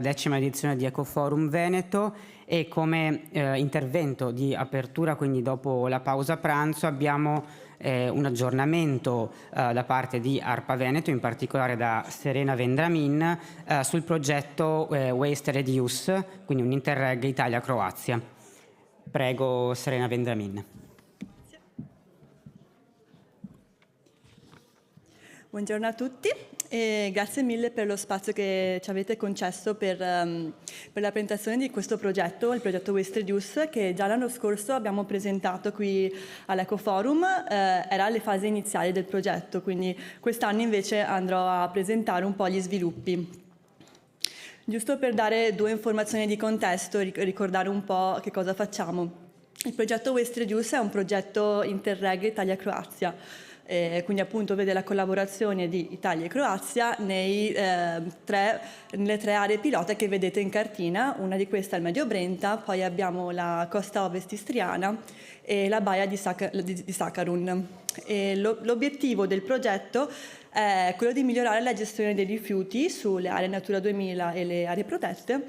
10ª edizione di Ecoforum Veneto e come intervento di apertura, quindi dopo la pausa pranzo, abbiamo un aggiornamento da parte di ARPA Veneto, in particolare da Serena Vendramin, sul progetto Waste Reduce, quindi un Interreg Italia-Croazia. Prego Serena Vendramin. Buongiorno a tutti e grazie mille per lo spazio che ci avete concesso per la presentazione di questo progetto, il progetto Waste Reduce, che già l'anno scorso abbiamo presentato qui all'Ecoforum, era alle fasi iniziali del progetto, quindi quest'anno invece andrò a presentare un po' gli sviluppi. Giusto per dare due informazioni di contesto e ricordare un po' che cosa facciamo. Il progetto Waste Reduce è un progetto Interreg Italia-Croazia. Quindi appunto vede la collaborazione di Italia e Croazia nelle tre aree pilota che vedete in cartina. Una di queste è il Medio Brenta, poi abbiamo la costa ovest istriana e la baia di Sakharun. L'obiettivo del progetto è quello di migliorare la gestione dei rifiuti sulle aree Natura 2000 e le aree protette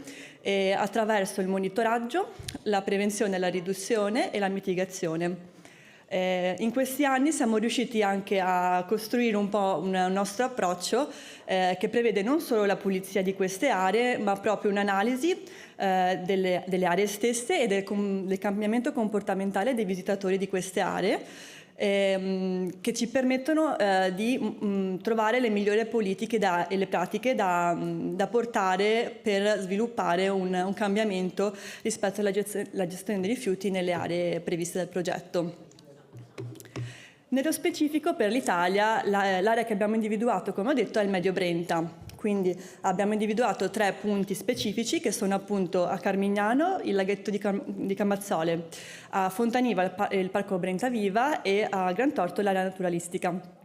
attraverso il monitoraggio, la prevenzione, la riduzione e la mitigazione. In questi anni siamo riusciti anche a costruire un po' un nostro approccio che prevede non solo la pulizia di queste aree, ma proprio un'analisi delle aree stesse e del cambiamento comportamentale dei visitatori di queste aree, che ci permettono di trovare le migliori politiche e le pratiche da portare per sviluppare un cambiamento rispetto alla gestione dei rifiuti nelle aree previste dal progetto. Nello specifico per l'Italia l'area che abbiamo individuato, come ho detto, è il Medio Brenta. Quindi abbiamo individuato 3 punti specifici che sono appunto a Carmignano, il laghetto di Camazzole, a Fontaniva il Parco Brenta Viva e a Grantorto l'area naturalistica.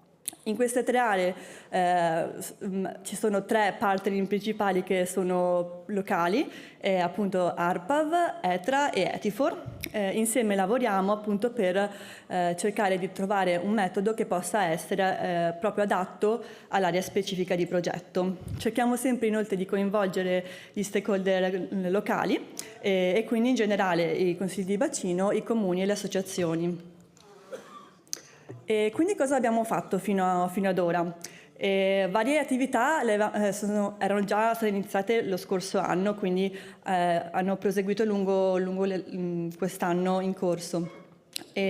In queste 3 aree ci sono 3 partner principali che sono locali, appunto ARPAV, ETRA e Etifor. Insieme lavoriamo appunto per cercare di trovare un metodo che possa essere proprio adatto all'area specifica di progetto. Cerchiamo sempre inoltre di coinvolgere gli stakeholder locali e quindi in generale i consigli di bacino, i comuni e le associazioni. E quindi cosa abbiamo fatto fino ad ora? Varie attività erano già state iniziate lo scorso anno, quindi hanno proseguito lungo quest'anno in corso.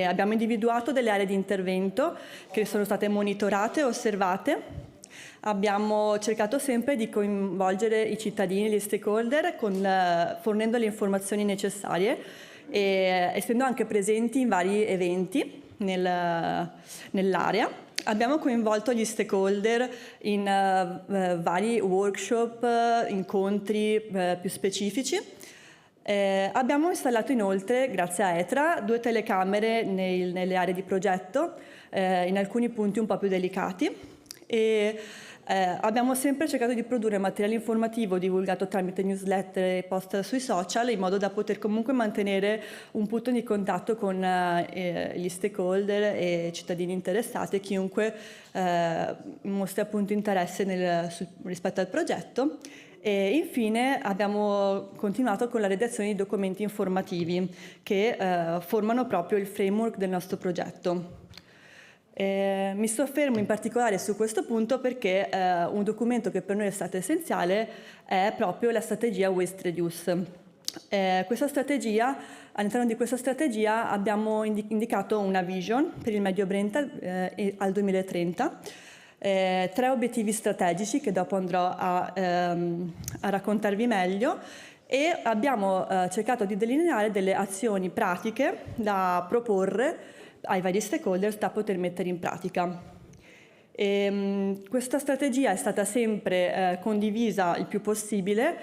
Abbiamo individuato delle aree di intervento che sono state monitorate e osservate. Abbiamo cercato sempre di coinvolgere i cittadini, gli stakeholder, fornendo le informazioni necessarie e essendo anche presenti in vari eventi nell'area. Abbiamo coinvolto gli stakeholder in vari workshop, incontri più specifici. Abbiamo installato inoltre, grazie a ETRA, 2 telecamere nelle aree di progetto, in alcuni punti un po' più delicati. Abbiamo sempre cercato di produrre materiale informativo divulgato tramite newsletter e post sui social, in modo da poter comunque mantenere un punto di contatto con gli stakeholder e cittadini interessati e chiunque mostri appunto interesse rispetto al progetto. E infine abbiamo continuato con la redazione di documenti informativi che formano proprio il framework del nostro progetto. Mi soffermo in particolare su questo punto perché un documento che per noi è stato essenziale è proprio la strategia Waste Reduce. All'interno di questa strategia abbiamo indicato una vision per il Medio Brenta al 2030, 3 obiettivi strategici che dopo andrò a raccontarvi meglio, e abbiamo cercato di delineare delle azioni pratiche da proporre ai vari stakeholders da poter mettere in pratica. Questa strategia è stata sempre condivisa il più possibile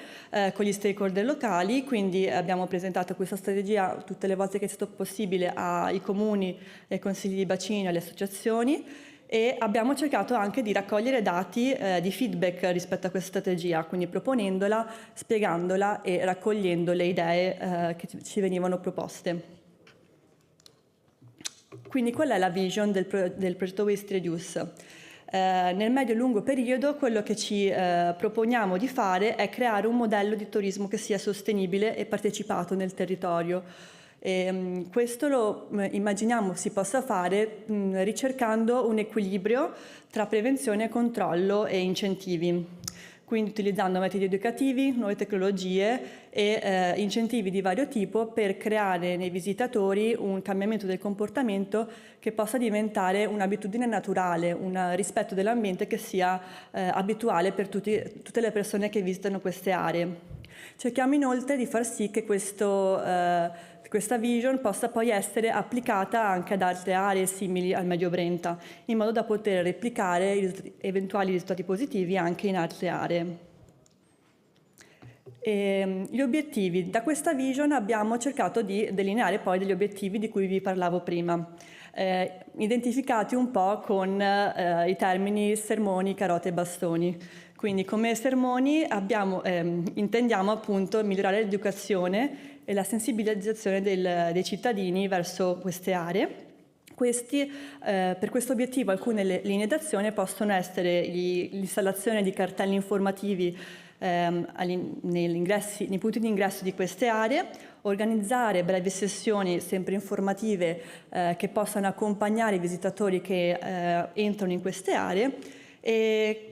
con gli stakeholder locali, quindi abbiamo presentato questa strategia tutte le volte che è stato possibile ai comuni, ai consigli di bacino, alle associazioni, e abbiamo cercato anche di raccogliere dati di feedback rispetto a questa strategia, quindi proponendola, spiegandola e raccogliendo le idee che ci venivano proposte. Quindi qual è la vision del progetto Waste Reduce? Nel medio-lungo periodo quello che ci proponiamo di fare è creare un modello di turismo che sia sostenibile e partecipato nel territorio. Questo lo immaginiamo si possa fare ricercando un equilibrio tra prevenzione, controllo e incentivi. Quindi utilizzando metodi educativi, nuove tecnologie e incentivi di vario tipo per creare nei visitatori un cambiamento del comportamento che possa diventare un'abitudine naturale, un rispetto dell'ambiente che sia abituale per tutte le persone che visitano queste aree. Cerchiamo inoltre di far sì che questa vision possa poi essere applicata anche ad altre aree simili al Medio Brenta, in modo da poter replicare eventuali risultati positivi anche in altre aree. Gli obiettivi. Da questa vision abbiamo cercato di delineare poi degli obiettivi di cui vi parlavo prima, identificati un po' con i termini sermoni, carote e bastoni. Quindi come sermoni intendiamo appunto migliorare l'educazione e la sensibilizzazione dei cittadini verso queste aree. Per questo obiettivo alcune linee d'azione possono essere l'installazione di cartelli informativi nei punti di ingresso di queste aree, organizzare brevi sessioni sempre informative che possano accompagnare i visitatori che entrano in queste aree e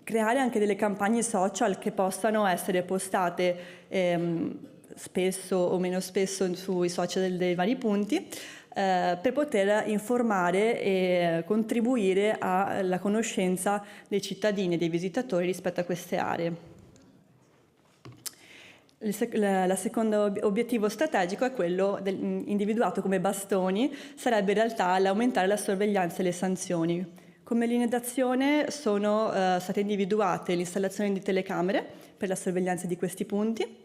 creare anche delle campagne social che possano essere postate spesso o meno spesso sui social dei vari punti per poter informare e contribuire alla conoscenza dei cittadini e dei visitatori rispetto a queste aree. Il secondo obiettivo strategico è quello individuato come bastoni, sarebbe in realtà l'aumentare la sorveglianza e le sanzioni. Come linee d'azione sono state individuate l'installazione di telecamere per la sorveglianza di questi punti,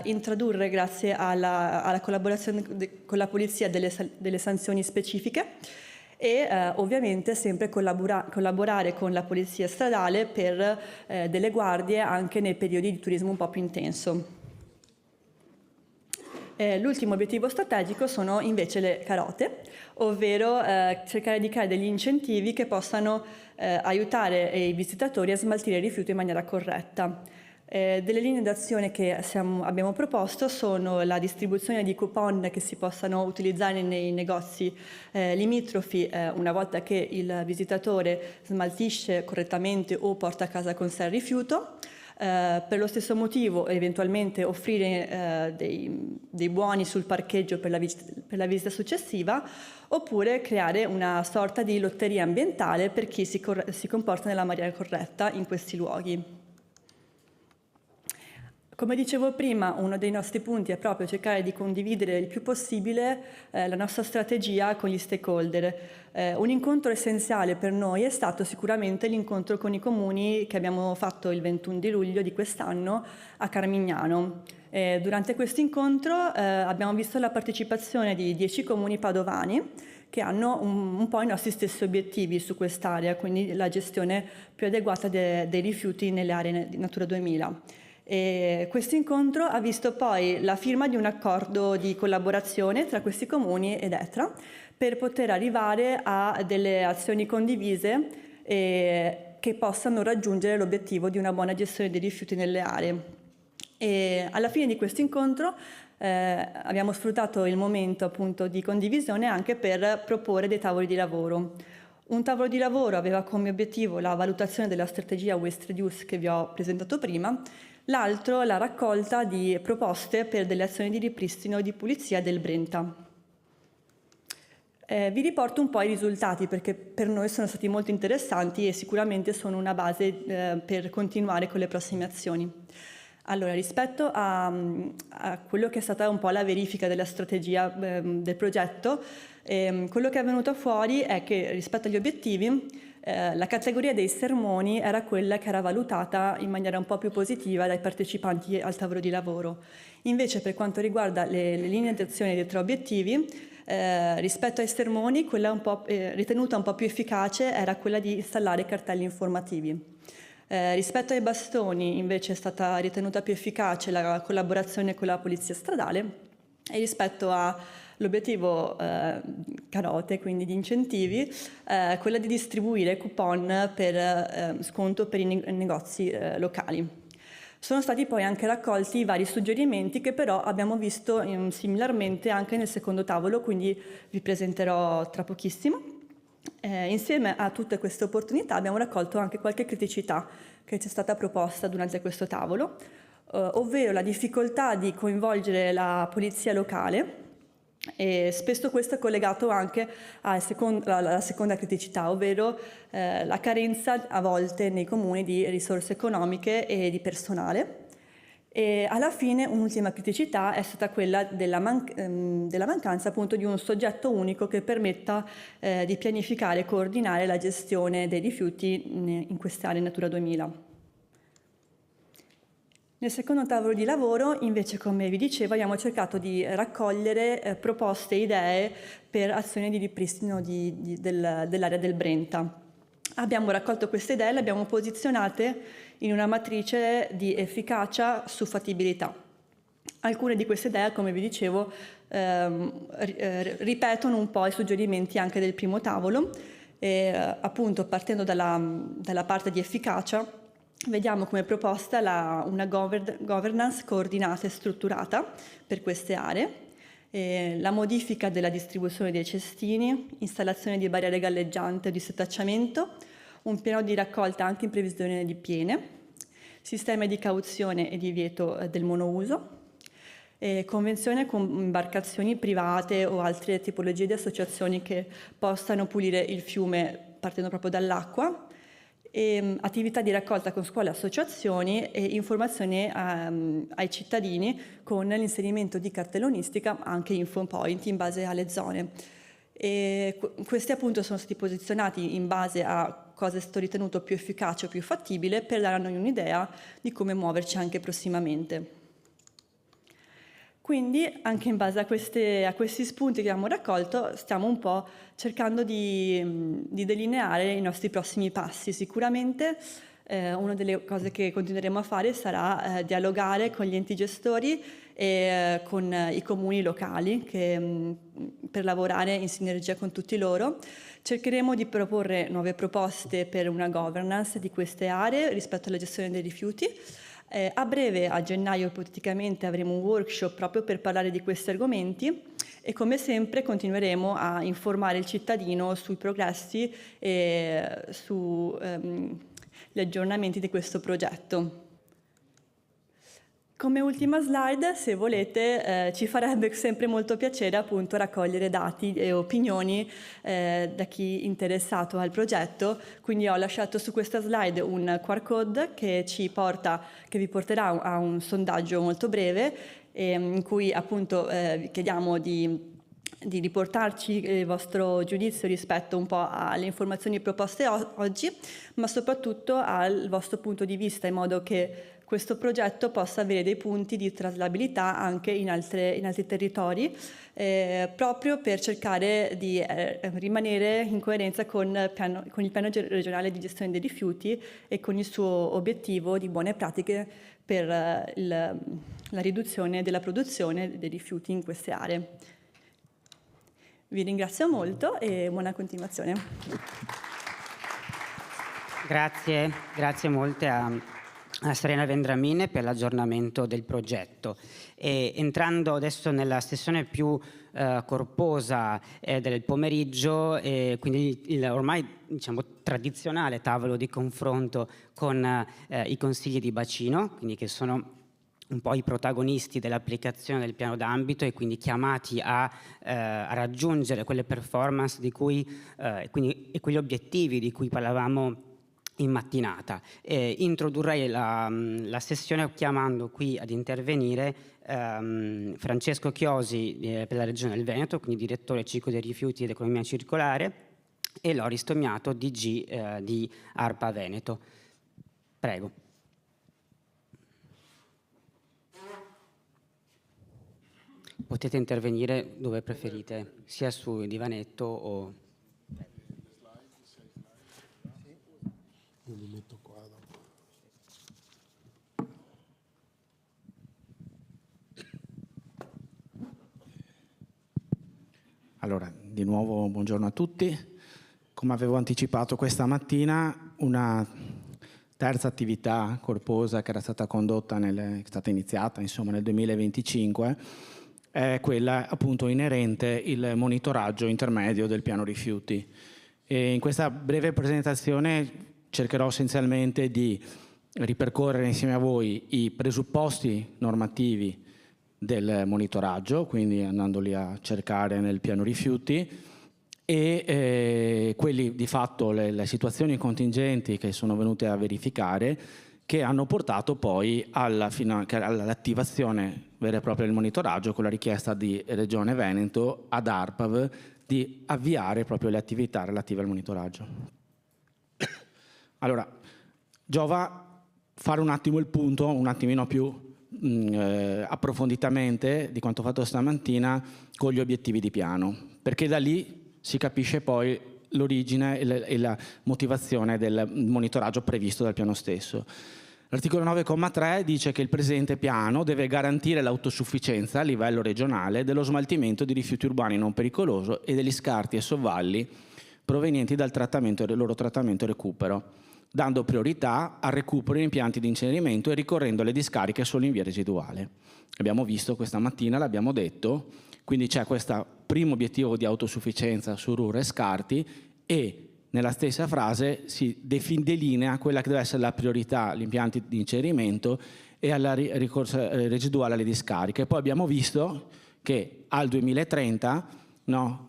introdurre grazie alla collaborazione con la polizia delle sanzioni specifiche e ovviamente sempre collaborare con la polizia stradale per delle guardie anche nei periodi di turismo un po' più intenso. L'ultimo obiettivo strategico sono invece le carote, ovvero cercare di creare degli incentivi che possano aiutare i visitatori a smaltire i rifiuti in maniera corretta. Delle linee d'azione che abbiamo proposto sono la distribuzione di coupon che si possano utilizzare nei negozi limitrofi una volta che il visitatore smaltisce correttamente o porta a casa con sé il rifiuto. Per lo stesso motivo eventualmente offrire dei buoni sul parcheggio per la visita successiva, oppure creare una sorta di lotteria ambientale per chi si comporta nella maniera corretta in questi luoghi. Come dicevo prima, uno dei nostri punti è proprio cercare di condividere il più possibile la nostra strategia con gli stakeholder. Un incontro essenziale per noi è stato sicuramente l'incontro con i comuni che abbiamo fatto il 21 di luglio di quest'anno a Carmignano. Durante questo incontro abbiamo visto la partecipazione di 10 comuni padovani che hanno un po' i nostri stessi obiettivi su quest'area, quindi la gestione più adeguata dei rifiuti nelle aree di Natura 2000. Questo incontro ha visto poi la firma di un accordo di collaborazione tra questi comuni ed ETRA per poter arrivare a delle azioni condivise che possano raggiungere l'obiettivo di una buona gestione dei rifiuti nelle aree. E alla fine di questo incontro abbiamo sfruttato il momento appunto di condivisione anche per proporre dei tavoli di lavoro. Un tavolo di lavoro aveva come obiettivo la valutazione della strategia Waste Reduce che vi ho presentato prima, l'altro la raccolta di proposte per delle azioni di ripristino e di pulizia del Brenta. Vi riporto un po' i risultati perché per noi sono stati molto interessanti e sicuramente sono una base per continuare con le prossime azioni. Allora, rispetto a quello che è stata un po' la verifica della strategia del progetto, quello che è venuto fuori è che rispetto agli obiettivi la categoria dei sermoni era quella che era valutata in maniera un po' più positiva dai partecipanti al tavolo di lavoro. Invece per quanto riguarda le linee di azione dei 3 obiettivi, rispetto ai sermoni, quella ritenuta un po' più efficace era quella di installare cartelli informativi. Rispetto ai bastoni invece è stata ritenuta più efficace la collaborazione con la polizia stradale e rispetto all'obiettivo carote, quindi di incentivi, quella di distribuire coupon per sconto per i negozi locali. Sono stati poi anche raccolti vari suggerimenti che però abbiamo visto similarmente anche nel secondo tavolo, quindi vi presenterò tra pochissimo. Insieme a tutte queste opportunità abbiamo raccolto anche qualche criticità che ci è stata proposta durante questo tavolo, ovvero la difficoltà di coinvolgere la polizia locale, e spesso questo è collegato anche alla seconda criticità, ovvero la carenza a volte nei comuni di risorse economiche e di personale. E alla fine un'ultima criticità è stata quella della mancanza appunto di un soggetto unico che permetta di pianificare e coordinare la gestione dei rifiuti in queste aree Natura 2000. Nel secondo tavolo di lavoro, invece, come vi dicevo, abbiamo cercato di raccogliere proposte e idee per azioni di ripristino dell'area del Brenta. Abbiamo raccolto queste idee e le abbiamo posizionate in una matrice di efficacia su fattibilità. Alcune di queste idee, come vi dicevo, ripetono un po' i suggerimenti anche del primo tavolo, e appunto partendo dalla parte di efficacia, vediamo come proposta una governance coordinata e strutturata per queste aree, la modifica della distribuzione dei cestini, installazione di barriere galleggianti o di setacciamento, un piano di raccolta anche in previsione di piene, sistemi di cauzione e divieto del monouso, convenzione con imbarcazioni private o altre tipologie di associazioni che possano pulire il fiume partendo proprio dall'acqua, attività di raccolta con scuole e associazioni e informazione ai cittadini con l'inserimento di cartellonistica, anche info point in base alle zone. Questi appunto sono stati posizionati in base a cosa è stato ritenuto più efficace o più fattibile per dare a noi un'idea di come muoverci anche prossimamente. Quindi, anche in base a questi spunti che abbiamo raccolto, stiamo un po' cercando di delineare i nostri prossimi passi. Sicuramente una delle cose che continueremo a fare sarà dialogare con gli enti gestori e con i comuni locali per lavorare in sinergia con tutti loro. Cercheremo di proporre nuove proposte per una governance di queste aree rispetto alla gestione dei rifiuti. A breve, a gennaio, ipoteticamente, avremo un workshop proprio per parlare di questi argomenti e, come sempre, continueremo a informare il cittadino sui progressi e sugli aggiornamenti di questo progetto. Come ultima slide, se volete, ci farebbe sempre molto piacere appunto raccogliere dati e opinioni da chi è interessato al progetto. Quindi ho lasciato su questa slide un QR code che vi porterà a un sondaggio molto breve in cui appunto vi chiediamo di riportarci il vostro giudizio rispetto un po' alle informazioni proposte oggi, ma soprattutto al vostro punto di vista, in modo che questo progetto possa avere dei punti di traslabilità anche in altri territori, proprio per cercare di rimanere in coerenza con il piano regionale di gestione dei rifiuti e con il suo obiettivo di buone pratiche per la riduzione della produzione dei rifiuti in queste aree. Vi ringrazio molto e buona continuazione. Grazie molte a Serena Vendramine per l'aggiornamento del progetto. Entrando adesso nella sessione più corposa del pomeriggio, quindi il ormai tradizionale tavolo di confronto con i consigli di bacino, quindi che sono un po' i protagonisti dell'applicazione del piano d'ambito e quindi chiamati a raggiungere quelle performance e quegli obiettivi di cui parlavamo in mattinata. Introdurrei la sessione chiamando qui ad intervenire Francesco Chiosi per la Regione del Veneto, quindi direttore ciclo dei rifiuti ed economia circolare, e Loris Tomiato, DG di ARPA Veneto. Prego. Potete intervenire dove preferite, sia sul divanetto o... Io mi metto qua dopo. Allora, di nuovo buongiorno a tutti. Come avevo anticipato questa mattina, una terza attività corposa che era stata condotta, che è stata iniziata insomma, nel 2025, è quella appunto inerente il monitoraggio intermedio del piano rifiuti. E in questa breve presentazione cercherò essenzialmente di ripercorrere insieme a voi i presupposti normativi del monitoraggio, quindi andandoli a cercare nel piano rifiuti, e quelli di fatto le situazioni contingenti che sono venute a verificare, che hanno portato poi all'attivazione vera e propria del monitoraggio con la richiesta di Regione Veneto ad ARPAV di avviare proprio le attività relative al monitoraggio. Allora, giova fare un attimo il punto, un attimino più approfonditamente di quanto fatto stamattina con gli obiettivi di piano, perché da lì si capisce poi l'origine e la motivazione del monitoraggio previsto dal piano stesso. L'articolo 9,3 dice che il presente piano deve garantire l'autosufficienza a livello regionale dello smaltimento di rifiuti urbani non pericoloso e degli scarti e sovvalli provenienti dal loro trattamento e recupero, dando priorità al recupero in impianti di incenerimento e ricorrendo alle discariche solo in via residuale. Abbiamo visto questa mattina, l'abbiamo detto, quindi c'è questo primo obiettivo di autosufficienza su RUR e scarti e nella stessa frase si delinea quella che deve essere la priorità agli impianti di incenerimento e alla ricorso residuale alle discariche. Poi abbiamo visto che al 2030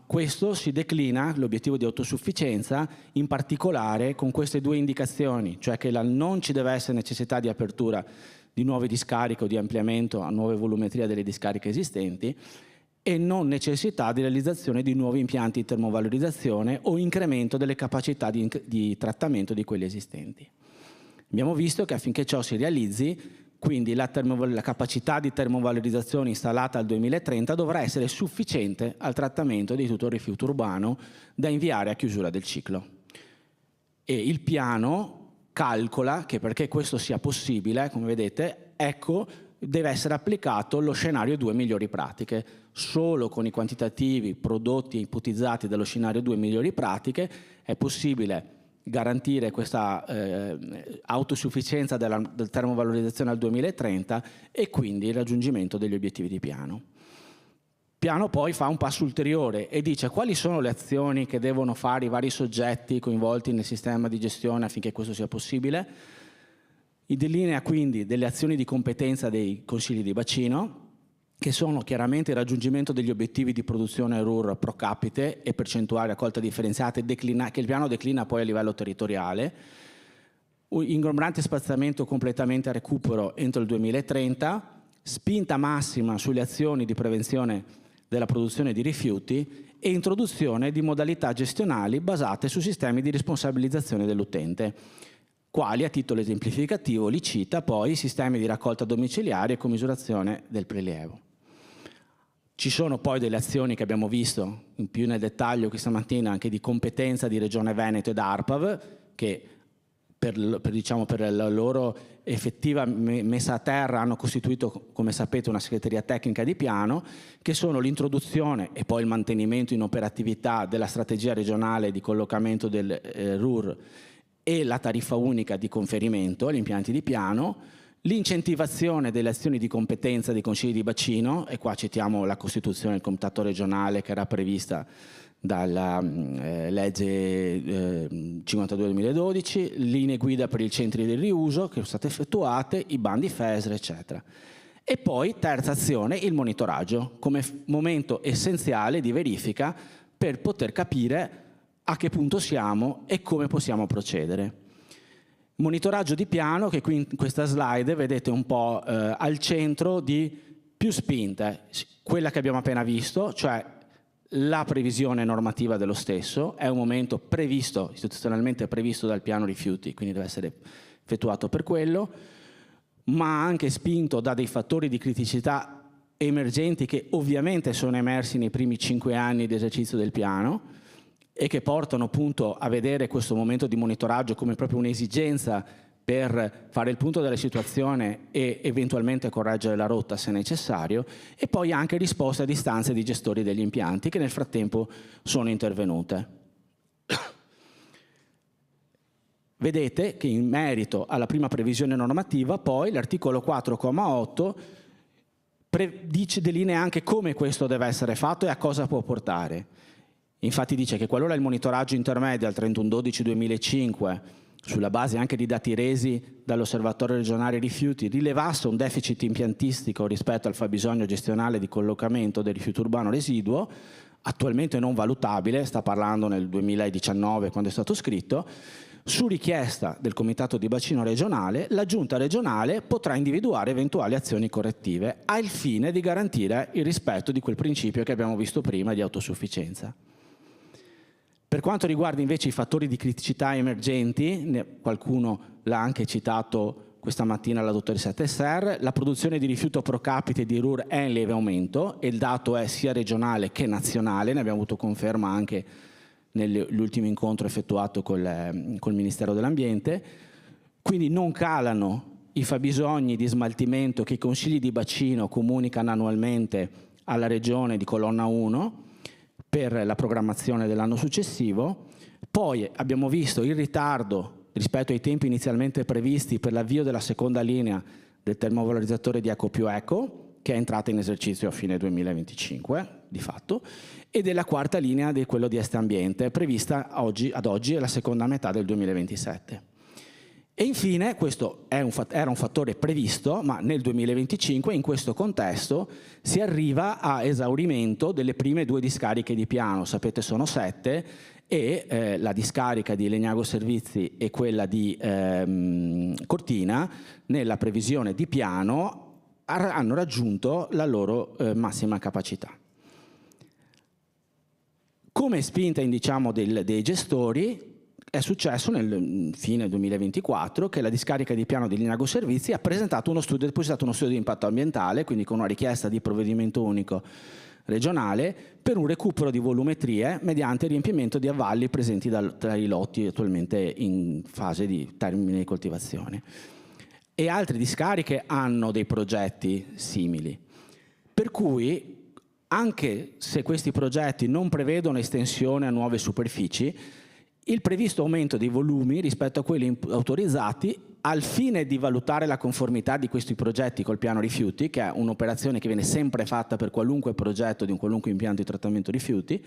questo si declina, l'obiettivo di autosufficienza, in particolare con queste due indicazioni, cioè che non ci deve essere necessità di apertura di nuove discariche o di ampliamento a nuove volumetrie delle discariche esistenti e non necessità di realizzazione di nuovi impianti di termovalorizzazione o incremento delle capacità di trattamento di quelli esistenti. Abbiamo visto che affinché ciò si realizzi, quindi la capacità di termovalorizzazione installata al 2030 dovrà essere sufficiente al trattamento di tutto il rifiuto urbano da inviare a chiusura del ciclo. E il piano calcola che perché questo sia possibile, come vedete, deve essere applicato lo scenario 2 migliori pratiche. Solo con i quantitativi prodotti e ipotizzati dallo scenario 2 migliori pratiche è possibile garantire questa autosufficienza della termovalorizzazione al 2030 e quindi il raggiungimento degli obiettivi di piano. Il piano poi fa un passo ulteriore e dice quali sono le azioni che devono fare i vari soggetti coinvolti nel sistema di gestione affinché questo sia possibile. Delinea quindi delle azioni di competenza dei consigli di bacino, che sono chiaramente il raggiungimento degli obiettivi di produzione RUR pro capite e percentuali raccolta differenziate che il piano declina poi a livello territoriale, ingombrante spazzamento completamente a recupero entro il 2030, spinta massima sulle azioni di prevenzione della produzione di rifiuti e introduzione di modalità gestionali basate su sistemi di responsabilizzazione dell'utente, quali a titolo esemplificativo li cita poi i sistemi di raccolta domiciliare e commisurazione del prelievo. Ci sono poi delle azioni che abbiamo visto in più nel dettaglio questa mattina anche di competenza di Regione Veneto ed ARPAV che per la loro effettiva messa a terra hanno costituito, come sapete, una segreteria tecnica di piano, che sono l'introduzione e poi il mantenimento in operatività della strategia regionale di collocamento del RUR e la tariffa unica di conferimento agli impianti di piano, l'incentivazione delle azioni di competenza dei consigli di bacino, e qua citiamo la costituzione del comitato regionale che era prevista dalla legge 52/2012, linee guida per i centri di riuso che sono state effettuate, i bandi FESR, eccetera. E poi, terza azione, il monitoraggio, come momento essenziale di verifica per poter capire a che punto siamo e come possiamo procedere. Monitoraggio di piano che qui in questa slide vedete un po' al centro di più spinte, quella che abbiamo appena visto, cioè la previsione normativa dello stesso, è un momento previsto, istituzionalmente previsto dal piano rifiuti, quindi deve essere effettuato per quello, ma anche spinto da dei fattori di criticità emergenti che ovviamente sono emersi nei primi 5 anni di esercizio del piano, e che portano appunto a vedere questo momento di monitoraggio come proprio un'esigenza per fare il punto della situazione e eventualmente correggere la rotta se necessario, e poi anche risposte a istanze di gestori degli impianti che nel frattempo sono intervenute. Vedete che in merito alla prima previsione normativa, poi l'articolo 4,8 delinea anche come questo deve essere fatto e a cosa può portare. Infatti dice che qualora il monitoraggio intermedio al 31/12/2005, sulla base anche di dati resi dall'Osservatorio regionale rifiuti, rilevasse un deficit impiantistico rispetto al fabbisogno gestionale di collocamento del rifiuto urbano residuo, attualmente non valutabile, sta parlando nel 2019 quando è stato scritto, su richiesta del Comitato di Bacino regionale, la Giunta regionale potrà individuare eventuali azioni correttive al fine di garantire il rispetto di quel principio che abbiamo visto prima di autosufficienza. Per quanto riguarda invece i fattori di criticità emergenti, qualcuno l'ha anche citato questa mattina la dottoressa Tesser, la produzione di rifiuto pro capite di Ruhr è in lieve aumento e il dato è sia regionale che nazionale, ne abbiamo avuto conferma anche nell'ultimo incontro effettuato col Ministero dell'Ambiente, quindi non calano i fabbisogni di smaltimento che i consigli di bacino comunicano annualmente alla Regione di colonna 1 per la programmazione dell'anno successivo. Poi abbiamo visto il ritardo rispetto ai tempi inizialmente previsti per l'avvio della seconda linea del termovalorizzatore di Eco più Eco, che è entrata in esercizio a fine 2025, di fatto, e della quarta linea di quello di Est Ambiente, prevista ad oggi alla seconda metà del 2027. E infine, questo era un fattore previsto, ma nel 2025, in questo contesto, si arriva a esaurimento delle prime 2 discariche di piano, sapete sono 7, e la discarica di Legnago Servizi e quella di Cortina, nella previsione di piano, hanno raggiunto la loro massima capacità. Come spinta diciamo, dei gestori, è successo nel fine 2024 che la discarica di piano di Legnago Servizi ha depositato uno studio di impatto ambientale, quindi con una richiesta di provvedimento unico regionale, per un recupero di volumetrie mediante il riempimento di avalli presenti tra i lotti attualmente in fase di termine di coltivazione. E altre discariche hanno dei progetti simili. Per cui, anche se questi progetti non prevedono estensione a nuove superfici, il previsto aumento dei volumi rispetto a quelli autorizzati, al fine di valutare la conformità di questi progetti col piano rifiuti, che è un'operazione che viene sempre fatta per qualunque progetto di un qualunque impianto di trattamento rifiuti,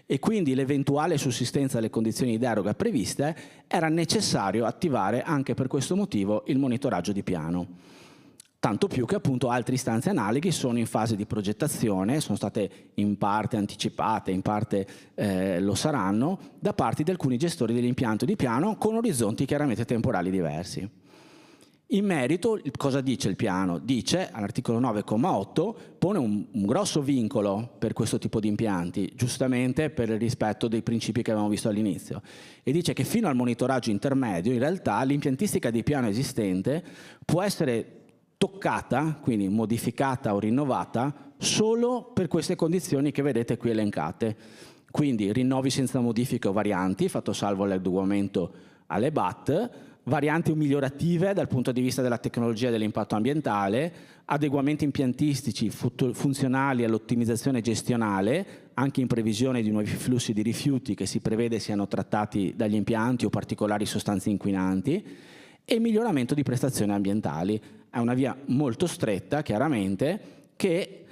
e quindi l'eventuale sussistenza delle condizioni di deroga previste, era necessario attivare anche per questo motivo il monitoraggio di piano. Tanto più che appunto altre istanze analoghe sono in fase di progettazione, sono state in parte anticipate, in parte lo saranno, da parte di alcuni gestori dell'impianto di piano con orizzonti chiaramente temporali diversi. In merito, cosa dice il piano? Dice, all'articolo 9,8, pone un grosso vincolo per questo tipo di impianti, giustamente per il rispetto dei principi che avevamo visto all'inizio, e dice che fino al monitoraggio intermedio, in realtà, l'impiantistica di piano esistente può essere toccata, quindi modificata o rinnovata, solo per queste condizioni che vedete qui elencate. Quindi rinnovi senza modifiche o varianti, fatto salvo l'adeguamento alle BAT, varianti migliorative dal punto di vista della tecnologia e dell'impatto ambientale, adeguamenti impiantistici funzionali all'ottimizzazione gestionale, anche in previsione di nuovi flussi di rifiuti che si prevede siano trattati dagli impianti o particolari sostanze inquinanti, e miglioramento di prestazioni ambientali. È una via molto stretta, chiaramente, che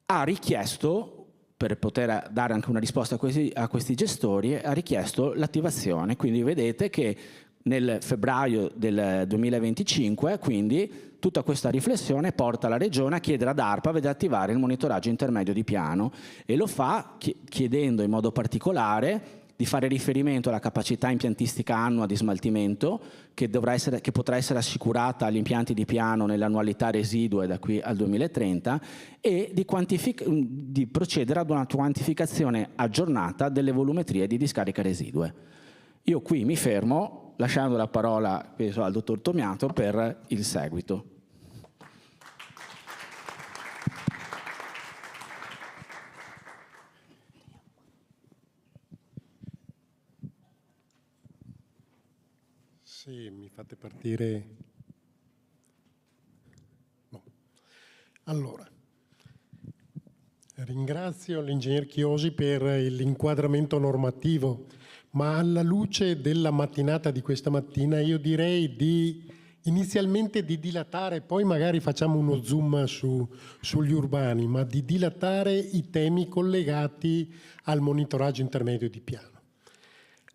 ha richiesto, per poter dare anche una risposta a questi gestori, ha richiesto l'attivazione. Quindi vedete che nel febbraio del 2025, quindi, tutta questa riflessione porta la Regione a chiedere ad ARPA di attivare il monitoraggio intermedio di piano, e lo fa chiedendo in modo particolare di fare riferimento alla capacità impiantistica annua di smaltimento che potrà essere assicurata agli impianti di piano nell'annualità residua da qui al 2030, e di procedere ad una quantificazione aggiornata delle volumetrie di discarica residue. Io qui mi fermo, lasciando la parola al dottor Tomiato per il seguito. Sì, mi fate partire? No. Allora, ringrazio l'ingegner Chiosi per l'inquadramento normativo, ma alla luce della mattinata di questa mattina io direi inizialmente di dilatare, poi magari facciamo uno zoom sugli urbani, ma di dilatare i temi collegati al monitoraggio intermedio di piano.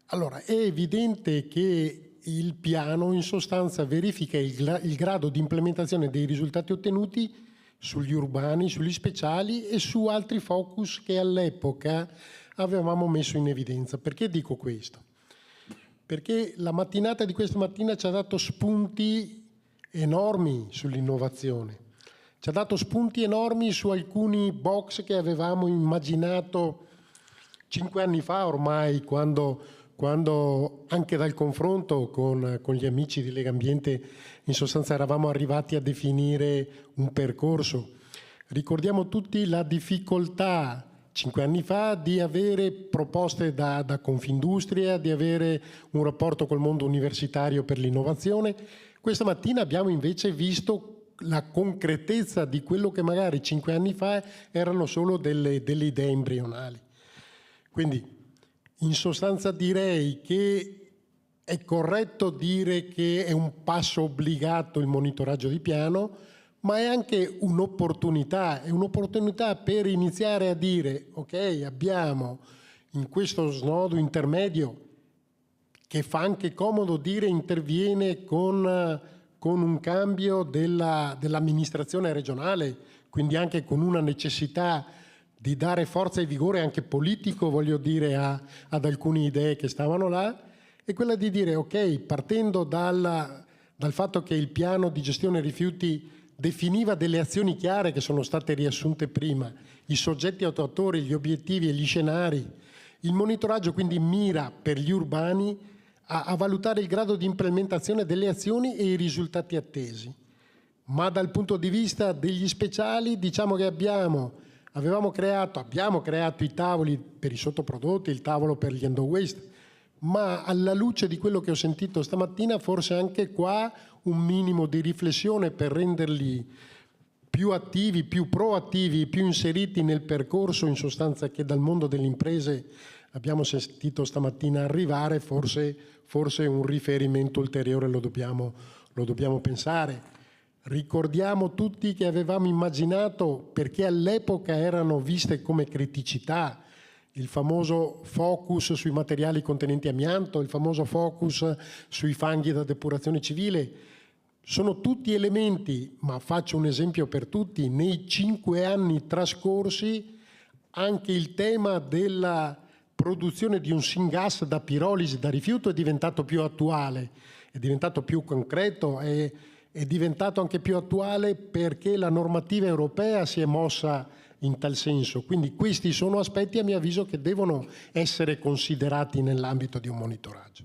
Allora, è evidente che il piano in sostanza verifica il grado di implementazione dei risultati ottenuti sugli urbani, sugli speciali e su altri focus che all'epoca avevamo messo in evidenza. Perché dico questo? Perché la mattinata di questa mattina ci ha dato spunti enormi sull'innovazione, ci ha dato spunti enormi su alcuni box che avevamo immaginato 5 anni fa ormai, quando anche dal confronto con gli amici di Legambiente in sostanza eravamo arrivati a definire un percorso. Ricordiamo tutti la difficoltà 5 anni fa di avere proposte da Confindustria, di avere un rapporto col mondo universitario per l'innovazione. Questa mattina abbiamo invece visto la concretezza di quello che magari 5 anni fa erano solo delle idee embrionali. Quindi in sostanza direi che è corretto dire che è un passo obbligato il monitoraggio di piano, ma è anche un'opportunità per iniziare a dire ok, abbiamo in questo snodo intermedio, che fa anche comodo dire interviene con un cambio dell'amministrazione regionale, quindi anche con una necessità di dare forza e vigore anche politico, voglio dire, ad alcune idee che stavano là, è quella di dire ok, partendo dal fatto che il piano di gestione rifiuti definiva delle azioni chiare che sono state riassunte prima, i soggetti attuatori, gli obiettivi e gli scenari. Il monitoraggio quindi mira per gli urbani a valutare il grado di implementazione delle azioni e i risultati attesi. Ma dal punto di vista degli speciali diciamo che abbiamo creato i tavoli per i sottoprodotti, il tavolo per gli end of waste, ma alla luce di quello che ho sentito stamattina forse anche qua un minimo di riflessione per renderli più attivi, più proattivi, più inseriti nel percorso in sostanza che dal mondo delle imprese abbiamo sentito stamattina arrivare, forse un riferimento ulteriore lo dobbiamo pensare. Ricordiamo tutti che avevamo immaginato, perché all'epoca erano viste come criticità, il famoso focus sui materiali contenenti amianto, il famoso focus sui fanghi da depurazione civile. Sono tutti elementi, ma faccio un esempio per tutti, nei 5 anni trascorsi anche il tema della produzione di un syngas da pirolisi, da rifiuto, è diventato più attuale, è diventato più concreto, è diventato anche più attuale perché la normativa europea si è mossa in tal senso. Quindi questi sono aspetti, a mio avviso, che devono essere considerati nell'ambito di un monitoraggio.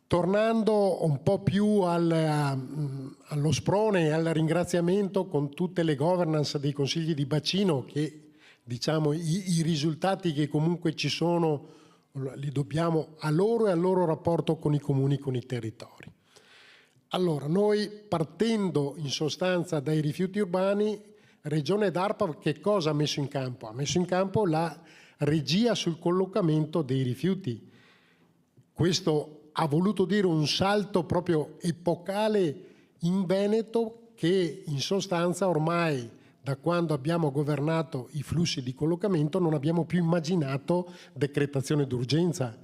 Tornando un po' più allo sprone e al ringraziamento con tutte le governance dei consigli di bacino, che diciamo i risultati che comunque ci sono li dobbiamo a loro e al loro rapporto con i comuni, con i territori. Allora, noi partendo in sostanza dai rifiuti urbani, Regione ed ARPA che cosa ha messo in campo? Ha messo in campo la regia sul collocamento dei rifiuti. Questo ha voluto dire un salto proprio epocale in Veneto che in sostanza ormai da quando abbiamo governato i flussi di collocamento non abbiamo più immaginato decretazione d'urgenza.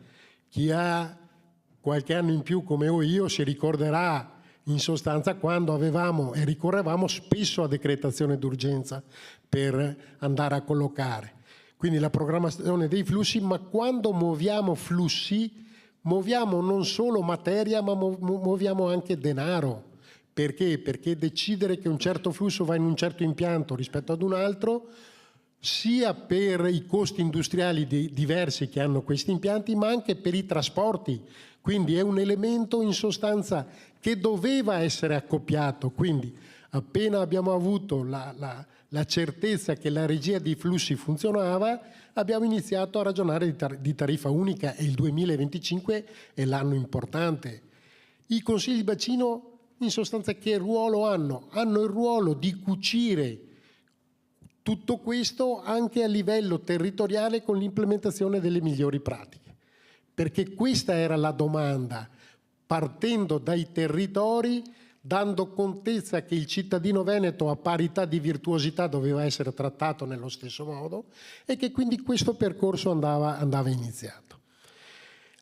Chi ha qualche anno in più come io si ricorderà in sostanza quando avevamo e ricorrevamo spesso a decretazione d'urgenza per andare a collocare. Quindi la programmazione dei flussi, ma quando muoviamo flussi muoviamo non solo materia ma muoviamo anche denaro. Perché? Perché decidere che un certo flusso va in un certo impianto rispetto ad un altro, sia per i costi industriali diversi che hanno questi impianti, ma anche per i trasporti. Quindi è un elemento in sostanza che doveva essere accoppiato. Quindi Appena abbiamo avuto la certezza che la regia dei flussi funzionava, abbiamo iniziato a ragionare di tariffa unica, e il 2025 è l'anno importante. I consigli di bacino in sostanza che ruolo hanno? Hanno il ruolo di cucire tutto questo anche a livello territoriale con l'implementazione delle migliori pratiche, perché questa era la domanda, partendo dai territori, dando contezza che il cittadino veneto a parità di virtuosità doveva essere trattato nello stesso modo e che quindi questo percorso andava iniziato.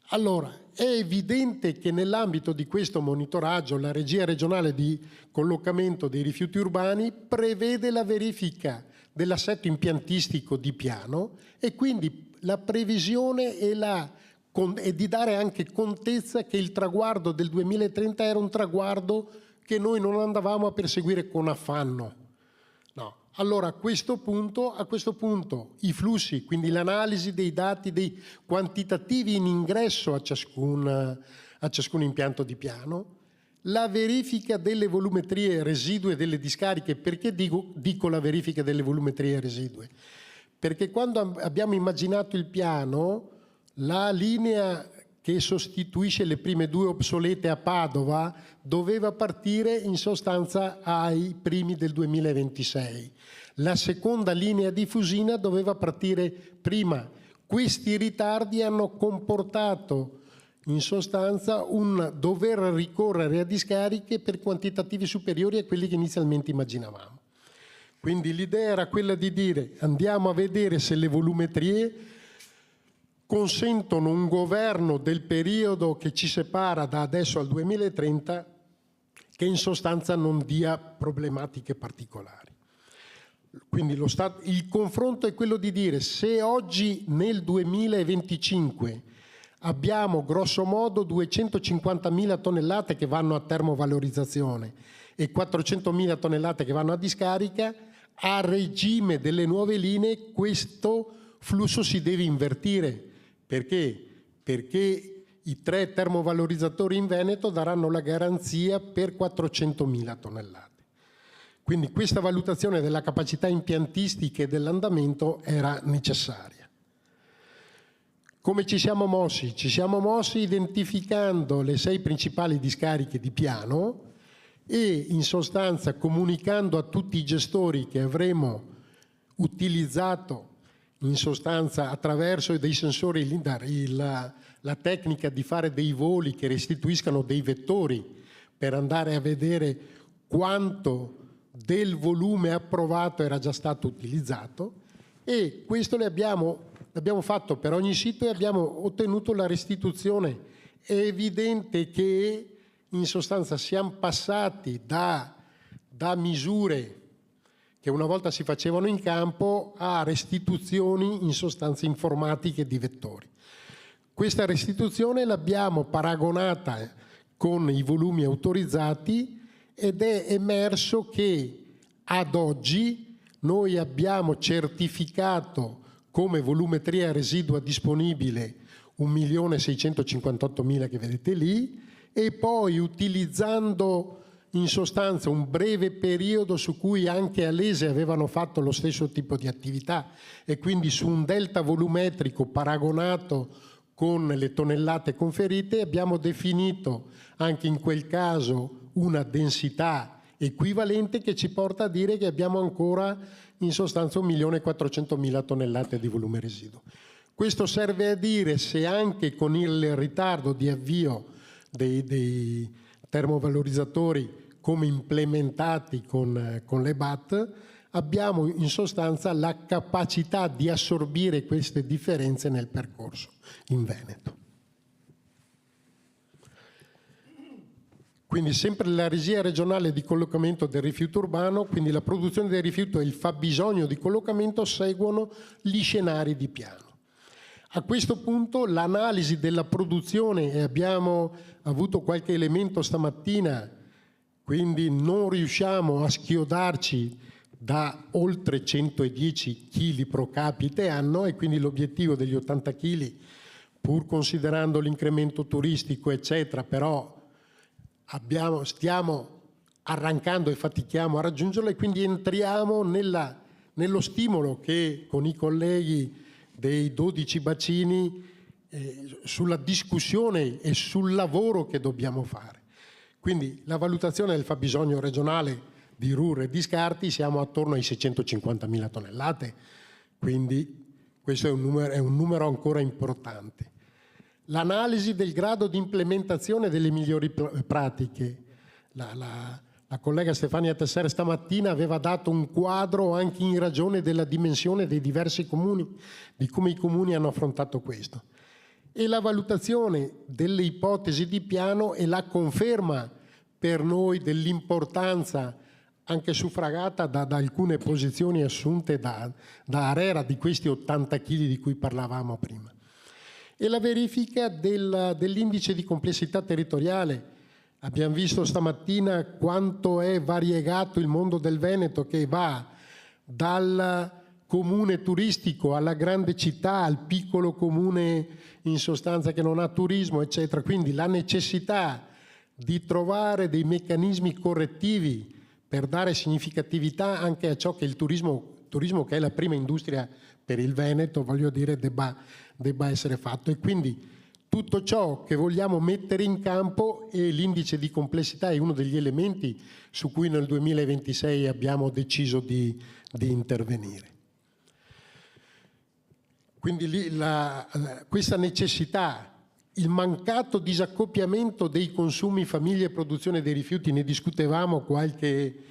Allora, è evidente che nell'ambito di questo monitoraggio la regia regionale di collocamento dei rifiuti urbani prevede la verifica dell'assetto impiantistico di piano e quindi la previsione e di dare anche contezza che il traguardo del 2030 era un traguardo che noi non andavamo a perseguire con affanno. No. Allora a questo punto i flussi, quindi l'analisi dei dati, dei quantitativi in ingresso a ciascun impianto di piano, la verifica delle volumetrie residue delle discariche. Perché dico la verifica delle volumetrie residue? Perché quando abbiamo immaginato il piano, la linea che sostituisce le prime due obsolete a Padova doveva partire in sostanza ai primi del 2026. La seconda linea di Fusina doveva partire prima. Questi ritardi hanno comportato in sostanza un dover ricorrere a discariche per quantitativi superiori a quelli che inizialmente immaginavamo. Quindi l'idea era quella di dire: andiamo a vedere se le volumetrie consentono un governo del periodo che ci separa da adesso al 2030 che in sostanza non dia problematiche particolari. Quindi il confronto è quello di dire: se oggi nel 2025 abbiamo grosso modo 250.000 tonnellate che vanno a termovalorizzazione e 400.000 tonnellate che vanno a discarica, a regime delle nuove linee questo flusso si deve invertire. Perché? Perché i 3 termovalorizzatori in Veneto daranno la garanzia per 400.000 tonnellate. Quindi questa valutazione della capacità impiantistica e dell'andamento era necessaria. Come ci siamo mossi? Ci siamo mossi identificando le 6 principali discariche di piano e in sostanza comunicando a tutti i gestori che avremo utilizzato in sostanza attraverso dei sensori la tecnica di fare dei voli che restituiscano dei vettori per andare a vedere quanto del volume approvato era già stato utilizzato, e questo l'abbiamo fatto per ogni sito e abbiamo ottenuto la restituzione. È evidente che in sostanza siamo passati da misure che una volta si facevano in campo a restituzioni in sostanza informatiche di vettori. Questa restituzione l'abbiamo paragonata con i volumi autorizzati ed è emerso che ad oggi noi abbiamo certificato come volumetria residua disponibile 1.658.000 che vedete lì, e poi utilizzando in sostanza un breve periodo su cui anche Alese avevano fatto lo stesso tipo di attività e quindi su un delta volumetrico paragonato con le tonnellate conferite abbiamo definito anche in quel caso una densità equivalente che ci porta a dire che abbiamo ancora in sostanza 1.400.000 tonnellate di volume residuo. Questo serve a dire se anche con il ritardo di avvio dei termovalorizzatori come implementati con le BAT, abbiamo in sostanza la capacità di assorbire queste differenze nel percorso in Veneto. Quindi sempre la regia regionale di collocamento del rifiuto urbano, quindi la produzione del rifiuto e il fabbisogno di collocamento seguono gli scenari di piano. A questo punto l'analisi della produzione, e abbiamo avuto qualche elemento stamattina, quindi non riusciamo a schiodarci da oltre 110 kg pro capite anno, e quindi l'obiettivo degli 80 kg, pur considerando l'incremento turistico eccetera, però stiamo arrancando e fatichiamo a raggiungerlo, e quindi entriamo nello stimolo che con i colleghi dei 12 bacini sulla discussione e sul lavoro che dobbiamo fare. Quindi la valutazione del fabbisogno regionale di RUR e di scarti, siamo attorno ai 650.000 tonnellate, quindi questo è un numero ancora importante. L'analisi del grado di implementazione delle migliori pratiche. La collega Stefania Tesser stamattina aveva dato un quadro anche in ragione della dimensione dei diversi comuni, di come i comuni hanno affrontato questo. E la valutazione delle ipotesi di piano e la conferma per noi dell'importanza, anche suffragata da alcune posizioni assunte da ARERA, di questi 80 kg di cui parlavamo prima. E la verifica dell'indice di complessità territoriale. Abbiamo visto stamattina quanto è variegato il mondo del Veneto, che va dal comune turistico alla grande città, al piccolo comune in sostanza che non ha turismo, eccetera. Quindi la necessità di trovare dei meccanismi correttivi per dare significatività anche a ciò che il turismo che è la prima industria per il Veneto, voglio dire, debba essere fatto. E quindi tutto ciò che vogliamo mettere in campo, e l'indice di complessità è uno degli elementi su cui nel 2026 abbiamo deciso di intervenire. Quindi questa necessità, il mancato disaccoppiamento dei consumi famiglie e produzione dei rifiuti, ne discutevamo qualche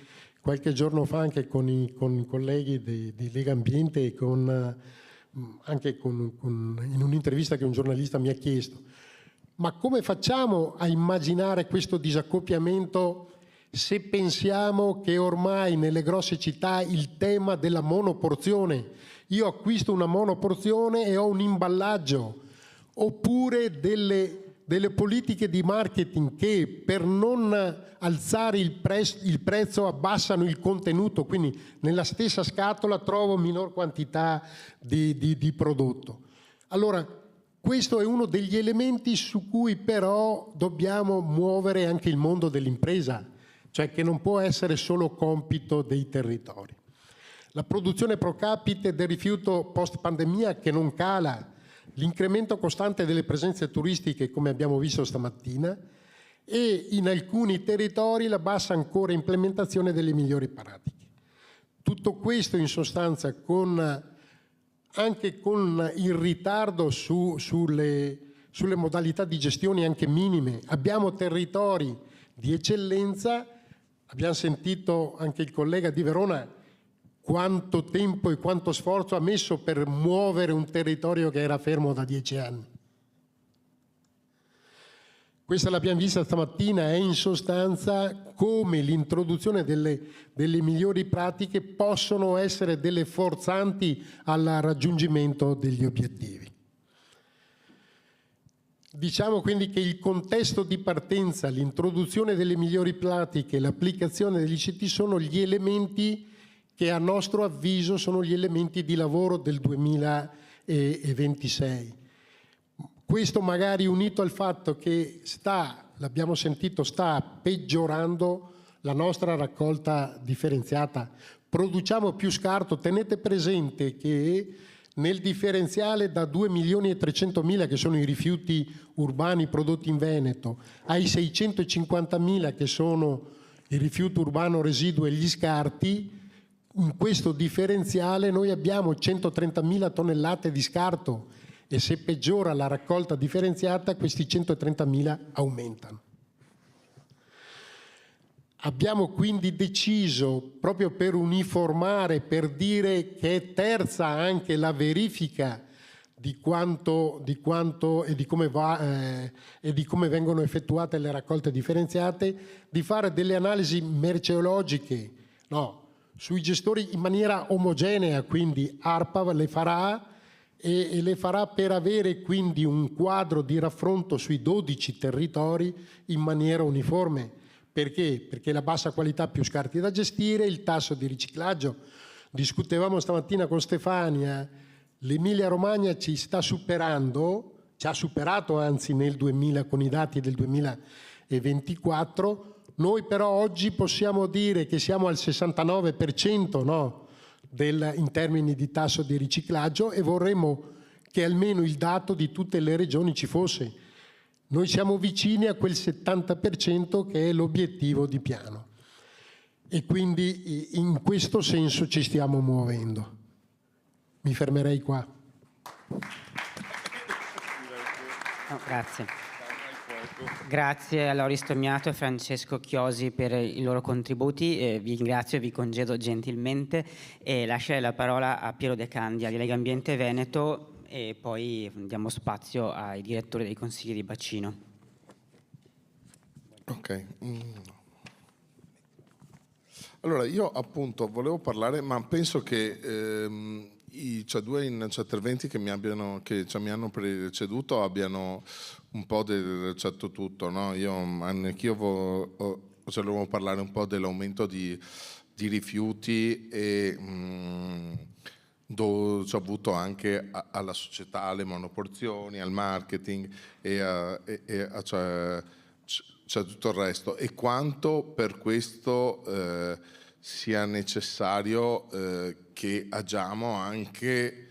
giorno fa anche con i colleghi di Lega Ambiente e anche in un'intervista che un giornalista mi ha chiesto. Ma come facciamo a immaginare questo disaccoppiamento se pensiamo che ormai nelle grosse città il tema della monoporzione, io acquisto una monoporzione e ho un imballaggio, oppure delle politiche di marketing che per non alzare il prezzo abbassano il contenuto, quindi nella stessa scatola trovo minor quantità di prodotto. Allora, questo è uno degli elementi su cui però dobbiamo muovere anche il mondo dell'impresa, cioè che non può essere solo compito dei territori. La produzione pro capite del rifiuto post pandemia che non cala, l'incremento costante delle presenze turistiche, come abbiamo visto stamattina, e in alcuni territori la bassa ancora implementazione delle migliori pratiche. Tutto questo in sostanza anche con il ritardo sulle modalità di gestione anche minime. Abbiamo territori di eccellenza, abbiamo sentito anche il collega di Verona quanto tempo e quanto sforzo ha messo per muovere un territorio che era fermo da 10 anni. Questa l'abbiamo vista stamattina, è in sostanza come l'introduzione delle migliori pratiche possono essere delle forzanti al raggiungimento degli obiettivi. Diciamo quindi che il contesto di partenza, l'introduzione delle migliori pratiche, l'applicazione degli ICT sono gli elementi che a nostro avviso sono gli elementi di lavoro del 2026. Questo magari unito al fatto che l'abbiamo sentito, sta peggiorando la nostra raccolta differenziata. Produciamo più scarto, tenete presente che nel differenziale da 2.300.000 che sono i rifiuti urbani prodotti in Veneto, ai 650.000 che sono il rifiuto urbano residuo e gli scarti, in questo differenziale noi abbiamo 130.000 tonnellate di scarto e se peggiora la raccolta differenziata questi 130.000 aumentano. Abbiamo quindi deciso, proprio per uniformare, per dire che è terza anche la verifica di quanto e di come vengono effettuate le raccolte differenziate, di fare delle analisi merceologiche, sui gestori in maniera omogenea, quindi ARPA le farà e le farà per avere quindi un quadro di raffronto sui 12 territori in maniera uniforme. Perché? Perché la bassa qualità più scarti da gestire, il tasso di riciclaggio. Discutevamo stamattina con Stefania, l'Emilia Romagna ci sta superando, ci ha superato anzi nel 2000 con i dati del 2024, Noi però oggi possiamo dire che siamo al 69%, no? In termini di tasso di riciclaggio, e vorremmo che almeno il dato di tutte le regioni ci fosse. Noi siamo vicini a quel 70% che è l'obiettivo di piano, e quindi in questo senso ci stiamo muovendo. Mi fermerei qua. No, grazie. Grazie a Loris Tomiato e Francesco Chiosi per i loro contributi. Vi ringrazio e vi congedo gentilmente e lascio la parola a Piero De Candia di Lega Ambiente Veneto, e poi diamo spazio ai direttori dei consigli di bacino. Ok. Allora, io appunto volevo parlare, ma penso che i due interventi che mi hanno preceduto abbiano un po' detto tutto, no? Anch'io volevo parlare un po' dell'aumento di rifiuti e ci ho avuto anche alla società, alle monoporzioni, al marketing c'è tutto il resto, e quanto per questo sia necessario che agiamo anche,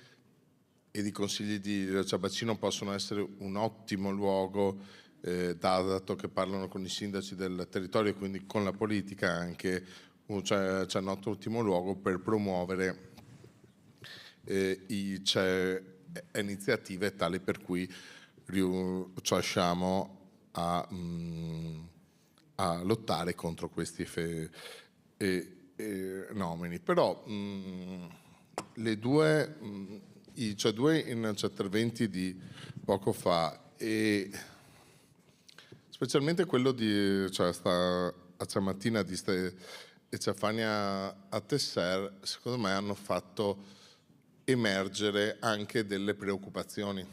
ed i consigli di bacino possono essere un ottimo luogo, dato che parlano con i sindaci del territorio e quindi con la politica anche, c'è un ottimo luogo per promuovere iniziative tali per cui riusciamo a lottare contro questi fenomeni. Però i due interventi di poco fa, e specialmente quello di stamattina di Stefania a Tesser, secondo me hanno fatto emergere anche delle preoccupazioni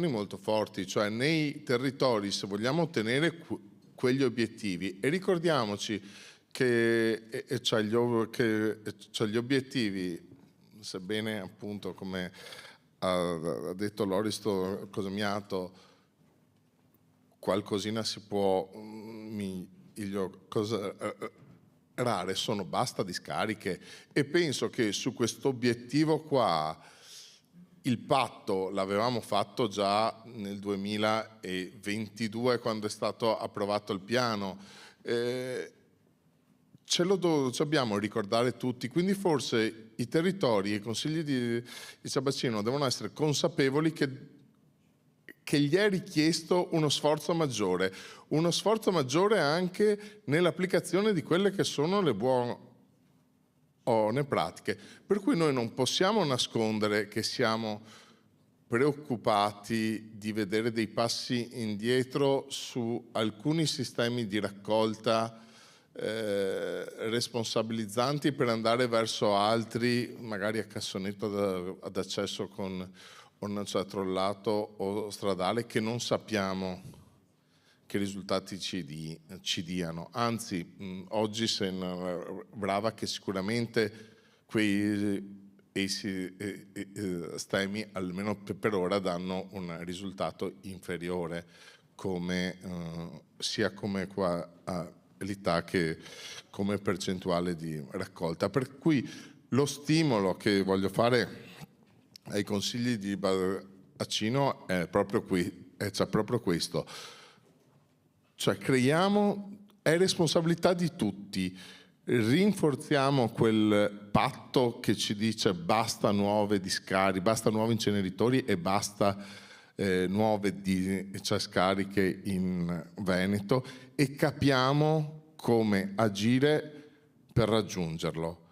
molto forti, cioè nei territori, se vogliamo ottenere quegli obiettivi, e ricordiamoci che gli obiettivi, sebbene appunto come ha detto Loris Tomiato, qualcosina si può migliorare, sono basta discariche, e penso che su questo obiettivo qua il patto l'avevamo fatto già nel 2022 quando è stato approvato il piano, ci dobbiamo ricordare tutti, quindi forse i territori e i consigli di bacino devono essere consapevoli che gli è richiesto uno sforzo maggiore anche nell'applicazione di quelle che sono le buone pratiche, per cui noi non possiamo nascondere che siamo preoccupati di vedere dei passi indietro su alcuni sistemi di raccolta responsabilizzanti, per andare verso altri, magari a cassonetto ad accesso con un trollato o stradale, che non sappiamo che risultati ci diano. Anzi, oggi sembrava che sicuramente quei sistemi, almeno per ora, danno un risultato inferiore, sia come qualità che come percentuale di raccolta. Per cui lo stimolo che voglio fare ai consigli di bacino è proprio questo. Cioè è responsabilità di tutti, rinforziamo quel patto che ci dice basta nuove discariche, basta nuovi inceneritori e basta nuove scariche in Veneto, e capiamo come agire per raggiungerlo.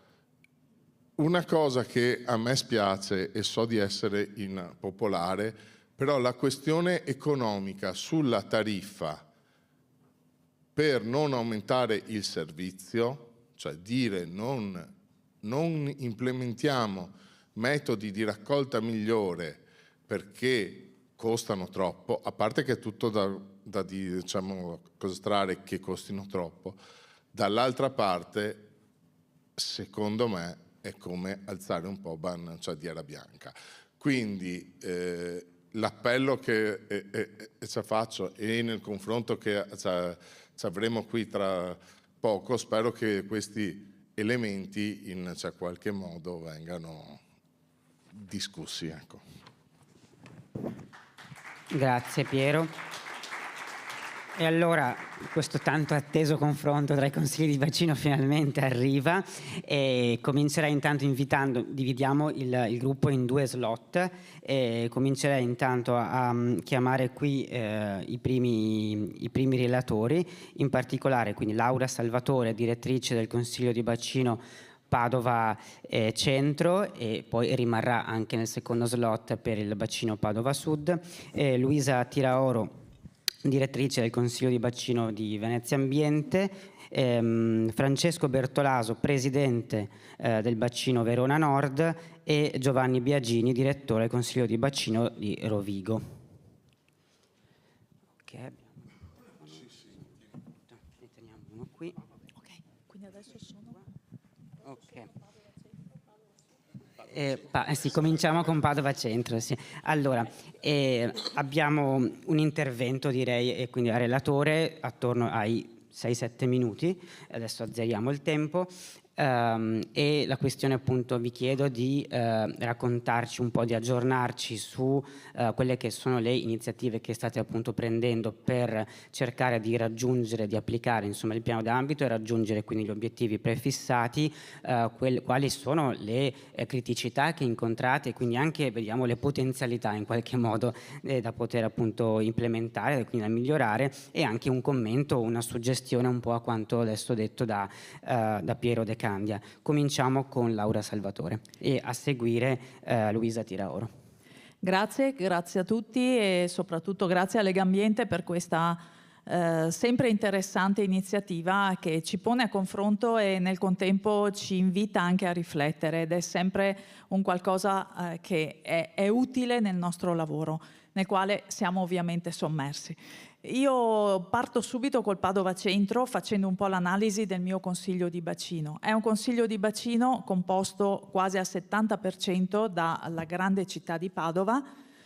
Una cosa che a me spiace, e so di essere impopolare, però la questione economica sulla tariffa per non aumentare il servizio, cioè dire non implementiamo metodi di raccolta migliore perché costano troppo, a parte che è tutto da dimostrare che costino troppo, dall'altra parte, secondo me, è come alzare un po' bandiera bianca. Quindi l'appello che ci faccio e nel confronto che ci avremo qui tra poco, spero che questi elementi in qualche modo vengano discussi. Ecco. Grazie Piero. E allora questo tanto atteso confronto tra i consigli di bacino finalmente arriva e comincerei intanto invitando, dividiamo il gruppo in 2 slot e comincerei intanto a chiamare qui i primi relatori, in particolare quindi Laura Salvatore, direttrice del Consiglio di Bacino Padova Centro, e poi rimarrà anche nel secondo slot per il bacino Padova Sud, Luisa Tiraoro, direttrice del Consiglio di Bacino di Venezia Ambiente, Francesco Bertolaso, presidente del bacino Verona Nord, e Giovanni Biagini, direttore del Consiglio di Bacino di Rovigo. Ok, ne teniamo uno qui. Ok, quindi adesso sono... Ok. Sì, cominciamo con Padova Centro. Sì. Allora, abbiamo un intervento, direi, e quindi al relatore attorno ai 6-7 minuti. Adesso azzeriamo il tempo. E la questione, appunto, vi chiedo di raccontarci un po', di aggiornarci su quelle che sono le iniziative che state appunto prendendo per cercare di raggiungere, di applicare insomma il piano d'ambito e raggiungere quindi gli obiettivi prefissati, quali sono le criticità che incontrate e quindi anche vediamo le potenzialità in qualche modo da poter appunto implementare, quindi da migliorare, e anche un commento, una suggestione un po' a quanto adesso detto da Piero De Candia. Cominciamo con Laura Salvatore e a seguire Luisa Tiraoro. Grazie a tutti e soprattutto grazie a Legambiente per questa sempre interessante iniziativa che ci pone a confronto e nel contempo ci invita anche a riflettere, ed è sempre un qualcosa che è utile nel nostro lavoro, nel quale siamo ovviamente sommersi. Io parto subito col Padova Centro facendo un po' l'analisi del mio consiglio di bacino. È un consiglio di bacino composto quasi al 70% dalla grande città di Padova,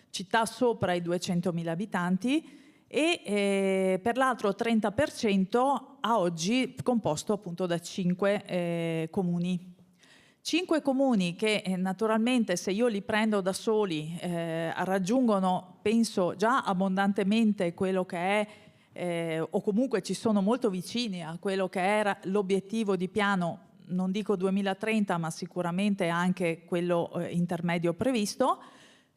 città sopra i 200.000 abitanti, e per l'altro 30% a oggi composto appunto da 5 comuni. 5 comuni che naturalmente, se io li prendo da soli, raggiungono, penso, già abbondantemente quello che è, o comunque ci sono molto vicini a quello che era l'obiettivo di piano, non dico 2030, ma sicuramente anche quello intermedio previsto.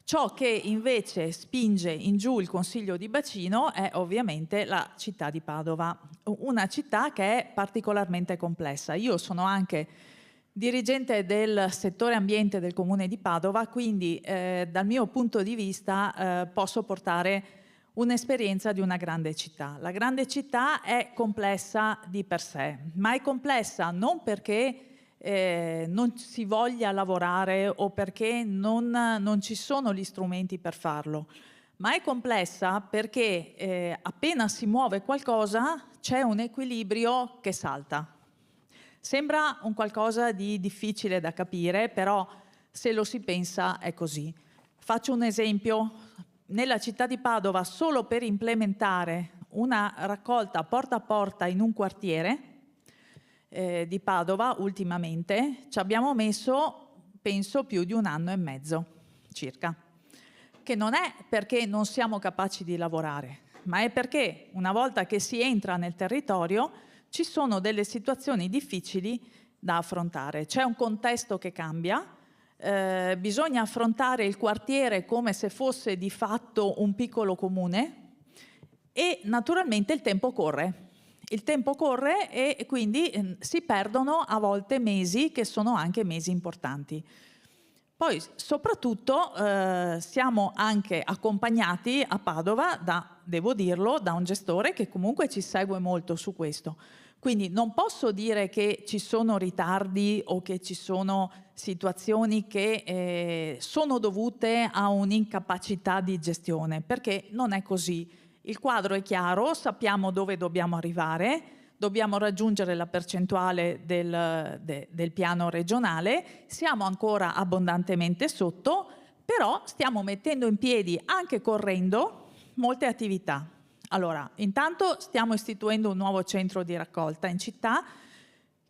Ciò che invece spinge in giù il Consiglio di Bacino è ovviamente la città di Padova, una città che è particolarmente complessa. Io sono anche dirigente del settore ambiente del Comune di Padova, quindi dal mio punto di vista posso portare un'esperienza di una grande città. La grande città è complessa di per sé, ma è complessa non perché non si voglia lavorare o perché non ci sono gli strumenti per farlo, ma è complessa perché appena si muove qualcosa c'è un equilibrio che salta. Sembra un qualcosa di difficile da capire, però se lo si pensa è così. Faccio un esempio. Nella città di Padova, solo per implementare una raccolta porta a porta in un quartiere di Padova, ultimamente, ci abbiamo messo, penso, più di 1 anno e mezzo, circa. Che non è perché non siamo capaci di lavorare, ma è perché una volta che si entra nel territorio ci sono delle situazioni difficili da affrontare. C'è un contesto che cambia, bisogna affrontare il quartiere come se fosse di fatto un piccolo comune e naturalmente il tempo corre. Il tempo corre e quindi si perdono a volte mesi che sono anche mesi importanti. Poi soprattutto siamo anche accompagnati a Padova, devo dirlo, da un gestore che comunque ci segue molto su questo. Quindi non posso dire che ci sono ritardi o che ci sono situazioni che sono dovute a un'incapacità di gestione, perché non è così. Il quadro è chiaro, sappiamo dove dobbiamo arrivare, dobbiamo raggiungere la percentuale del piano regionale, siamo ancora abbondantemente sotto, però stiamo mettendo in piedi, anche correndo, molte attività. Allora, intanto stiamo istituendo un nuovo centro di raccolta in città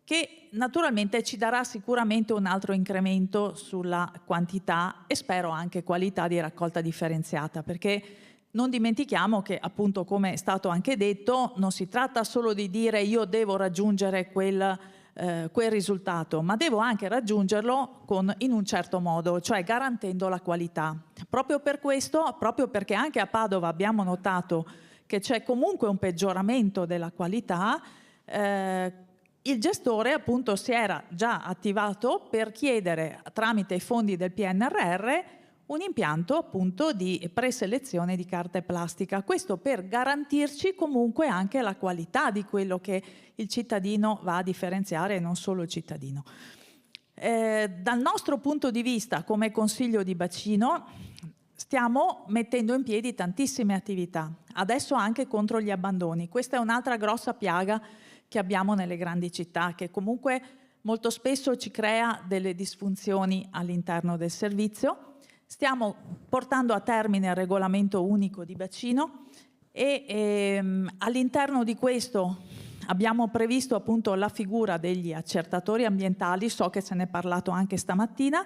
che naturalmente ci darà sicuramente un altro incremento sulla quantità e spero anche qualità di raccolta differenziata, perché non dimentichiamo che, appunto, come è stato anche detto, non si tratta solo di dire io devo raggiungere quel risultato, ma devo anche raggiungerlo in un certo modo, cioè garantendo la qualità. Proprio per questo, proprio perché anche a Padova abbiamo notato che c'è comunque un peggioramento della qualità, il gestore appunto si era già attivato per chiedere tramite i fondi del PNRR un impianto appunto di preselezione di carta e plastica, questo per garantirci comunque anche la qualità di quello che il cittadino va a differenziare e non solo il cittadino. Dal nostro punto di vista come Consiglio di Bacino stiamo mettendo in piedi tantissime attività, adesso anche contro gli abbandoni. Questa è un'altra grossa piaga che abbiamo nelle grandi città, che comunque molto spesso ci crea delle disfunzioni all'interno del servizio. Stiamo portando a termine il regolamento unico di bacino e all'interno di questo abbiamo previsto appunto la figura degli accertatori ambientali, so che se ne è parlato anche stamattina.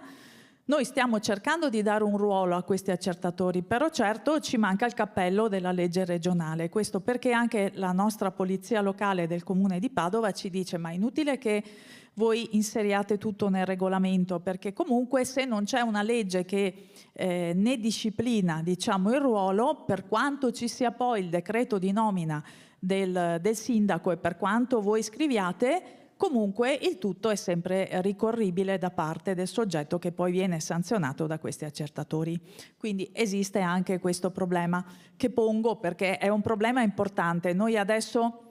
Noi stiamo cercando di dare un ruolo a questi accertatori, però certo ci manca il cappello della legge regionale. Questo perché anche la nostra polizia locale del comune di Padova ci dice ma è inutile che voi inseriate tutto nel regolamento, perché comunque se non c'è una legge che ne disciplina, diciamo, il ruolo, per quanto ci sia poi il decreto di nomina del sindaco e per quanto voi scriviate, comunque il tutto è sempre ricorribile da parte del soggetto che poi viene sanzionato da questi accertatori. Quindi esiste anche questo problema che pongo perché è un problema importante. Noi adesso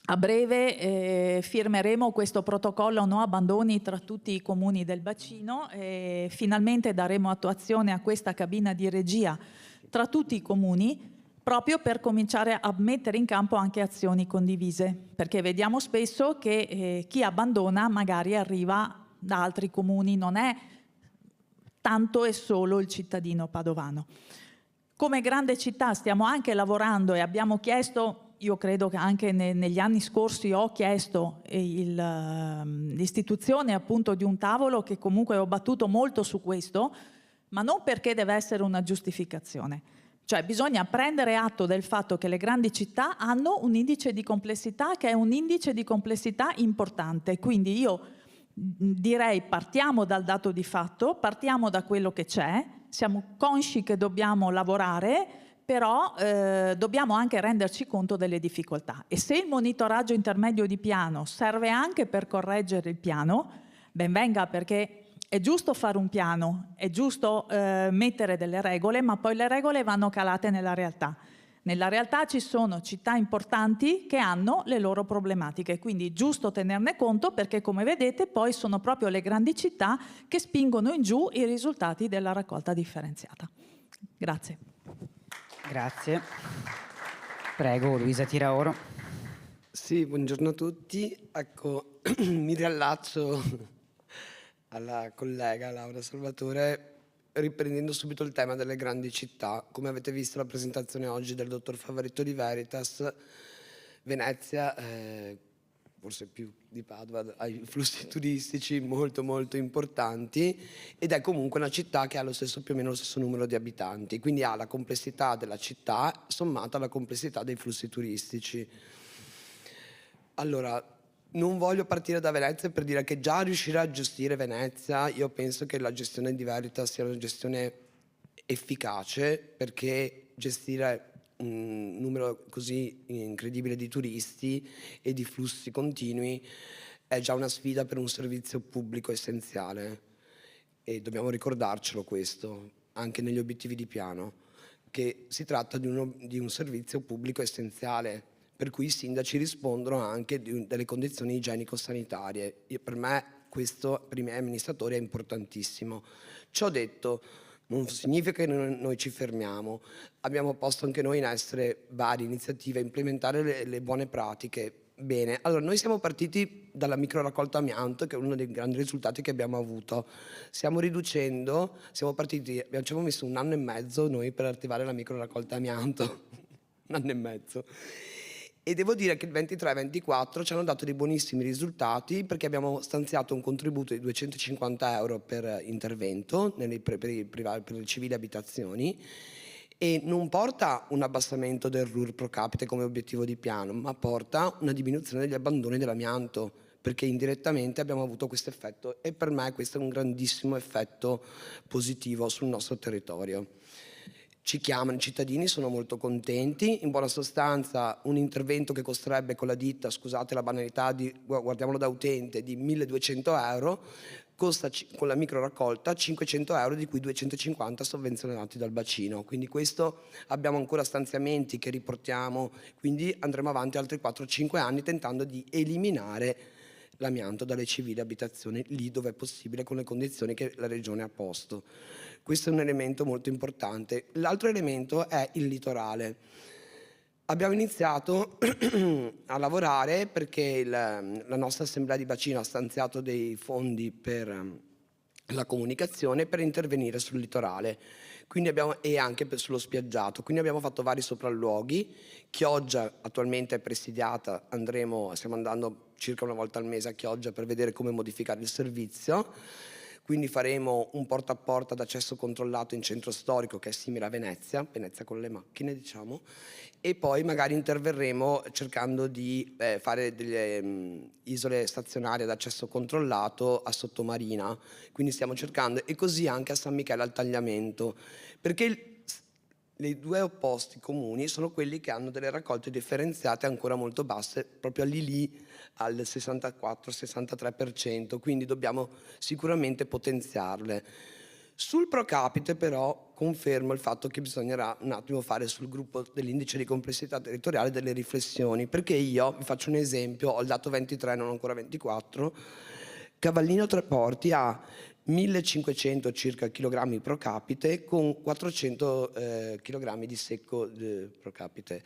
a breve firmeremo questo protocollo no abbandoni tra tutti i comuni del bacino e finalmente daremo attuazione a questa cabina di regia tra tutti i comuni, proprio per cominciare a mettere in campo anche azioni condivise, perché vediamo spesso che chi abbandona magari arriva da altri comuni, non è tanto e solo il cittadino padovano. Come grande città stiamo anche lavorando e abbiamo chiesto, io credo che anche negli anni scorsi ho chiesto l'istituzione appunto di un tavolo che comunque ho battuto molto su questo, ma non perché deve essere una giustificazione. Cioè bisogna prendere atto del fatto che le grandi città hanno un indice di complessità che è un indice di complessità importante, quindi io direi partiamo dal dato di fatto, partiamo da quello che c'è, siamo consci che dobbiamo lavorare, però dobbiamo anche renderci conto delle difficoltà e se il monitoraggio intermedio di piano serve anche per correggere il piano, ben venga, perché è giusto fare un piano, è giusto mettere delle regole, ma poi le regole vanno calate nella realtà. Nella realtà ci sono città importanti che hanno le loro problematiche, quindi è giusto tenerne conto perché, come vedete, poi sono proprio le grandi città che spingono in giù i risultati della raccolta differenziata. Grazie. Grazie. Prego, Luisa Tiraoro. Sì, buongiorno a tutti. Ecco, mi riallaccio alla collega Laura Salvatore riprendendo subito il tema delle grandi città. Come avete visto la presentazione oggi del dottor Favaretto di Veritas, Venezia, forse più di Padova, ha i flussi turistici molto molto importanti ed è comunque una città che ha più o meno lo stesso numero di abitanti, quindi ha la complessità della città sommata alla complessità dei flussi turistici. Allora, non voglio partire da Venezia per dire che già riuscire a gestire Venezia, io penso che la gestione di Veritas sia una gestione efficace, perché gestire un numero così incredibile di turisti e di flussi continui è già una sfida per un servizio pubblico essenziale e dobbiamo ricordarcelo questo anche negli obiettivi di piano, che si tratta di un servizio pubblico essenziale per cui i sindaci rispondono anche delle condizioni igienico-sanitarie. Per me questo, per i miei amministratori, è importantissimo. Ciò detto, non significa che noi ci fermiamo. Abbiamo posto anche noi in essere varie iniziative, implementare le buone pratiche. Bene, allora noi siamo partiti dalla micro raccolta amianto, che è uno dei grandi risultati che abbiamo avuto. Stiamo riducendo, siamo partiti, ci abbiamo messo 1 anno e mezzo noi per attivare la micro raccolta amianto, 1 anno e mezzo. E devo dire che il 23-24 ci hanno dato dei buonissimi risultati, perché abbiamo stanziato un contributo di 250 euro per intervento per le civili abitazioni, e non porta un abbassamento del RUR pro capite come obiettivo di piano, ma porta una diminuzione degli abbandoni dell'amianto, perché indirettamente abbiamo avuto questo effetto, e per me questo è un grandissimo effetto positivo sul nostro territorio. Ci chiamano i cittadini, sono molto contenti. In buona sostanza un intervento che costerebbe con la ditta, scusate la banalità, guardiamolo da utente, di 1.200 euro, costa con la micro raccolta 500 euro, di cui 250 sovvenzionati dal bacino. Quindi questo, abbiamo ancora stanziamenti che riportiamo, quindi andremo avanti altri 4-5 anni tentando di eliminare l'amianto dalle civili abitazioni lì dove è possibile, con le condizioni che la Regione ha posto. Questo è un elemento molto importante. L'altro elemento è il litorale. Abbiamo iniziato a lavorare perché la nostra assemblea di bacino ha stanziato dei fondi per la comunicazione, per intervenire sul litorale, e anche sullo spiaggiato. Quindi abbiamo fatto vari sopralluoghi. Chioggia attualmente è presidiata, stiamo andando circa 1 volta al mese a Chioggia per vedere come modificare il servizio. Quindi faremo un porta a porta d'accesso controllato in centro storico, che è simile a Venezia con le macchine, diciamo, e poi magari interverremo cercando di fare delle isole stazionarie ad accesso controllato a Sottomarina. Quindi stiamo cercando, e così anche a San Michele al Tagliamento, perché i 2 opposti comuni sono quelli che hanno delle raccolte differenziate ancora molto basse, proprio lì al 64-63%, quindi dobbiamo sicuramente potenziarle. Sul pro capite però confermo il fatto che bisognerà un attimo fare sul gruppo dell'indice di complessità territoriale delle riflessioni, perché io vi faccio un esempio, ho il dato 23, non ancora 24, Cavallino Treporti ha 1500 circa chilogrammi pro capite con 400 chilogrammi di secco pro capite,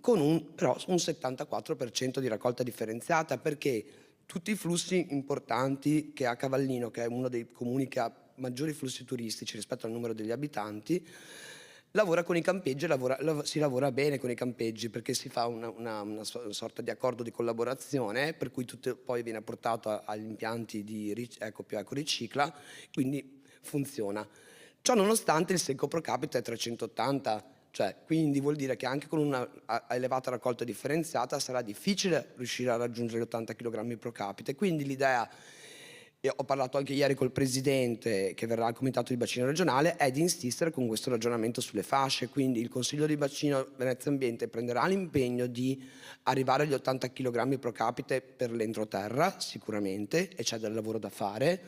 con però un 74% di raccolta differenziata, perché tutti i flussi importanti che ha Cavallino, che è uno dei comuni che ha maggiori flussi turistici rispetto al numero degli abitanti, lavora con i campeggi, si lavora bene con i campeggi, perché si fa una sorta di accordo di collaborazione, per cui tutto poi viene portato agli impianti di Ecoricicla, quindi funziona. Ciò nonostante il secco pro capite è 380, quindi vuol dire che anche con una elevata raccolta differenziata sarà difficile riuscire a raggiungere gli 80 kg pro capite. Quindi l'idea, e ho parlato anche ieri col presidente che verrà al comitato di bacino regionale, è di insistere con questo ragionamento sulle fasce. Quindi il Consiglio di bacino Venezia Ambiente prenderà l'impegno di arrivare agli 80 kg pro capite per l'entroterra sicuramente, e c'è del lavoro da fare.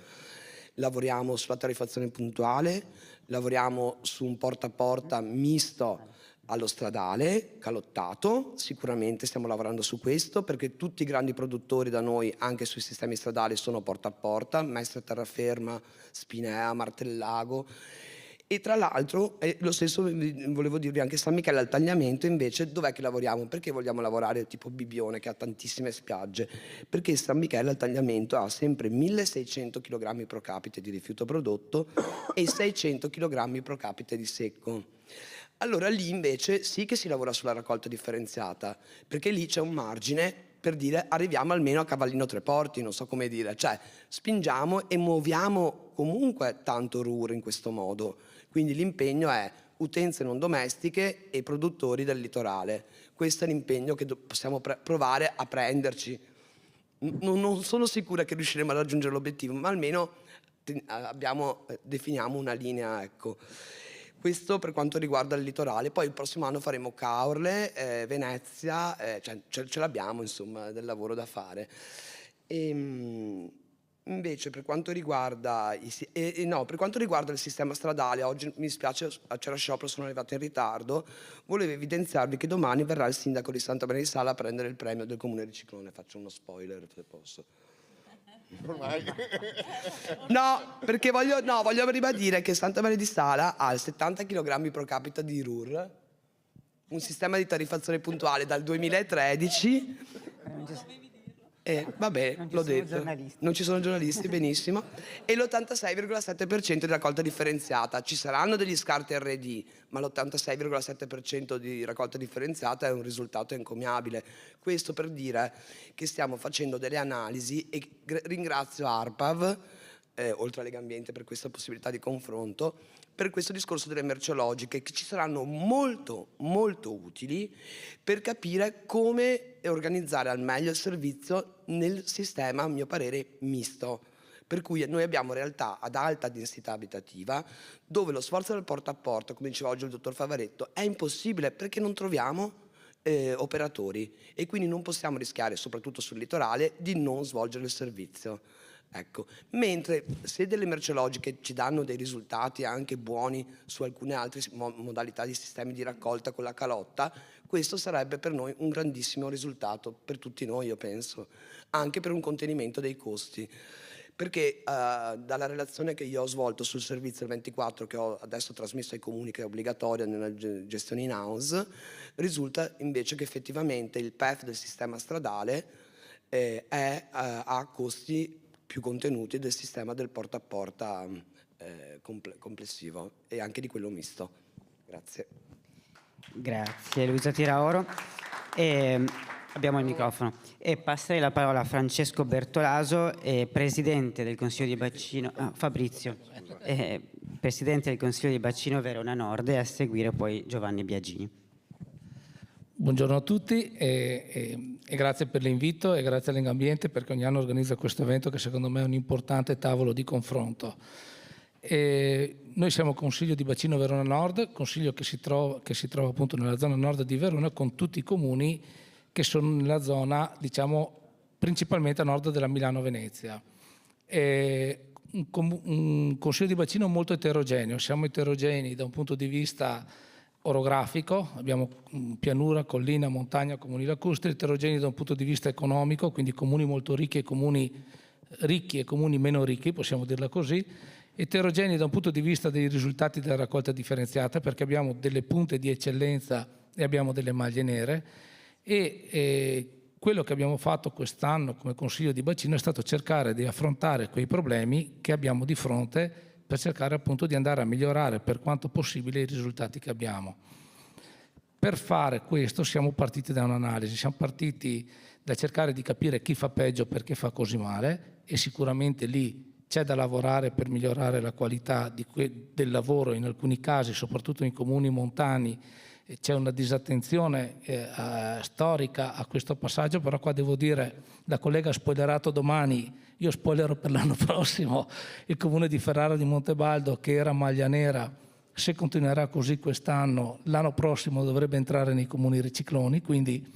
Lavoriamo sulla tariffazione puntuale, lavoriamo su un porta a porta misto allo stradale, calottato, sicuramente stiamo lavorando su questo, perché tutti i grandi produttori da noi anche sui sistemi stradali sono porta a porta, Mestre Terraferma, Spinea, Martellago. E tra l'altro, lo stesso volevo dirvi anche San Michele al Tagliamento, invece, dov'è che lavoriamo? Perché vogliamo lavorare tipo Bibbione, che ha tantissime spiagge? Perché San Michele al Tagliamento ha sempre 1600 kg pro capite di rifiuto prodotto e 600 kg pro capite di secco. Allora lì invece sì che si lavora sulla raccolta differenziata, perché lì c'è un margine per dire arriviamo almeno a Cavallino Treporti, non so come dire, spingiamo e muoviamo comunque tanto RUR in questo modo. Quindi l'impegno è utenze non domestiche e produttori del litorale. Questo è l'impegno che possiamo provare a prenderci. Non sono sicura che riusciremo a raggiungere l'obiettivo, ma almeno definiamo una linea, ecco. Questo per quanto riguarda il litorale. Poi il prossimo anno faremo Caorle, Venezia, ce l'abbiamo insomma del lavoro da fare. Invece per quanto riguarda il sistema stradale, oggi mi spiace, c'era sciopero, sono arrivato in ritardo, volevo evidenziarvi che domani verrà il sindaco di Santa Maria di Sala a prendere il premio del Comune di Ciclone. Faccio uno spoiler se posso. No, perché voglio ribadire che Santa Maria di Sala ha il 70 kg pro capite di RUR un sistema di tariffazione puntuale dal 2013. Vabbè, l'ho detto. Non ci sono giornalisti, benissimo. E l'86,7% di raccolta differenziata. Ci saranno degli scarti RD, ma l'86,7% di raccolta differenziata è un risultato encomiabile. Questo per dire che stiamo facendo delle analisi e ringrazio ARPAV, oltre a Legambiente, per questa possibilità di confronto, per questo discorso delle merceologiche, che ci saranno molto molto utili per capire come organizzare al meglio il servizio nel sistema, a mio parere, misto. Per cui noi abbiamo realtà ad alta densità abitativa dove lo sforzo del porta a porta, come diceva oggi il dottor Favaretto, è impossibile perché non troviamo operatori e quindi non possiamo rischiare, soprattutto sul litorale, di non svolgere il servizio. Ecco, mentre se delle merceologiche ci danno dei risultati anche buoni su alcune altre modalità di sistemi di raccolta con la calotta, questo sarebbe per noi un grandissimo risultato, per tutti noi io penso, anche per un contenimento dei costi. Perché dalla relazione che io ho svolto sul servizio 24, che ho adesso trasmesso ai comuni, che è obbligatoria nella gestione in house, risulta invece che effettivamente il PEF del sistema stradale ha costi più contenuti del sistema del porta a porta complessivo e anche di quello misto. Grazie. Grazie Luisa Tiraoro. Abbiamo il microfono e passerei la parola a Francesco Bertolaso, Presidente del Consiglio di Bacino, Fabrizio, Presidente del Consiglio di Bacino Verona Nord, e a seguire poi Giovanni Biagini. Buongiorno a tutti e grazie per l'invito e grazie a Legambiente perché ogni anno organizza questo evento che secondo me è un importante tavolo di confronto. Noi siamo Consiglio di Bacino Verona Nord, consiglio che si trova appunto nella zona nord di Verona con tutti i comuni che sono nella zona, diciamo, principalmente a nord della Milano-Venezia. Un Consiglio di Bacino molto eterogeneo, siamo eterogenei da un punto di vista orografico, abbiamo pianura, collina, montagna, comuni lacustri, eterogenei da un punto di vista economico, quindi comuni molto ricchi e comuni meno ricchi, possiamo dirla così, eterogenei da un punto di vista dei risultati della raccolta differenziata, perché abbiamo delle punte di eccellenza e abbiamo delle maglie nere, e quello che abbiamo fatto quest'anno come Consiglio di Bacino è stato cercare di affrontare quei problemi che abbiamo di fronte per cercare appunto di andare a migliorare per quanto possibile i risultati che abbiamo. Per fare questo siamo partiti da un'analisi, siamo partiti da cercare di capire chi fa peggio perché fa così male, e sicuramente lì c'è da lavorare per migliorare la qualità del lavoro in alcuni casi, soprattutto in comuni montani. C'è una disattenzione storica a questo passaggio, però qua devo dire, la collega ha spoilerato domani, io spoilerò per l'anno prossimo, il comune di Ferrara di Montebaldo, che era maglia nera, se continuerà così quest'anno, l'anno prossimo dovrebbe entrare nei comuni ricicloni, quindi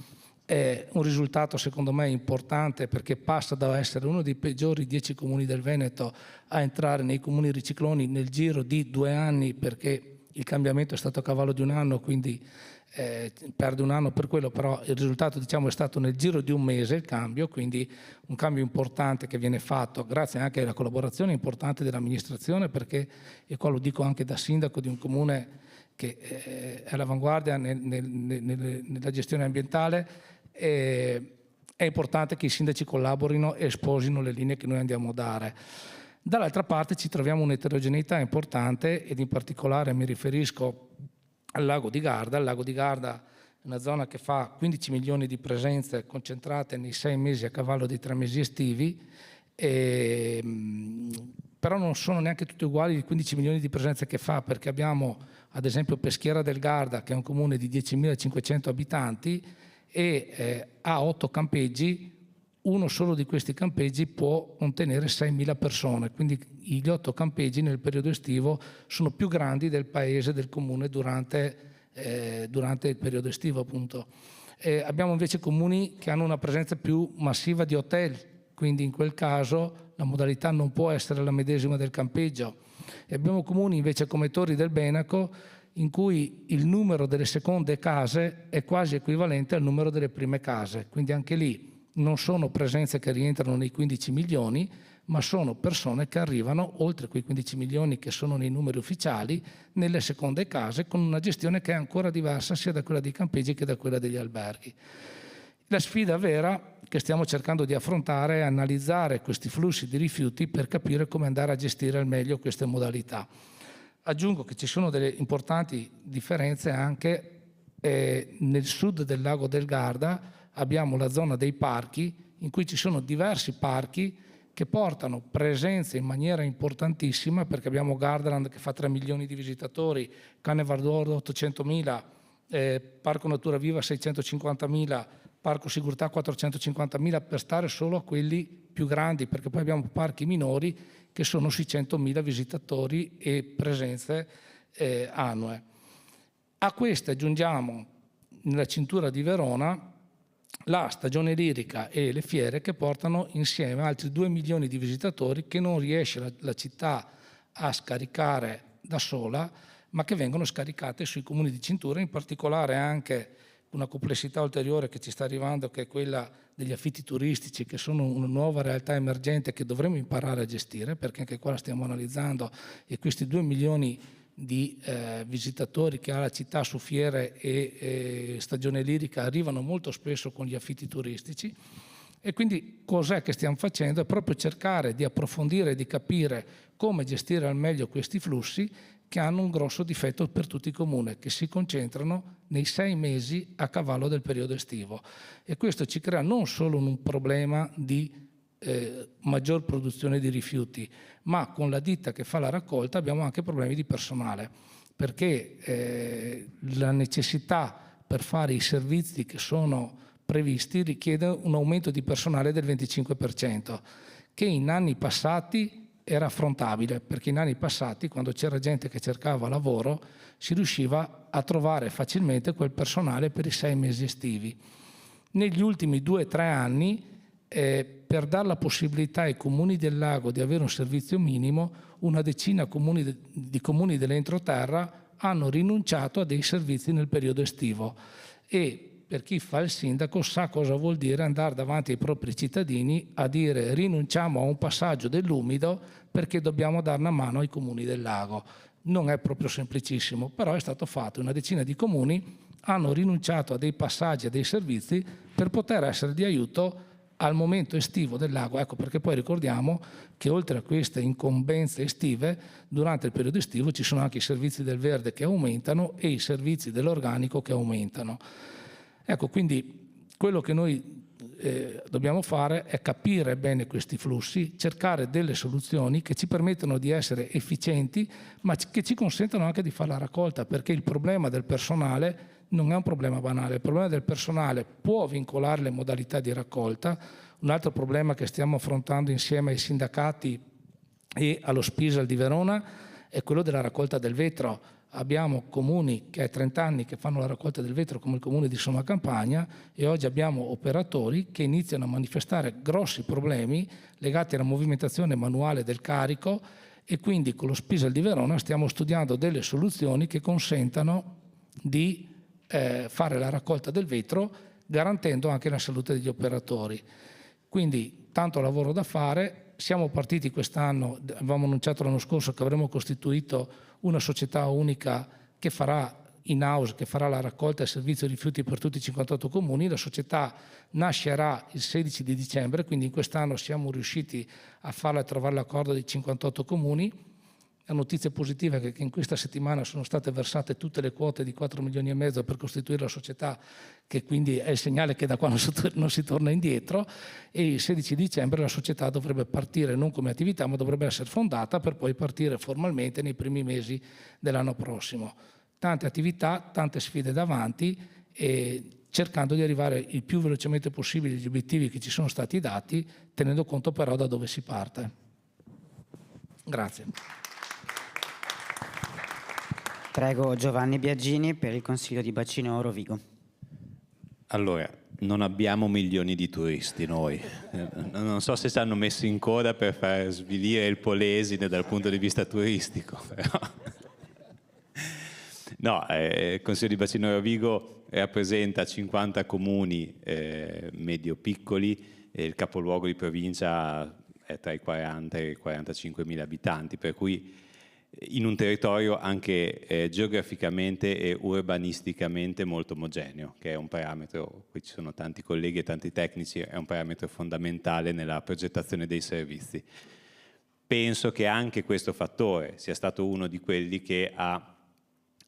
è un risultato secondo me importante, perché passa da essere uno dei peggiori 10 comuni del Veneto a entrare nei comuni ricicloni nel giro di 2 anni, perché il cambiamento è stato a cavallo di un anno, quindi perde un anno per quello, però il risultato diciamo è stato nel giro di un mese il cambio, quindi un cambio importante che viene fatto grazie anche alla collaborazione importante dell'amministrazione, perché, e qua lo dico anche da sindaco di un comune che è all'avanguardia nella gestione ambientale, è importante che i sindaci collaborino e sposino le linee che noi andiamo a dare. Dall'altra parte ci troviamo un'eterogeneità importante, ed in particolare mi riferisco al lago di Garda. Il lago di Garda è una zona che fa 15 milioni di presenze concentrate nei 6 mesi a cavallo dei 3 mesi estivi, però non sono neanche tutte uguali i 15 milioni di presenze che fa, perché abbiamo ad esempio Peschiera del Garda, che è un comune di 10.500 abitanti e ha 8 campeggi. Uno solo di questi campeggi può contenere 6.000 persone, quindi gli 8 campeggi nel periodo estivo sono più grandi del paese, del comune durante il periodo estivo appunto. Abbiamo invece comuni che hanno una presenza più massiva di hotel, quindi in quel caso la modalità non può essere la medesima del campeggio. E abbiamo comuni invece come Torri del Benaco, in cui il numero delle seconde case è quasi equivalente al numero delle prime case, quindi anche lì non sono presenze che rientrano nei 15 milioni, ma sono persone che arrivano oltre quei 15 milioni che sono nei numeri ufficiali, nelle seconde case, con una gestione che è ancora diversa sia da quella dei campeggi che da quella degli alberghi. La sfida vera che stiamo cercando di affrontare è analizzare questi flussi di rifiuti per capire come andare a gestire al meglio queste modalità. Aggiungo che ci sono delle importanti differenze anche nel sud del lago del Garda. Abbiamo la zona dei parchi, in cui ci sono diversi parchi che portano presenze in maniera importantissima, perché abbiamo Gardaland che fa 3 milioni di visitatori, Cane Vardoro 800.000, Parco Natura Viva 650.000, Parco Sigurtà 450.000, per stare solo a quelli più grandi, perché poi abbiamo parchi minori che sono sui 100.000 visitatori e presenze annue. A queste aggiungiamo nella cintura di Verona la stagione lirica e le fiere che portano insieme altri 2 milioni di visitatori che non riesce la città a scaricare da sola, ma che vengono scaricate sui comuni di cintura, in particolare anche una complessità ulteriore che ci sta arrivando, che è quella degli affitti turistici, che sono una nuova realtà emergente che dovremo imparare a gestire, perché anche qua la stiamo analizzando, e questi 2 milioni di visitatori che ha la città su fiere e stagione lirica arrivano molto spesso con gli affitti turistici. E quindi cos'è che stiamo facendo? È proprio cercare di approfondire e di capire come gestire al meglio questi flussi, che hanno un grosso difetto per tutti i comuni, che si concentrano nei 6 mesi a cavallo del periodo estivo. E questo ci crea non solo un problema di maggior produzione di rifiuti, ma con la ditta che fa la raccolta abbiamo anche problemi di personale, perché la necessità per fare i servizi che sono previsti richiede un aumento di personale del 25%, che in anni passati era affrontabile, perché in anni passati, quando c'era gente che cercava lavoro, si riusciva a trovare facilmente quel personale per i 6 mesi estivi. Negli ultimi 2-3 anni, per dare la possibilità ai comuni del lago di avere un servizio minimo, una decina di comuni dell'entroterra hanno rinunciato a dei servizi nel periodo estivo. E per chi fa il sindaco sa cosa vuol dire andare davanti ai propri cittadini a dire rinunciamo a un passaggio dell'umido perché dobbiamo dare una mano ai comuni del lago. Non è proprio semplicissimo, però è stato fatto. Una decina di comuni hanno rinunciato a dei passaggi, a dei servizi per poter essere di aiuto al momento estivo del lago. Ecco perché poi ricordiamo che oltre a queste incombenze estive, durante il periodo estivo ci sono anche i servizi del verde che aumentano e i servizi dell'organico che aumentano. Ecco, quindi quello che noi dobbiamo fare è capire bene questi flussi, cercare delle soluzioni che ci permettono di essere efficienti, ma che ci consentano anche di fare la raccolta, perché il problema del personale non è un problema banale. Il problema del personale può vincolare le modalità di raccolta. Un altro problema che stiamo affrontando insieme ai sindacati e allo Spisal di Verona è quello della raccolta del vetro. Abbiamo comuni che è 30 anni che fanno la raccolta del vetro, come il comune di Somma Campagna, e oggi abbiamo operatori che iniziano a manifestare grossi problemi legati alla movimentazione manuale del carico, e quindi con lo Spisal di Verona stiamo studiando delle soluzioni che consentano di fare la raccolta del vetro garantendo anche la salute degli operatori. Quindi tanto lavoro da fare. Siamo partiti quest'anno, avevamo annunciato l'anno scorso che avremmo costituito una società unica che farà in-house, che farà la raccolta e servizio rifiuti per tutti i 58 comuni. La società nascerà il 16 di dicembre, quindi in quest'anno siamo riusciti a farla e trovare l'accordo dei 58 comuni. La notizia positiva è che in questa settimana sono state versate tutte le quote di 4 milioni e mezzo per costituire la società, che quindi è il segnale che da qua non si torna indietro, e il 16 dicembre la società dovrebbe partire non come attività, ma dovrebbe essere fondata per poi partire formalmente nei primi mesi dell'anno prossimo. Tante attività, tante sfide davanti, e cercando di arrivare il più velocemente possibile agli obiettivi che ci sono stati dati, tenendo conto però da dove si parte. Grazie. Prego Giovanni Biagini per il Consiglio di Bacino Oro-Vigo. Allora, non abbiamo milioni di turisti noi. Non so se ci hanno messo in coda per far svilire il Polesine dal punto di vista turistico, però. No, il Consiglio di Bacino Oro-Vigo rappresenta 50 comuni medio-piccoli e il capoluogo di provincia è tra i 40 e i 45 mila abitanti, per cui in un territorio anche geograficamente e urbanisticamente molto omogeneo, che è un parametro, qui ci sono tanti colleghi e tanti tecnici, è un parametro fondamentale nella progettazione dei servizi. Penso che anche questo fattore sia stato uno di quelli che ha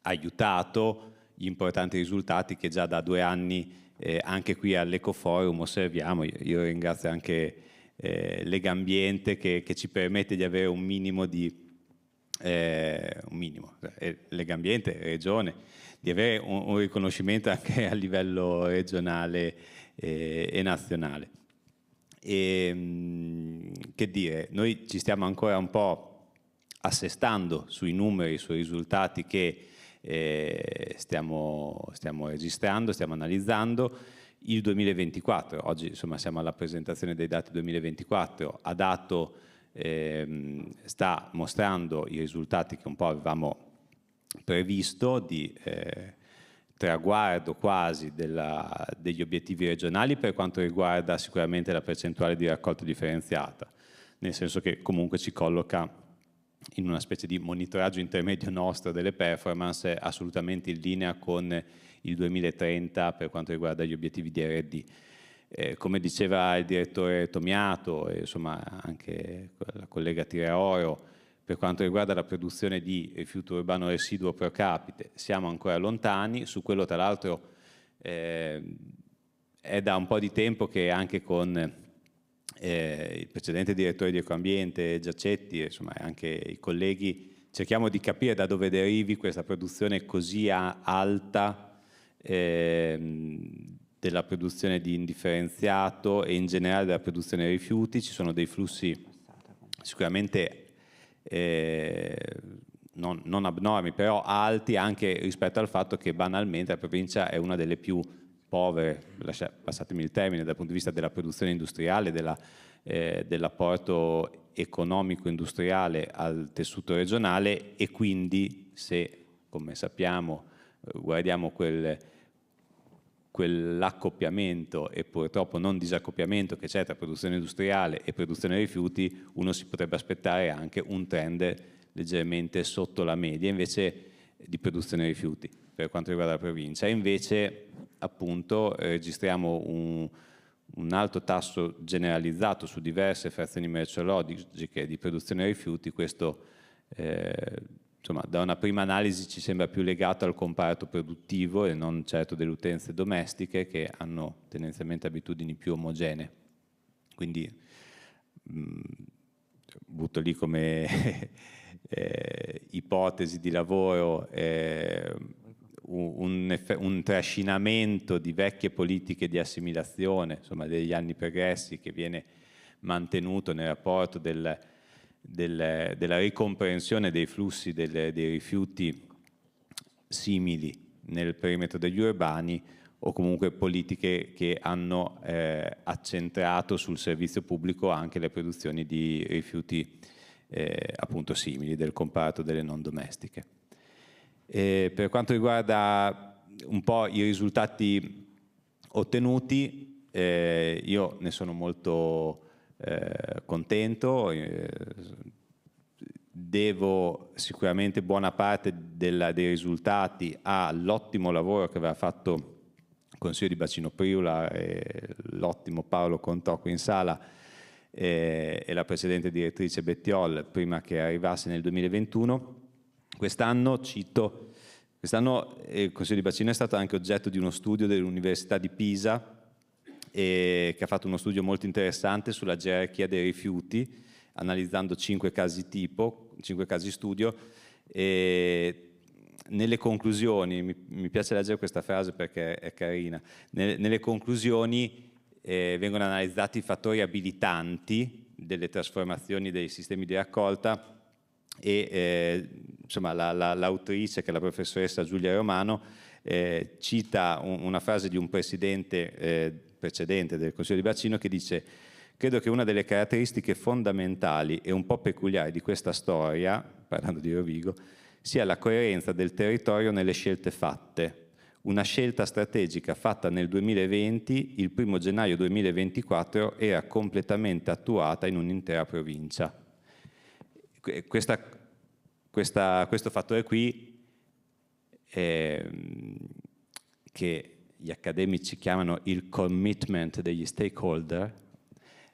aiutato gli importanti risultati che già da 2 anni anche qui all'Ecoforum osserviamo. Io ringrazio anche Legambiente che ci permette di avere un minimo, Legambiente, Regione, di avere un riconoscimento anche a livello regionale e nazionale. E, che dire, noi ci stiamo ancora un po' assestando sui numeri, sui risultati che stiamo registrando, stiamo analizzando. Il 2024, oggi insomma siamo alla presentazione dei dati 2024, sta mostrando i risultati che un po' avevamo previsto di traguardo quasi degli obiettivi regionali per quanto riguarda sicuramente la percentuale di raccolta differenziata, nel senso che comunque ci colloca in una specie di monitoraggio intermedio nostro delle performance assolutamente in linea con il 2030 per quanto riguarda gli obiettivi di RD. Come diceva il direttore Tomiato e insomma anche la collega Tiraoro, per quanto riguarda la produzione di rifiuto urbano residuo pro capite siamo ancora lontani, su quello tra l'altro è da un po' di tempo che anche con il precedente direttore di Ecoambiente Giacetti, insomma anche i colleghi, cerchiamo di capire da dove derivi questa produzione così alta della produzione di indifferenziato e in generale della produzione dei rifiuti. Ci sono dei flussi sicuramente non abnormi, però alti anche rispetto al fatto che banalmente la provincia è una delle più povere, passatemi il termine, dal punto di vista della produzione industriale, dell'apporto economico-industriale al tessuto regionale, e quindi se, come sappiamo, guardiamo quell'accoppiamento e purtroppo non disaccoppiamento che c'è tra produzione industriale e produzione dei rifiuti, uno si potrebbe aspettare anche un trend leggermente sotto la media invece di produzione dei rifiuti per quanto riguarda la provincia. E invece appunto registriamo un alto tasso generalizzato su diverse frazioni merceologiche di produzione dei rifiuti. Questo insomma, da una prima analisi ci sembra più legato al comparto produttivo e non certo delle utenze domestiche, che hanno tendenzialmente abitudini più omogenee. Quindi butto lì come ipotesi di lavoro un trascinamento di vecchie politiche di assimilazione, insomma degli anni pregressi, che viene mantenuto nel rapporto della ricomprensione dei flussi dei rifiuti simili nel perimetro degli urbani, o comunque politiche che hanno accentrato sul servizio pubblico anche le produzioni di rifiuti appunto simili del comparto delle non domestiche. Per quanto riguarda un po' i risultati ottenuti, io ne sono molto contento. Devo sicuramente buona parte dei risultati all'ottimo lavoro che aveva fatto il Consiglio di Bacino Priula e l'ottimo Paolo Contò qui in sala e la precedente direttrice Bettiol prima che arrivasse nel 2021. Quest'anno il Consiglio di Bacino è stato anche oggetto di uno studio dell'Università di Pisa, che ha fatto uno studio molto interessante sulla gerarchia dei rifiuti, analizzando 5 casi tipo, 5 casi studio, e nelle conclusioni, mi piace leggere questa frase perché è carina, nelle conclusioni vengono analizzati i fattori abilitanti delle trasformazioni dei sistemi di raccolta e insomma l'autrice, che è la professoressa Giulia Romano, cita una frase di un presidente precedente del Consiglio di Bacino che dice: credo che una delle caratteristiche fondamentali e un po' peculiari di questa storia, parlando di Rovigo, sia la coerenza del territorio nelle scelte fatte, una scelta strategica fatta nel 2020, il 1° gennaio 2024 era completamente attuata in un'intera provincia. Questo fattore qui, che gli accademici chiamano il commitment degli stakeholder,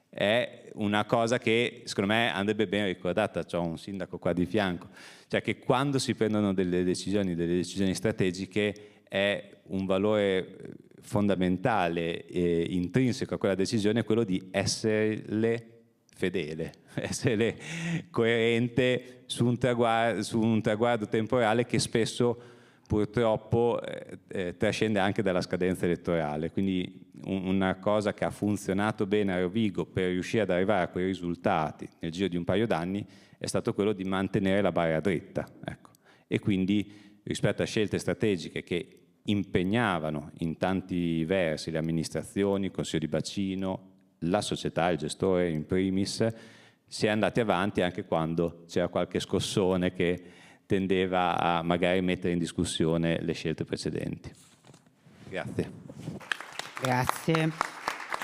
è una cosa che secondo me andrebbe ben ricordata. C'ho un sindaco qua di fianco, cioè che quando si prendono delle decisioni strategiche è un valore fondamentale e intrinseco a quella decisione quello di esserle fedele, essere coerente su un traguardo temporale che spesso purtroppo trascende anche dalla scadenza elettorale. Quindi una cosa che ha funzionato bene a Rovigo per riuscire ad arrivare a quei risultati nel giro di un paio d'anni è stato quello di mantenere la barra dritta. Ecco. E quindi rispetto a scelte strategiche che impegnavano in tanti versi le amministrazioni, il Consiglio di bacino, la società, il gestore in primis, si è andati avanti anche quando c'era qualche scossone che tendeva a magari mettere in discussione le scelte precedenti. Grazie.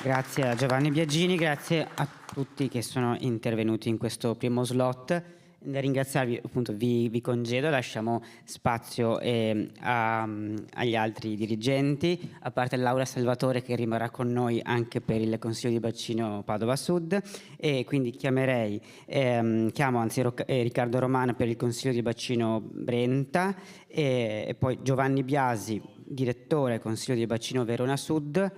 Grazie a Giovanni Biagini, grazie a tutti che sono intervenuti in questo primo slot. Nel ringraziarvi, appunto, vi congedo, lasciamo spazio agli altri dirigenti, a parte Laura Salvatore che rimarrà con noi anche per il Consiglio di bacino Padova Sud, e quindi chiamo Riccardo Romana per il Consiglio di bacino Brenta, e poi Giovanni Biasi, direttore Consiglio di bacino Verona Sud,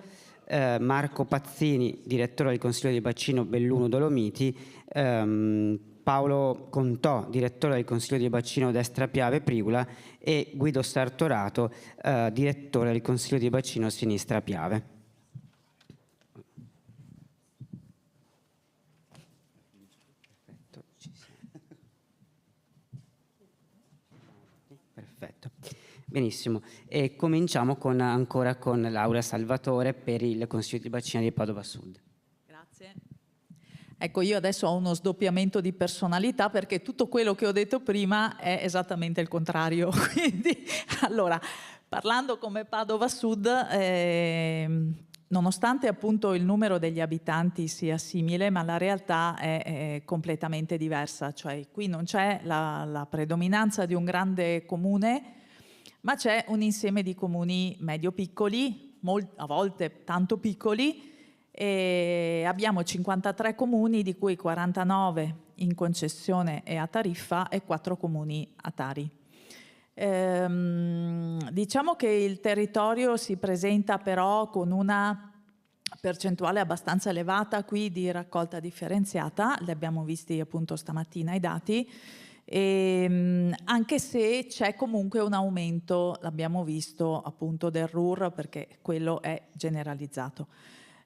Marco Pazzini, direttore del Consiglio di bacino Belluno Dolomiti, Paolo Contò, direttore del Consiglio di bacino Destra Piave Priula, e Guido Sartorato, direttore del Consiglio di bacino Sinistra Piave. Perfetto. Benissimo. E cominciamo ancora con Laura Salvatore per il Consiglio di bacino di Padova Sud. Grazie. Ecco, io adesso ho uno sdoppiamento di personalità perché tutto quello che ho detto prima è esattamente il contrario. Quindi, allora, parlando come Padova Sud, nonostante appunto il numero degli abitanti sia simile, ma la realtà è completamente diversa. Cioè, qui non c'è la predominanza di un grande comune, ma c'è un insieme di comuni medio-piccoli, a volte tanto piccoli, e abbiamo 53 comuni, di cui 49 in concessione e a tariffa e 4 comuni a Tari. Diciamo che il territorio si presenta però con una percentuale abbastanza elevata qui di raccolta differenziata, li abbiamo visti appunto stamattina i dati, anche se c'è comunque un aumento, l'abbiamo visto appunto del RUR, perché quello è generalizzato.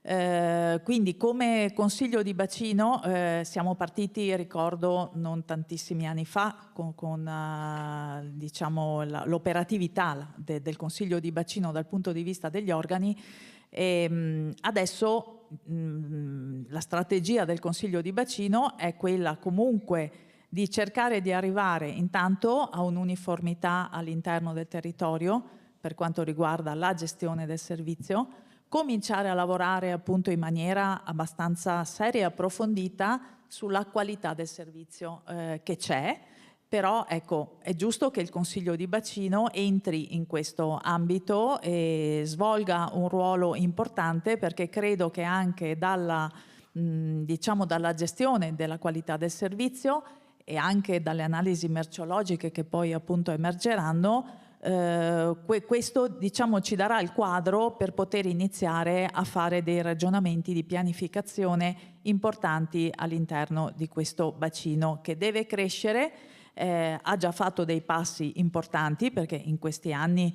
Quindi come Consiglio di bacino siamo partiti, ricordo, non tantissimi anni fa con diciamo, l'operatività del Consiglio di bacino dal punto di vista degli organi, e adesso la strategia del Consiglio di bacino è quella comunque di cercare di arrivare intanto a un'uniformità all'interno del territorio per quanto riguarda la gestione del servizio, cominciare a lavorare appunto in maniera abbastanza seria e approfondita sulla qualità del servizio che c'è, però ecco, è giusto che il Consiglio di bacino entri in questo ambito e svolga un ruolo importante, perché credo che anche dalla gestione della qualità del servizio e anche dalle analisi merceologiche che poi appunto emergeranno, questo diciamo ci darà il quadro per poter iniziare a fare dei ragionamenti di pianificazione importanti all'interno di questo bacino che deve crescere. Ha già fatto dei passi importanti, perché in questi anni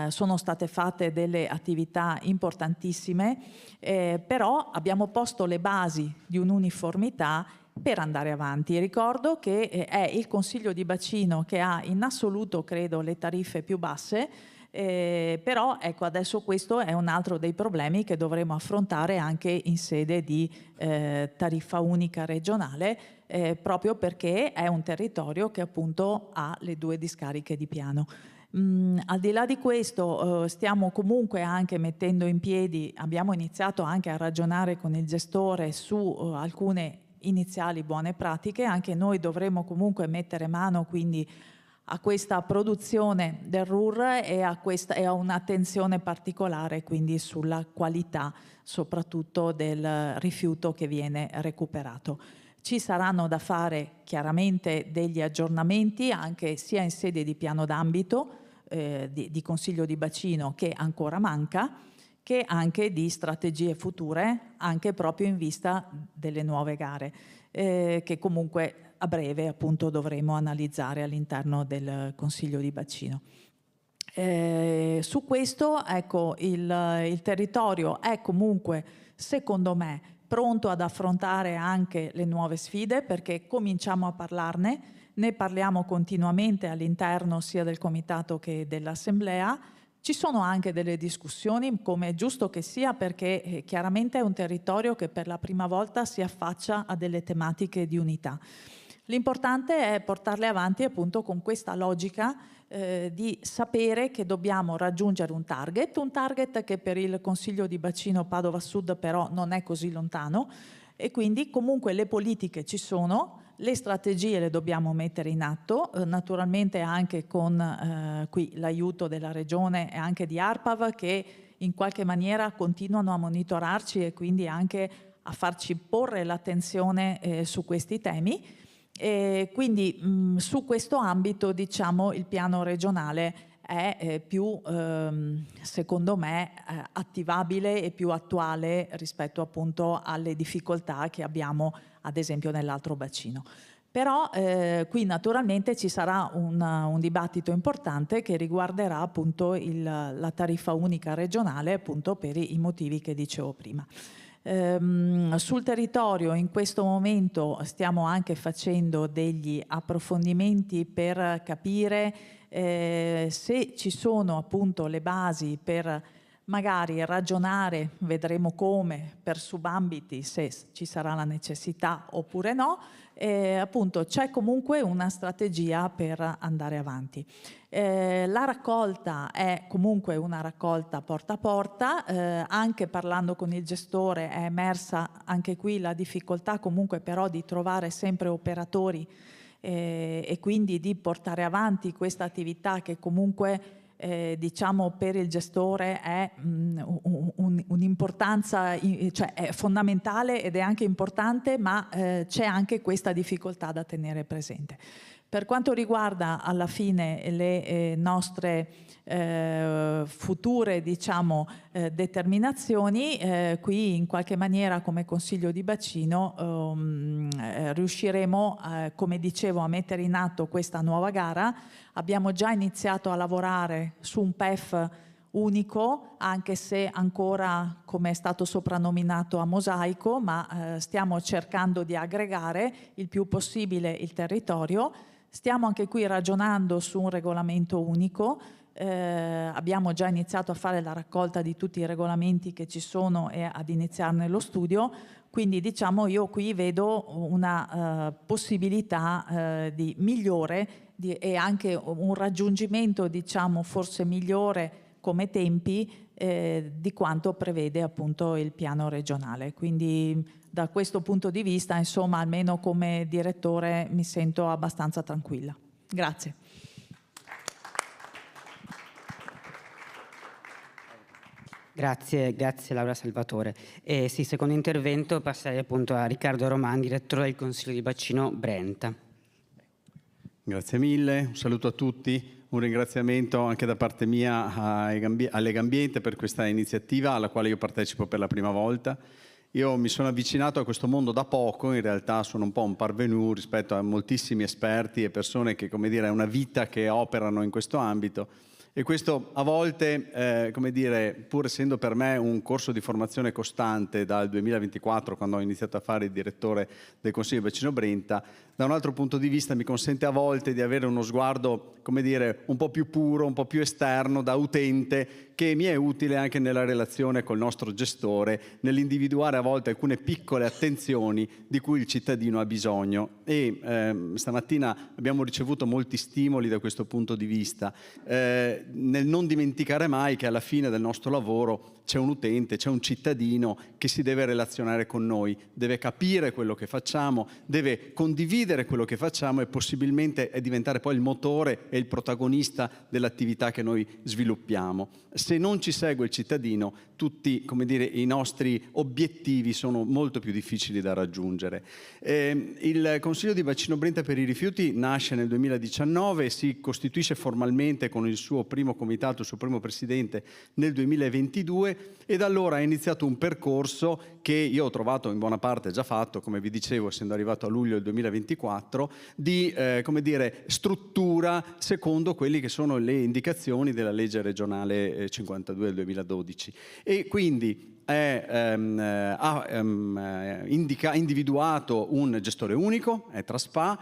sono state fatte delle attività importantissime, però abbiamo posto le basi di un'uniformità per andare avanti. Ricordo che è il Consiglio di bacino che ha in assoluto, credo, le tariffe più basse, però ecco, adesso questo è un altro dei problemi che dovremo affrontare anche in sede di tariffa unica regionale, proprio perché è un territorio che appunto ha le 2 discariche di piano. Al di là di questo stiamo comunque anche mettendo in piedi, abbiamo iniziato anche a ragionare con il gestore su alcune iniziali buone pratiche. Anche noi dovremo comunque mettere mano quindi a questa produzione del RUR e a un'attenzione particolare quindi sulla qualità soprattutto del rifiuto che viene recuperato. Ci saranno da fare chiaramente degli aggiornamenti anche sia in sede di piano d'ambito, di Consiglio di Bacino, che ancora manca, che anche di strategie future, anche proprio in vista delle nuove gare, che comunque a breve appunto dovremo analizzare all'interno del Consiglio di Bacino. Su questo, ecco, il territorio è comunque, secondo me, pronto ad affrontare anche le nuove sfide, perché cominciamo a parlarne. Ne parliamo continuamente all'interno sia del Comitato che dell'Assemblea. Ci sono anche delle discussioni, come è giusto che sia, perché chiaramente è un territorio che per la prima volta si affaccia a delle tematiche di unità. L'importante è portarle avanti appunto con questa logica di sapere che dobbiamo raggiungere un target che per il Consiglio di Bacino Padova Sud però non è così lontano, e quindi comunque le politiche ci sono. Le strategie le dobbiamo mettere in atto, naturalmente anche con qui l'aiuto della Regione e anche di ARPAV, che in qualche maniera continuano a monitorarci e quindi anche a farci porre l'attenzione su questi temi. E quindi su questo ambito, diciamo, il piano regionale è più, secondo me, attivabile e più attuale rispetto appunto alle difficoltà che abbiamo ad esempio nell'altro bacino. Però qui naturalmente ci sarà un dibattito importante che riguarderà appunto la tariffa unica regionale, appunto per i motivi che dicevo prima. Sul territorio in questo momento stiamo anche facendo degli approfondimenti per capire se ci sono appunto le basi per magari ragionare, vedremo come, per subambiti, se ci sarà la necessità oppure no. Appunto c'è comunque una strategia per andare avanti. La raccolta è comunque una raccolta porta a porta, anche parlando con il gestore è emersa anche qui la difficoltà comunque però di trovare sempre operatori e quindi di portare avanti questa attività che comunque diciamo per il gestore è un'importanza, cioè è fondamentale ed è anche importante, ma c'è anche questa difficoltà da tenere presente. Per quanto riguarda alla fine le nostre future, diciamo, determinazioni, qui in qualche maniera come Consiglio di Bacino riusciremo, come dicevo, a mettere in atto questa nuova gara. Abbiamo già iniziato a lavorare su un PEF unico, anche se ancora, come è stato soprannominato, a mosaico, ma stiamo cercando di aggregare il più possibile il territorio. Stiamo anche qui ragionando su un regolamento unico. Abbiamo già iniziato a fare la raccolta di tutti i regolamenti che ci sono e ad iniziarne lo studio, quindi diciamo io qui vedo una possibilità di migliore e anche un raggiungimento, diciamo, forse migliore come tempi di quanto prevede appunto il piano regionale. Quindi da questo punto di vista, insomma, almeno come direttore mi sento abbastanza tranquilla. Grazie. Grazie Laura Salvatore. Sì, secondo intervento passerei appunto a Riccardo Romani, direttore del Consiglio di Bacino Brenta. Grazie mille, un saluto a tutti, un ringraziamento anche da parte mia a Legambiente per questa iniziativa alla quale io partecipo per la prima volta. Io mi sono avvicinato a questo mondo da poco, in realtà sono un po' un parvenu rispetto a moltissimi esperti e persone che, come dire, è una vita che operano in questo ambito, E questo a volte, come dire, pur essendo per me un corso di formazione costante dal 2024, quando ho iniziato a fare il direttore del Consiglio di Bacino Brenta, da un altro punto di vista mi consente a volte di avere uno sguardo, come dire, un po' più puro, un po' più esterno, da utente, che mi è utile anche nella relazione col nostro gestore, nell'individuare a volte alcune piccole attenzioni di cui il cittadino ha bisogno. E stamattina abbiamo ricevuto molti stimoli da questo punto di vista, nel non dimenticare mai che alla fine del nostro lavoro c'è un utente, c'è un cittadino che si deve relazionare con noi, deve capire quello che facciamo, deve condividere quello che facciamo e possibilmente diventare poi il motore e il protagonista dell'attività che noi sviluppiamo. Se non ci segue il cittadino, tutti, come dire, i nostri obiettivi sono molto più difficili da raggiungere. Il Consiglio di Bacino Brenta per i rifiuti nasce nel 2019 e si costituisce formalmente con il suo primo comitato, il suo primo presidente nel 2022, e da allora è iniziato un percorso che io ho trovato in buona parte già fatto, come vi dicevo, essendo arrivato a luglio del 2024, di come dire, struttura secondo quelli che sono le indicazioni della legge regionale 52 del 2012. E quindi ha individuato un gestore unico, Traspa,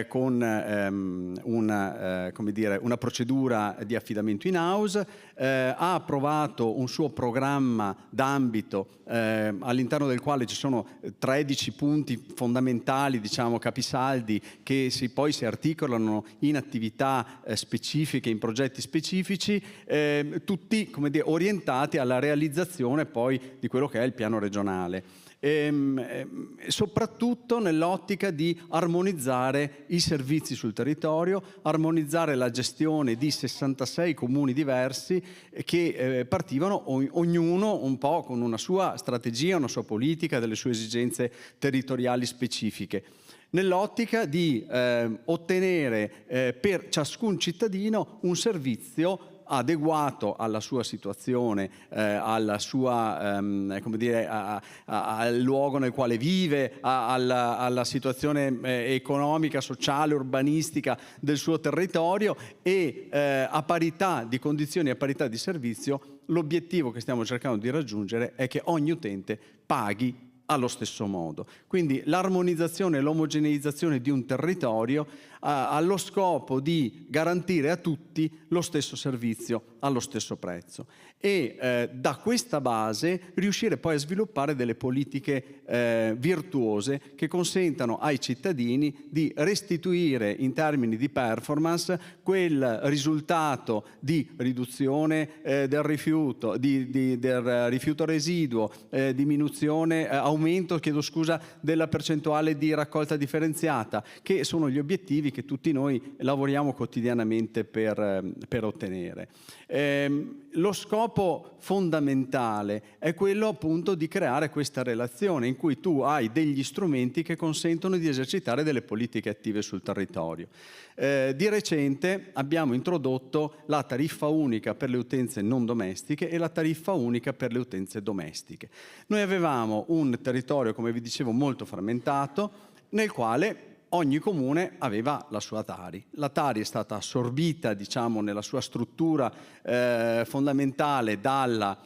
con una procedura di affidamento in house, ha approvato un suo programma d'ambito all'interno del quale ci sono 13 punti fondamentali, diciamo capisaldi, che poi si articolano in attività specifiche, in progetti specifici, tutti, come dire, orientati alla realizzazione poi di quello che è il piano regionale. Soprattutto nell'ottica di armonizzare i servizi sul territorio, armonizzare la gestione di 66 comuni diversi che partivano ognuno un po' con una sua strategia, una sua politica, delle sue esigenze territoriali specifiche, nell'ottica di ottenere per ciascun cittadino un servizio adeguato alla sua situazione, alla sua, come dire, al luogo nel quale vive, alla situazione economica, sociale, urbanistica del suo territorio, e a parità di condizioni, a parità di servizio, l'obiettivo che stiamo cercando di raggiungere è che ogni utente paghi allo stesso modo. Quindi l'armonizzazione e l'omogeneizzazione di un territorio ha lo scopo di garantire a tutti lo stesso servizio allo stesso prezzo e da questa base riuscire poi a sviluppare delle politiche virtuose che consentano ai cittadini di restituire in termini di performance quel risultato di riduzione del rifiuto, del rifiuto residuo, diminuzione, aumento, della percentuale di raccolta differenziata, che sono gli obiettivi che tutti noi lavoriamo quotidianamente per ottenere. Lo scopo fondamentale è quello appunto di creare questa relazione in cui tu hai degli strumenti che consentono di esercitare delle politiche attive sul territorio. Di recente abbiamo introdotto la tariffa unica per le utenze non domestiche e la tariffa unica per le utenze domestiche. Noi avevamo un territorio, come vi dicevo, molto frammentato, nel quale ogni comune aveva la sua Tari. La Tari è stata assorbita, diciamo, nella sua struttura fondamentale dalla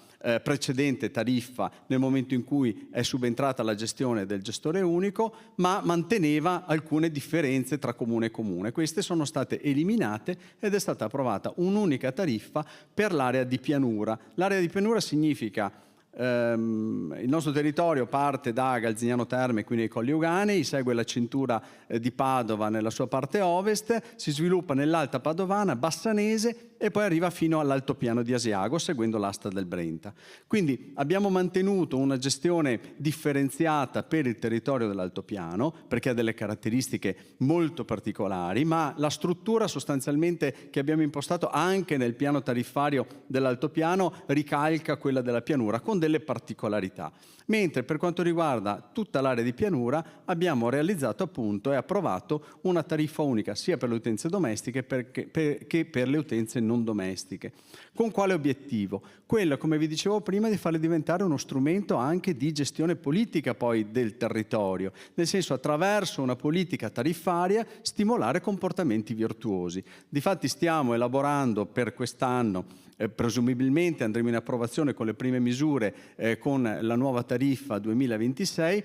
precedente tariffa nel momento in cui è subentrata la gestione del gestore unico, ma manteneva alcune differenze tra comune e comune. Queste sono state eliminate ed è stata approvata un'unica tariffa per l'area di pianura. L'area di pianura significa il nostro territorio parte da Galzignano Terme, qui nei Colli Euganei, segue la cintura di Padova nella sua parte ovest, si sviluppa nell'Alta Padovana, Bassanese e poi arriva fino all'altopiano di Asiago seguendo l'asta del Brenta. Quindi abbiamo mantenuto una gestione differenziata per il territorio dell'altopiano perché ha delle caratteristiche molto particolari, ma la struttura sostanzialmente che abbiamo impostato anche nel piano tariffario dell'altopiano ricalca quella della pianura con delle particolarità. Mentre per quanto riguarda tutta l'area di pianura abbiamo realizzato appunto e approvato una tariffa unica sia per le utenze domestiche che per le utenze non domestiche. Con quale obiettivo? Quello, come vi dicevo prima, di farle diventare uno strumento anche di gestione politica poi del territorio, nel senso, attraverso una politica tariffaria stimolare comportamenti virtuosi. Difatti stiamo elaborando per quest'anno, presumibilmente andremo in approvazione con le prime misure con la nuova tariffa 2026,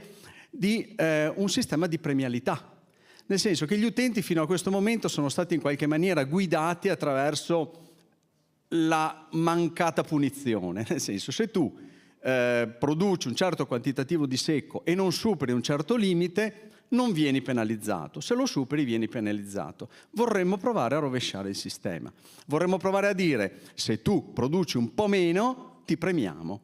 di un sistema di premialità. Nel senso che gli utenti fino a questo momento sono stati in qualche maniera guidati attraverso la mancata punizione. Nel senso, se tu produci un certo quantitativo di secco e non superi un certo limite, non vieni penalizzato. Se lo superi, vieni penalizzato. Vorremmo provare a rovesciare il sistema. Vorremmo provare a dire: se tu produci un po' meno, ti premiamo.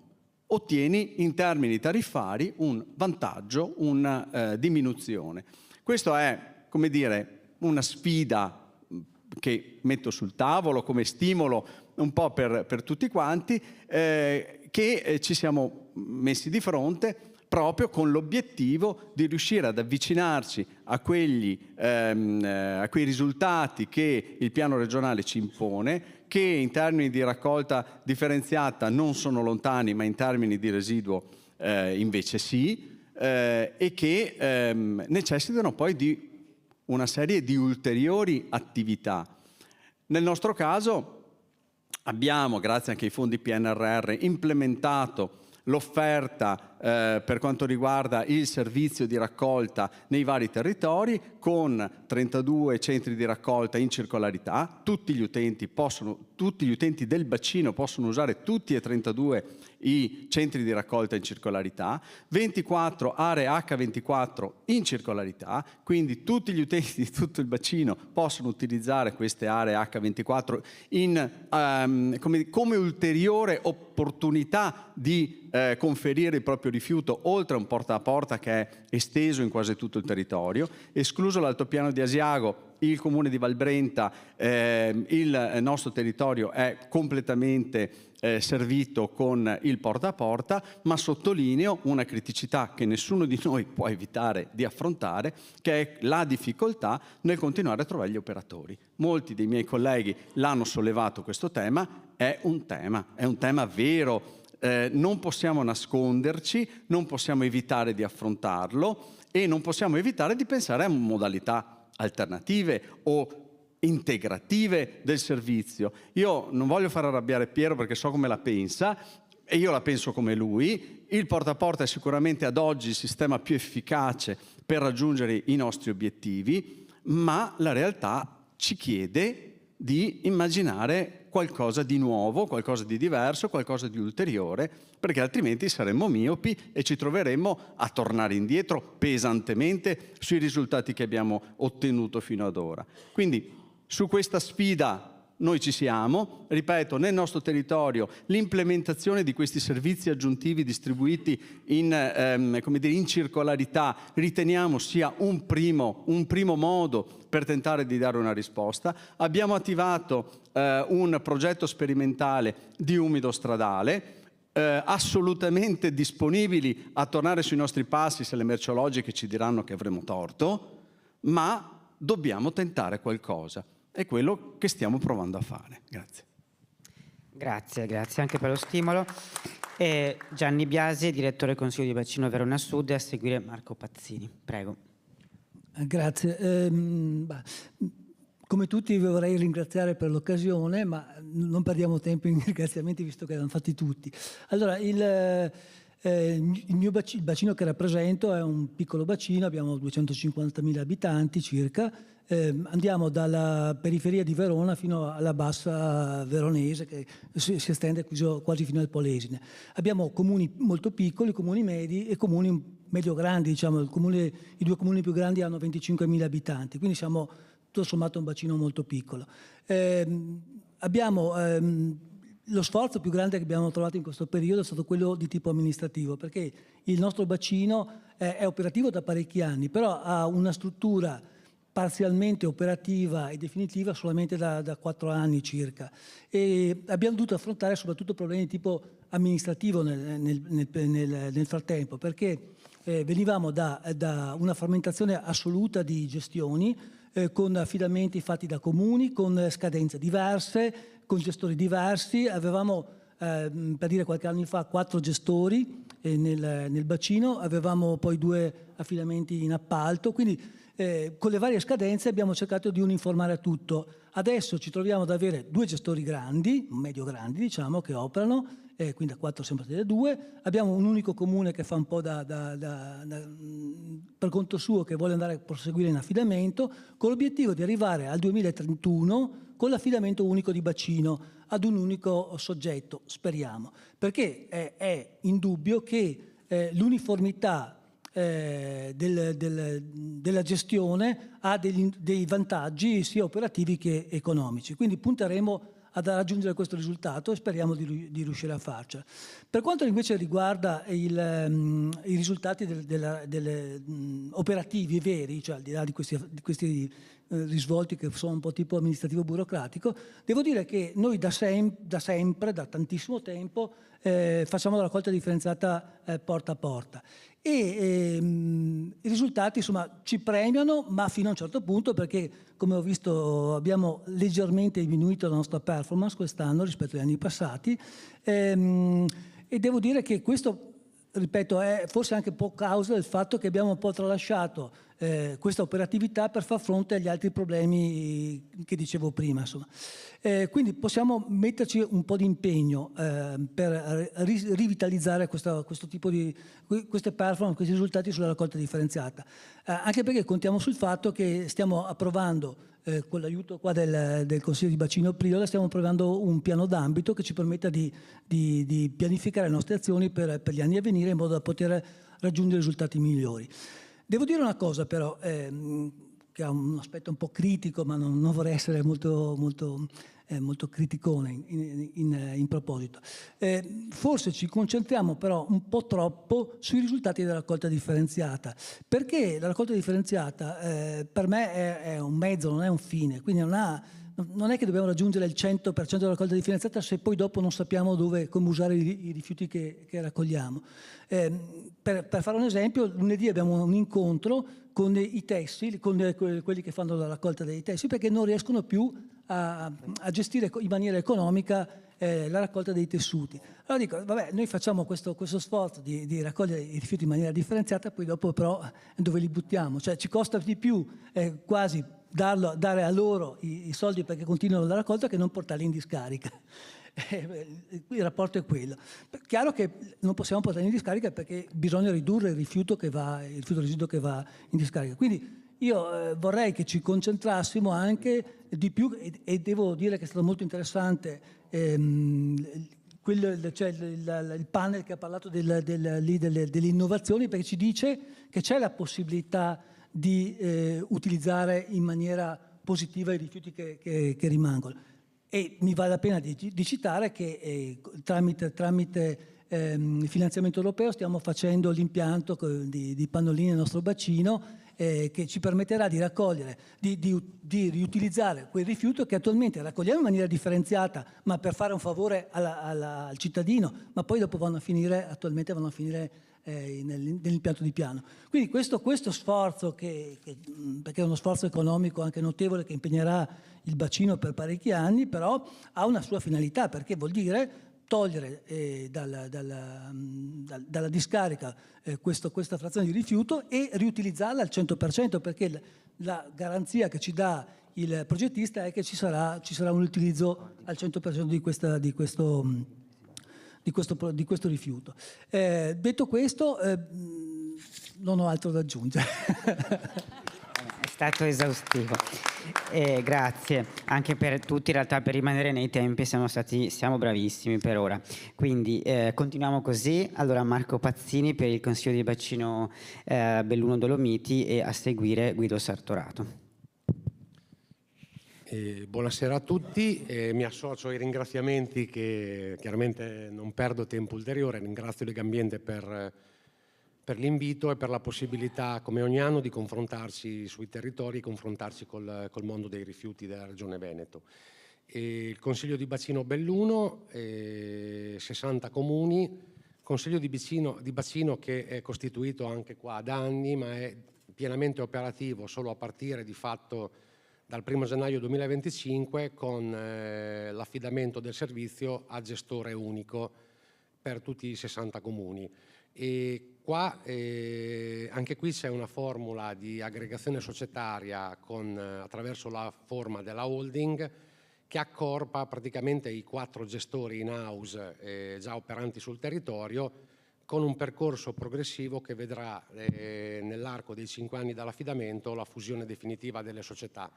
Ottieni in termini tariffari un vantaggio, una diminuzione. Questo è, come dire, una sfida che metto sul tavolo come stimolo un po' per tutti quanti, che ci siamo messi di fronte proprio con l'obiettivo di riuscire ad avvicinarci a quei risultati che il piano regionale ci impone, che in termini di raccolta differenziata non sono lontani, ma in termini di residuo invece sì, e che necessitano poi di una serie di ulteriori attività. Nel nostro caso abbiamo, grazie anche ai fondi PNRR, implementato l'offerta per quanto riguarda il servizio di raccolta nei vari territori, con 32 centri di raccolta in circolarità. Tutti gli utenti del bacino possono usare tutti e 32 i centri di raccolta in circolarità, 24 aree H24 in circolarità, quindi tutti gli utenti di tutto il bacino possono utilizzare queste aree H24 come ulteriore opportunità di conferire il proprio rifiuto, oltre a un porta a porta che è esteso in quasi tutto il territorio. Escluso l'altopiano di Asiago, il comune di Valbrenta, il nostro territorio è completamente servito con il porta a porta, ma sottolineo una criticità che nessuno di noi può evitare di affrontare, che è la difficoltà nel continuare a trovare gli operatori. Molti dei miei colleghi l'hanno sollevato questo tema, è un tema vero. Non possiamo nasconderci, non possiamo evitare di affrontarlo e non possiamo evitare di pensare a modalità alternative o integrative del servizio. Io non voglio far arrabbiare Piero perché so come la pensa e io la penso come lui. Il porta a porta è sicuramente ad oggi il sistema più efficace per raggiungere i nostri obiettivi, ma la realtà ci chiede di immaginare qualcosa di nuovo, qualcosa di diverso, qualcosa di ulteriore, perché altrimenti saremmo miopi e ci troveremmo a tornare indietro pesantemente sui risultati che abbiamo ottenuto fino ad ora. Quindi su questa sfida noi ci siamo, ripeto, nel nostro territorio l'implementazione di questi servizi aggiuntivi distribuiti in circolarità riteniamo sia un primo modo per tentare di dare una risposta. Abbiamo attivato un progetto sperimentale di umido stradale, assolutamente disponibili a tornare sui nostri passi se le merceologiche ci diranno che avremo torto, ma dobbiamo tentare qualcosa. È quello che stiamo provando a fare. Grazie. Grazie anche per lo stimolo. Gianni Biasi, direttore Consiglio di Bacino Verona Sud, e a seguire Marco Pazzini. Prego. Grazie. Come tutti vi vorrei ringraziare per l'occasione, ma non perdiamo tempo in ringraziamenti visto che l'hanno fatti tutti. Allora, il bacino che rappresento è un piccolo bacino, abbiamo 250.000 abitanti circa. Andiamo dalla periferia di Verona fino alla bassa veronese che si estende quasi fino al Polesine. Abbiamo comuni molto piccoli, comuni medi e comuni medio-grandi, diciamo. I due comuni più grandi hanno 25.000 abitanti, quindi siamo tutto sommato un bacino molto piccolo. Lo sforzo più grande che abbiamo trovato in questo periodo è stato quello di tipo amministrativo, perché il nostro bacino è operativo da parecchi anni, però ha una struttura parzialmente operativa e definitiva solamente da 4 anni circa, e abbiamo dovuto affrontare soprattutto problemi di tipo amministrativo nel frattempo, perché venivamo da una frammentazione assoluta di gestioni, con affidamenti fatti da comuni, con scadenze diverse, con gestori diversi. Avevamo, per dire qualche anno fa, 4 gestori nel bacino, avevamo poi 2 affidamenti in appalto, quindi con le varie scadenze abbiamo cercato di uniformare tutto. Adesso ci troviamo ad avere 2 gestori grandi, medio-grandi diciamo, che operano, quindi a 4 sempre delle 2. Abbiamo un unico comune che fa un po' per conto suo, che vuole andare a proseguire in affidamento, con l'obiettivo di arrivare al 2031 con l'affidamento unico di bacino ad un unico soggetto, speriamo, perché è indubbio che l'uniformità della gestione ha dei vantaggi sia operativi che economici, quindi punteremo ad raggiungere questo risultato e speriamo di riuscire a farcela. Per quanto invece riguarda i risultati operativi veri, cioè al di là di questi risvolti che sono un po' tipo amministrativo burocratico, devo dire che noi da sempre, da tantissimo tempo, facciamo la raccolta differenziata porta a porta. E i risultati insomma ci premiano, ma fino a un certo punto, perché come ho visto abbiamo leggermente diminuito la nostra performance quest'anno rispetto agli anni passati, e devo dire che questo, ripeto, è forse anche un po' causa del fatto che abbiamo un po' tralasciato questa operatività per far fronte agli altri problemi che dicevo prima. Insomma. Quindi possiamo metterci un po' di impegno per rivitalizzare questo tipo di queste performance, questi risultati sulla raccolta differenziata, anche perché contiamo sul fatto che stiamo approvando con l'aiuto qua del Consiglio di Bacino Priola, stiamo approvando un piano d'ambito che ci permetta di pianificare le nostre azioni per gli anni a venire in modo da poter raggiungere risultati migliori. Devo dire una cosa però, che ha un aspetto un po' critico, ma non vorrei essere molto criticone in proposito. Forse ci concentriamo però un po' troppo sui risultati della raccolta differenziata, perché la raccolta differenziata per me è un mezzo, non è un fine, quindi non è che dobbiamo raggiungere il 100% della raccolta differenziata se poi dopo non sappiamo come usare i rifiuti che raccogliamo. Per fare un esempio, lunedì abbiamo un incontro con i tessili, con quelli che fanno la raccolta dei tessili, perché non riescono più a gestire in maniera economica la raccolta dei tessuti. Allora dico, vabbè, noi facciamo questo sforzo di raccogliere i rifiuti in maniera differenziata, poi dopo però dove li buttiamo? Cioè ci costa di più quasi dare a loro i soldi perché continuano la raccolta che non portarli in discarica. Il rapporto è quello. Chiaro che non possiamo portarli in discarica perché bisogna ridurre il rifiuto residuo che va in discarica. Quindi io vorrei che ci concentrassimo anche di più, e devo dire che è stato molto interessante il panel che ha parlato delle innovazioni, perché ci dice che c'è la possibilità di utilizzare in maniera positiva i rifiuti che rimangono. E mi vale la pena di citare che tramite finanziamento europeo stiamo facendo l'impianto di pannolini nel nostro bacino, che ci permetterà di raccogliere, di riutilizzare quel rifiuto che attualmente raccogliamo in maniera differenziata, ma per fare un favore al cittadino, ma poi dopo attualmente vanno a finire nell'impianto di piano. Quindi questo sforzo, perché è uno sforzo economico anche notevole che impegnerà il bacino per parecchi anni, però ha una sua finalità, perché vuol dire togliere dalla discarica questa frazione di rifiuto e riutilizzarla al 100%, perché la garanzia che ci dà il progettista è che ci sarà un utilizzo al 100% di questo rifiuto. Detto questo, non ho altro da aggiungere. È stato esaustivo. Grazie anche per tutti, in realtà per rimanere nei tempi siamo bravissimi per ora, quindi continuiamo così. Allora Marco Pazzini per il Consiglio di Bacino Belluno Dolomiti e a seguire Guido Sartorato. Buonasera a tutti, mi associo ai ringraziamenti, che chiaramente non perdo tempo ulteriore. Ringrazio Legambiente per l'invito e per la possibilità, come ogni anno, di confrontarci sui territori, confrontarci col mondo dei rifiuti della Regione Veneto. Il Consiglio di Bacino Belluno, 60 comuni, Consiglio di Bacino che è costituito anche qua da anni, ma è pienamente operativo solo a partire di fatto dal 1 gennaio 2025 con l'affidamento del servizio a gestore unico per tutti i 60 comuni. E qua, anche qui c'è una formula di aggregazione societaria attraverso la forma della holding che accorpa praticamente i 4 gestori in house già operanti sul territorio, con un percorso progressivo che vedrà nell'arco dei 5 anni dall'affidamento la fusione definitiva delle società.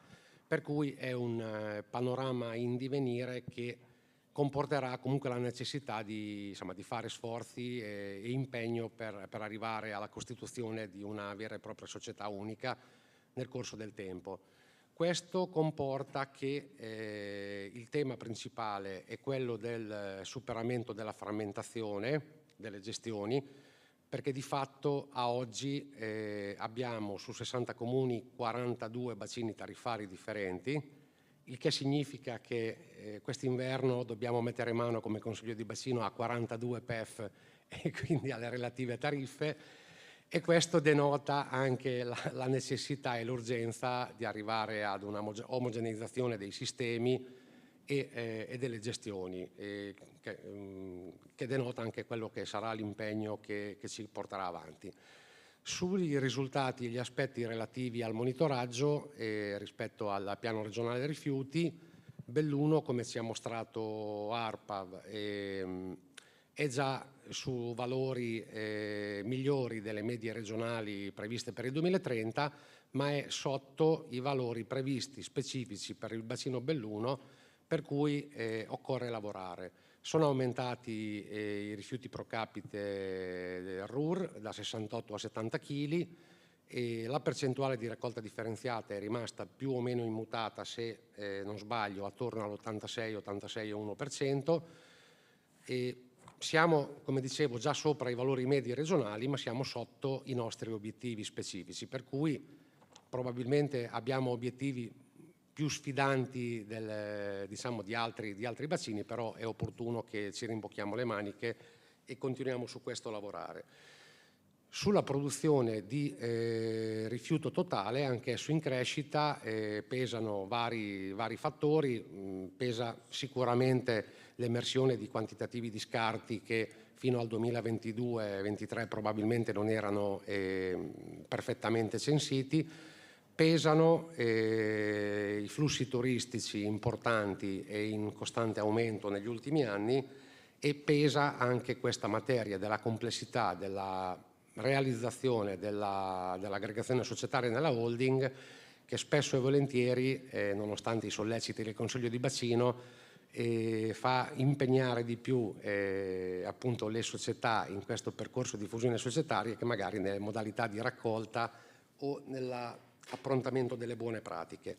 Per cui è un panorama in divenire che comporterà comunque la necessità di fare sforzi e impegno per arrivare alla costituzione di una vera e propria società unica nel corso del tempo. Questo comporta che il tema principale è quello del superamento della frammentazione delle gestioni, perché di fatto a oggi abbiamo su 60 comuni 42 bacini tariffari differenti, il che significa che quest'inverno dobbiamo mettere mano come Consiglio di Bacino a 42 PEF e quindi alle relative tariffe, e questo denota anche la necessità e l'urgenza di arrivare ad una omogeneizzazione dei sistemi e delle gestioni, che denota anche quello che sarà l'impegno che si porterà avanti. Sui risultati e gli aspetti relativi al monitoraggio rispetto al piano regionale dei rifiuti, Belluno, come ci ha mostrato ARPAV, è già su valori migliori delle medie regionali previste per il 2030, ma è sotto i valori previsti specifici per il bacino Belluno, per cui occorre lavorare. Sono aumentati i rifiuti pro capite del RUR da 68 a 70 kg e la percentuale di raccolta differenziata è rimasta più o meno immutata, se non sbaglio, attorno all'86-86,1%. E siamo, come dicevo, già sopra i valori medi regionali, ma siamo sotto i nostri obiettivi specifici, per cui probabilmente abbiamo obiettivi più sfidanti di altri bacini, però è opportuno che ci rimbocchiamo le maniche e continuiamo su questo a lavorare. Sulla produzione di rifiuto totale, anch'esso in crescita, pesano vari fattori, pesa sicuramente l'emersione di quantitativi di scarti che fino al 2022-23 probabilmente non erano perfettamente censiti. Pesano i flussi turistici importanti e in costante aumento negli ultimi anni, e pesa anche questa materia della complessità della realizzazione dell'aggregazione societaria nella holding, che spesso e volentieri, nonostante i solleciti del Consiglio di Bacino, fa impegnare di più appunto le società in questo percorso di fusione societaria, che magari nelle modalità di raccolta o nell'approntamento delle buone pratiche.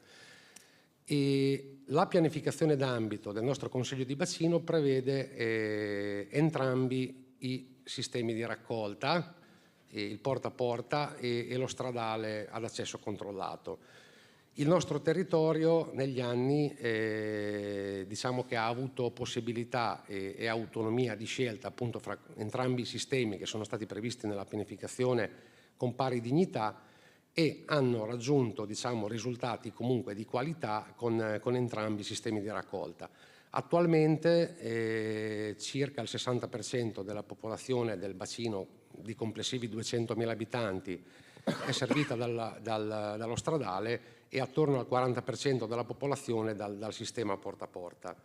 E la pianificazione d'ambito del nostro Consiglio di Bacino prevede entrambi i sistemi di raccolta, il porta a porta e lo stradale ad accesso controllato. Il nostro territorio negli anni diciamo che ha avuto possibilità e autonomia di scelta appunto fra entrambi i sistemi che sono stati previsti nella pianificazione con pari dignità, e hanno raggiunto risultati comunque di qualità con entrambi i sistemi di raccolta. Attualmente circa il 60% della popolazione del bacino di complessivi 200.000 abitanti è servita dallo stradale e attorno al 40% della popolazione dal sistema porta a porta.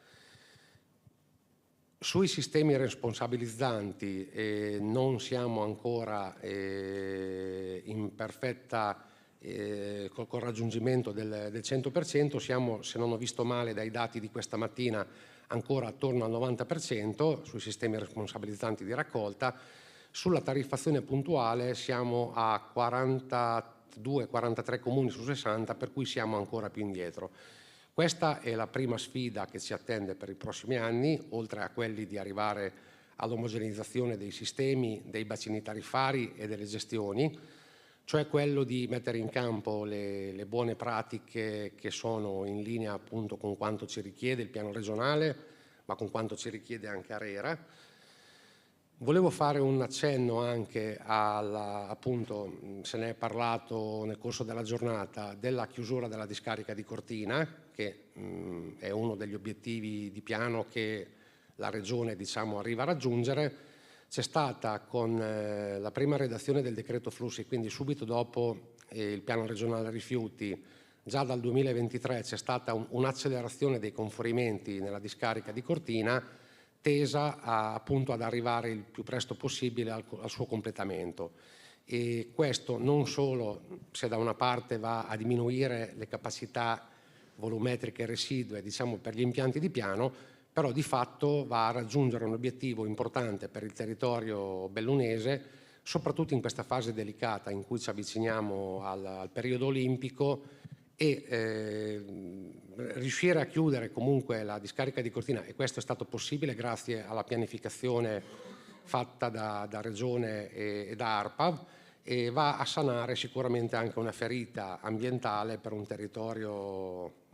Sui sistemi responsabilizzanti non siamo ancora in perfetta col raggiungimento del 100%, siamo, se non ho visto male dai dati di questa mattina, ancora attorno al 90% sui sistemi responsabilizzanti di raccolta. Sulla tariffazione puntuale siamo a 42-43 comuni su 60, per cui siamo ancora più indietro. Questa è la prima sfida che ci attende per i prossimi anni, oltre a quelli di arrivare all'omogeneizzazione dei sistemi, dei bacini tariffari e delle gestioni, cioè quello di mettere in campo le buone pratiche che sono in linea appunto con quanto ci richiede il piano regionale, ma con quanto ci richiede anche ARERA. Volevo fare un accenno anche appunto, se ne è parlato nel corso della giornata, della chiusura della discarica di Cortina, che è uno degli obiettivi di piano che la Regione, diciamo, arriva a raggiungere. C'è stata con la prima redazione del decreto flussi, quindi subito dopo il piano regionale rifiuti, già dal 2023 c'è stata un'accelerazione dei conferimenti nella discarica di Cortina, tesa appunto ad arrivare il più presto possibile al suo completamento. E questo non solo se da una parte va a diminuire le capacità volumetriche residue, diciamo, per gli impianti di piano, però di fatto va a raggiungere un obiettivo importante per il territorio bellunese, soprattutto in questa fase delicata in cui ci avviciniamo al periodo olimpico, e riuscire a chiudere comunque la discarica di Cortina, e questo è stato possibile grazie alla pianificazione fatta da Regione e da ARPAV, e va a sanare sicuramente anche una ferita ambientale per un territorio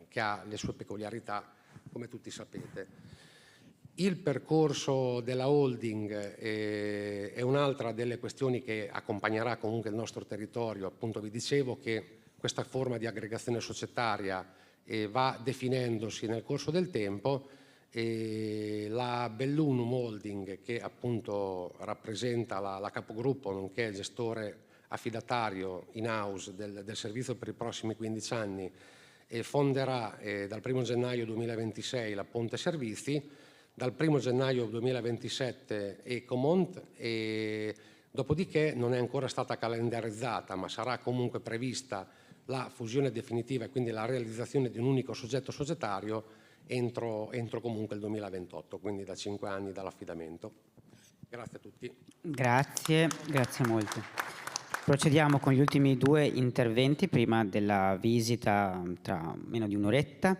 che ha le sue peculiarità, come tutti sapete. Il percorso della holding è un'altra delle questioni che accompagnerà comunque il nostro territorio. Appunto vi dicevo che questa forma di aggregazione societaria va definendosi nel corso del tempo, e la Bellunum Holding, che appunto rappresenta la capogruppo nonché gestore affidatario in house del servizio per i prossimi 15 anni, fonderà dal 1 gennaio 2026 la Ponte Servizi, dal 1 gennaio 2027 Ecomont, e dopodiché non è ancora stata calendarizzata, ma sarà comunque prevista la fusione definitiva e quindi la realizzazione di un unico soggetto societario entro comunque il 2028, quindi da 5 anni dall'affidamento. Grazie a tutti. Grazie molto. Procediamo con gli ultimi 2 interventi prima della visita tra meno di un'oretta.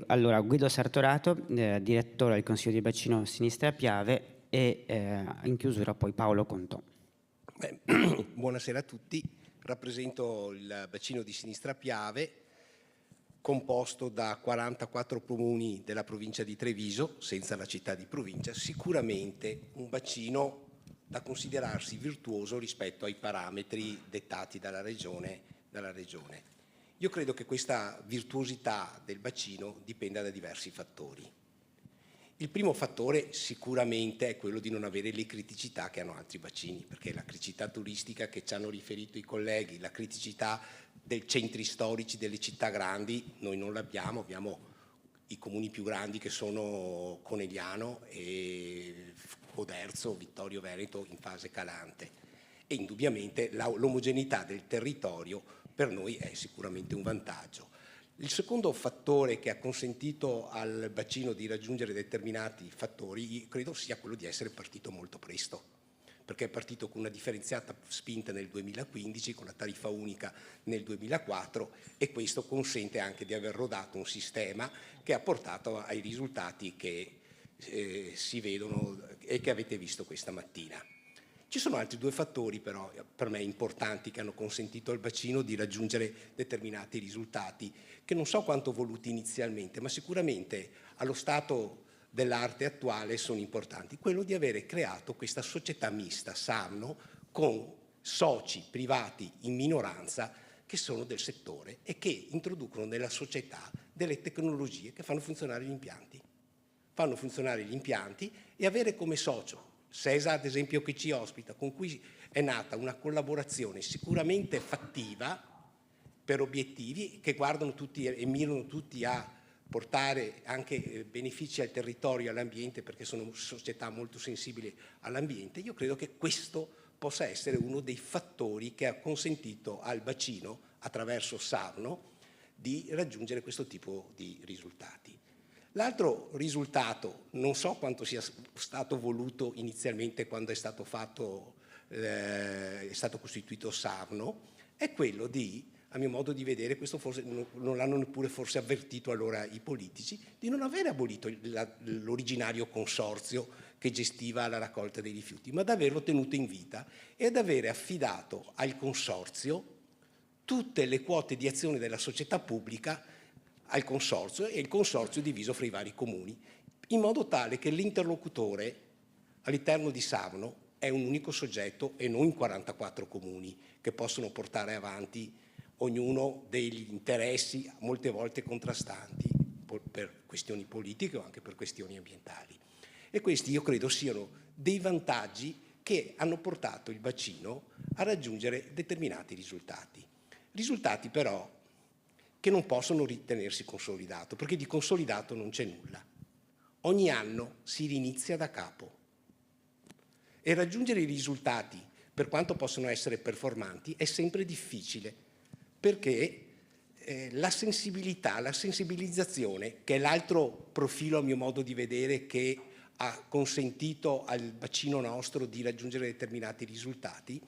Allora, Guido Sartorato, direttore del Consiglio di Bacino Sinistra Piave, e in chiusura poi Paolo Contò. Buonasera a tutti. Rappresento il bacino di Sinistra Piave, composto da 44 comuni della provincia di Treviso, senza la città di provincia, sicuramente un bacino da considerarsi virtuoso rispetto ai parametri dettati dalla Regione. Io credo che questa virtuosità del bacino dipenda da diversi fattori. Il primo fattore sicuramente è quello di non avere le criticità che hanno altri bacini, perché la criticità turistica che ci hanno riferito i colleghi, la criticità dei centri storici delle città grandi, noi non l'abbiamo, abbiamo i comuni più grandi che sono Conegliano e Oderzo, Vittorio Veneto in fase calante, e indubbiamente l'omogeneità del territorio per noi è sicuramente un vantaggio. Il secondo fattore che ha consentito al bacino di raggiungere determinati fattori credo sia quello di essere partito molto presto, perché è partito con una differenziata spinta nel 2015, con la tariffa unica nel 2004, e questo consente anche di aver rodato un sistema che ha portato ai risultati che si vedono e che avete visto questa mattina. Ci sono altri 2 fattori però per me importanti che hanno consentito al bacino di raggiungere determinati risultati che non so quanto voluti inizialmente, ma sicuramente allo stato dell'arte attuale sono importanti. Quello di avere creato questa società mista Sarno con soci privati in minoranza che sono del settore e che introducono nella società delle tecnologie che fanno funzionare gli impianti. Fanno funzionare gli impianti, e avere come socio SESA, ad esempio, che ci ospita, con cui è nata una collaborazione sicuramente fattiva per obiettivi che guardano tutti e mirano tutti a portare anche benefici al territorio e all'ambiente, perché sono società molto sensibili all'ambiente. Io credo che questo possa essere uno dei fattori che ha consentito al bacino, attraverso Sarno, di raggiungere questo tipo di risultati. L'altro risultato, non so quanto sia stato voluto inizialmente quando è stato costituito Sarno, è quello di, a mio modo di vedere, questo forse non l'hanno neppure forse avvertito allora i politici, di non aver abolito l'originario consorzio che gestiva la raccolta dei rifiuti, ma di averlo tenuto in vita e ad avere affidato al consorzio tutte le quote di azione della società pubblica al consorzio, e il consorzio diviso fra i vari comuni, in modo tale che l'interlocutore all'interno di Savno è un unico soggetto e non 44 comuni che possono portare avanti ognuno degli interessi molte volte contrastanti per questioni politiche o anche per questioni ambientali. E questi io credo siano dei vantaggi che hanno portato il bacino a raggiungere determinati risultati. Risultati però che non possono ritenersi consolidati, perché di consolidato non c'è nulla. Ogni anno si rinizia da capo e raggiungere i risultati, per quanto possono essere performanti, è sempre difficile, perché la sensibilità, la sensibilizzazione, che è l'altro profilo a mio modo di vedere che ha consentito al bacino nostro di raggiungere determinati risultati,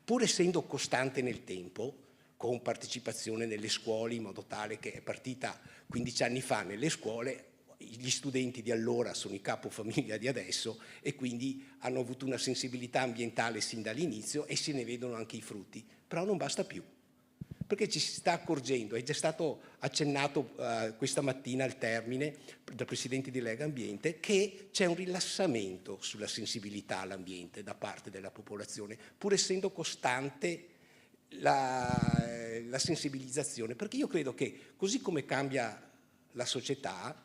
pur essendo costante nel tempo, con partecipazione nelle scuole, in modo tale che è partita 15 anni fa nelle scuole, gli studenti di allora sono i capofamiglia di adesso e quindi hanno avuto una sensibilità ambientale sin dall'inizio e se ne vedono anche i frutti. Però non basta più, perché ci si sta accorgendo, è già stato accennato questa mattina al termine dal Presidente di Lega Ambiente, che c'è un rilassamento sulla sensibilità all'ambiente da parte della popolazione, pur essendo costante la sensibilizzazione, perché io credo che così come cambia la società,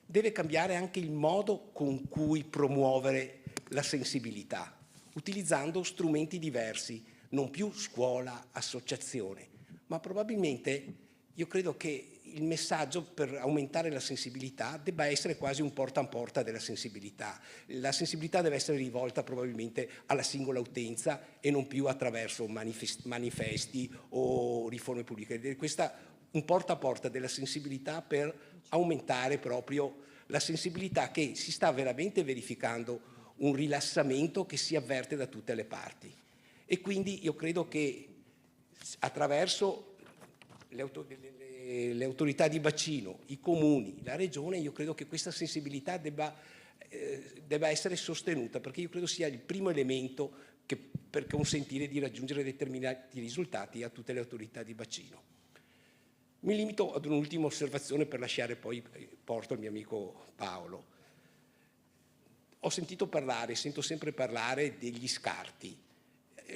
deve cambiare anche il modo con cui promuovere la sensibilità, utilizzando strumenti diversi, non più scuola, associazione, ma probabilmente io credo che il messaggio per aumentare la sensibilità debba essere quasi un porta a porta della sensibilità. La sensibilità deve essere rivolta probabilmente alla singola utenza e non più attraverso manifesti o riforme pubbliche. Questa un porta a porta della sensibilità per aumentare proprio la sensibilità, che si sta veramente verificando un rilassamento che si avverte da tutte le parti. E quindi io credo che attraverso le autorità di bacino, i comuni, la regione, io credo che questa sensibilità debba essere sostenuta, perché io credo sia il primo elemento per consentire di raggiungere determinati risultati a tutte le autorità di bacino. Mi limito ad un'ultima osservazione per lasciare poi porto al mio amico Paolo. Ho sentito parlare, sento sempre parlare degli scarti.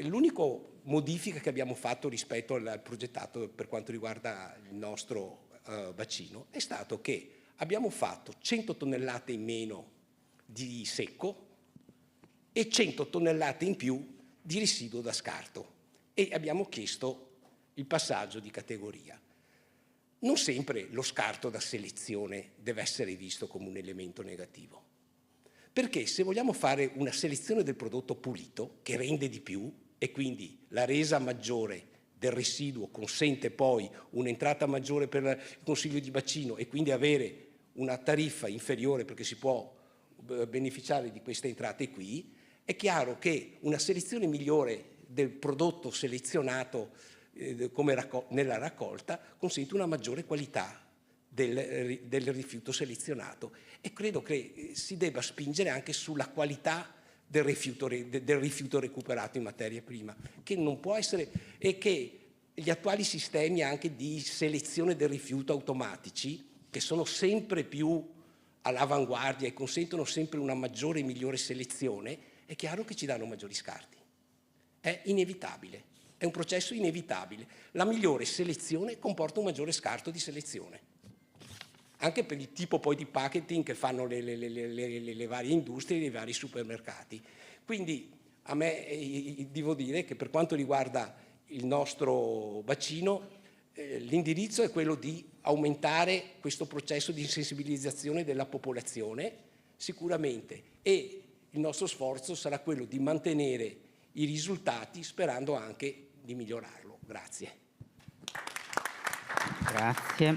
L'unica modifica che abbiamo fatto rispetto al progettato per quanto riguarda il nostro bacino è stato che abbiamo fatto 100 tonnellate in meno di secco e 100 tonnellate in più di residuo da scarto e abbiamo chiesto il passaggio di categoria. Non sempre lo scarto da selezione deve essere visto come un elemento negativo, perché se vogliamo fare una selezione del prodotto pulito che rende di più e quindi la resa maggiore del residuo consente poi un'entrata maggiore per il Consiglio di bacino e quindi avere una tariffa inferiore perché si può beneficiare di queste entrate qui, è chiaro che una selezione migliore del prodotto selezionato nella raccolta consente una maggiore qualità del rifiuto selezionato e credo che si debba spingere anche sulla qualità del rifiuto recuperato in materia prima, che non può essere, e che gli attuali sistemi anche di selezione del rifiuto automatici, che sono sempre più all'avanguardia e consentono sempre una maggiore e migliore selezione, è chiaro che ci danno maggiori scarti. È inevitabile, è un processo inevitabile. La migliore selezione comporta un maggiore scarto di selezione, anche per il tipo poi di packaging che fanno le varie industrie e i vari supermercati. Quindi a me devo dire che per quanto riguarda il nostro bacino, l'indirizzo è quello di aumentare questo processo di sensibilizzazione della popolazione sicuramente, e il nostro sforzo sarà quello di mantenere i risultati sperando anche di migliorarlo. Grazie. Grazie.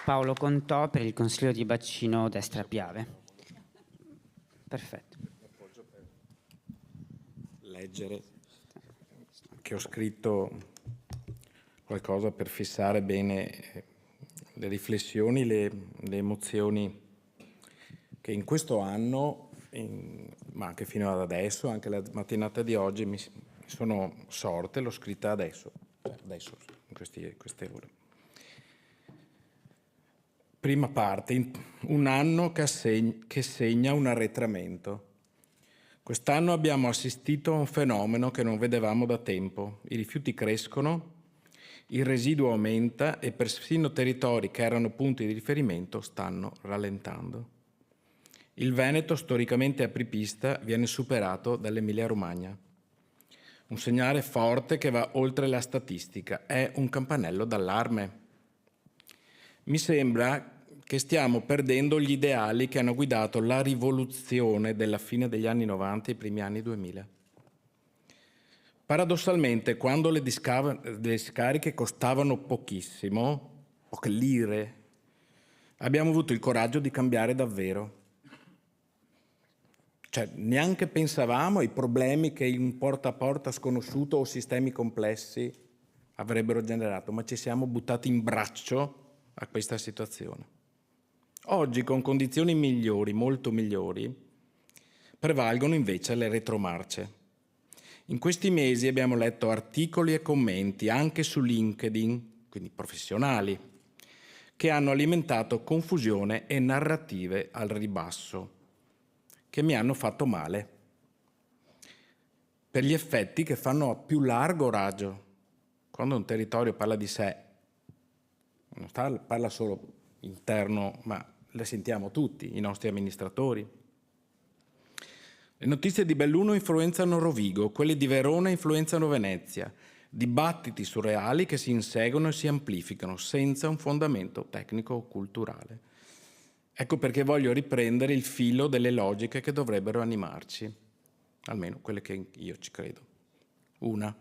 Paolo Contò per il Consiglio di Bacino Destra Piave. Perfetto. Leggere che ho scritto qualcosa per fissare bene le riflessioni, le emozioni che in questo anno, ma anche fino ad adesso, anche la mattinata di oggi, mi sono sorte. L'ho scritta adesso in queste ore. Prima parte, un anno che segna un arretramento. Quest'anno abbiamo assistito a un fenomeno che non vedevamo da tempo. I rifiuti crescono, il residuo aumenta e persino territori che erano punti di riferimento stanno rallentando. Il Veneto, storicamente apripista, viene superato dall'Emilia-Romagna. Un segnale forte che va oltre la statistica, è un campanello d'allarme. Mi sembra che stiamo perdendo gli ideali che hanno guidato la rivoluzione della fine degli anni 90 e i primi anni 2000. Paradossalmente, quando le discariche costavano pochissimo, poche lire, abbiamo avuto il coraggio di cambiare davvero. Cioè, neanche pensavamo ai problemi che un porta a porta sconosciuto o sistemi complessi avrebbero generato, ma ci siamo buttati in braccio a questa situazione. Oggi, con condizioni migliori, molto migliori, prevalgono invece le retromarce. In questi mesi abbiamo letto articoli e commenti anche su LinkedIn, quindi professionali, che hanno alimentato confusione e narrative al ribasso, che mi hanno fatto male, per gli effetti che fanno a più largo raggio. Quando un territorio parla di sé, non parla solo interno, ma le sentiamo tutti, i nostri amministratori. Le notizie di Belluno influenzano Rovigo, quelle di Verona influenzano Venezia, dibattiti surreali che si inseguono e si amplificano senza un fondamento tecnico o culturale. Ecco perché voglio riprendere il filo delle logiche che dovrebbero animarci, almeno quelle che io ci credo. Una,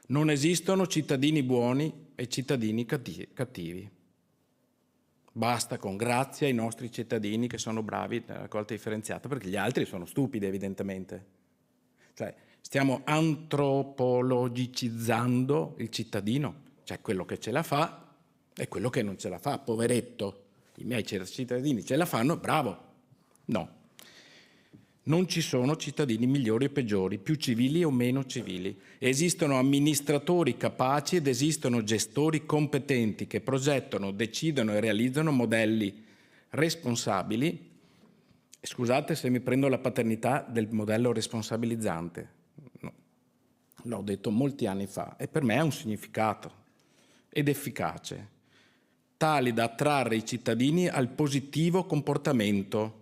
non esistono cittadini buoni e cittadini cattivi. Basta con grazie ai nostri cittadini che sono bravi nella raccolta differenziata, perché gli altri sono stupidi evidentemente. Cioè stiamo antropologicizzando il cittadino, cioè quello che ce la fa e quello che non ce la fa, poveretto. I miei cittadini ce la fanno, bravo. No. Non ci sono cittadini migliori o peggiori, più civili o meno civili. Esistono amministratori capaci ed esistono gestori competenti che progettano, decidono e realizzano modelli responsabili. Scusate se mi prendo la paternità del modello responsabilizzante. No. L'ho detto molti anni fa e per me ha un significato ed efficace, tali da attrarre i cittadini al positivo comportamento.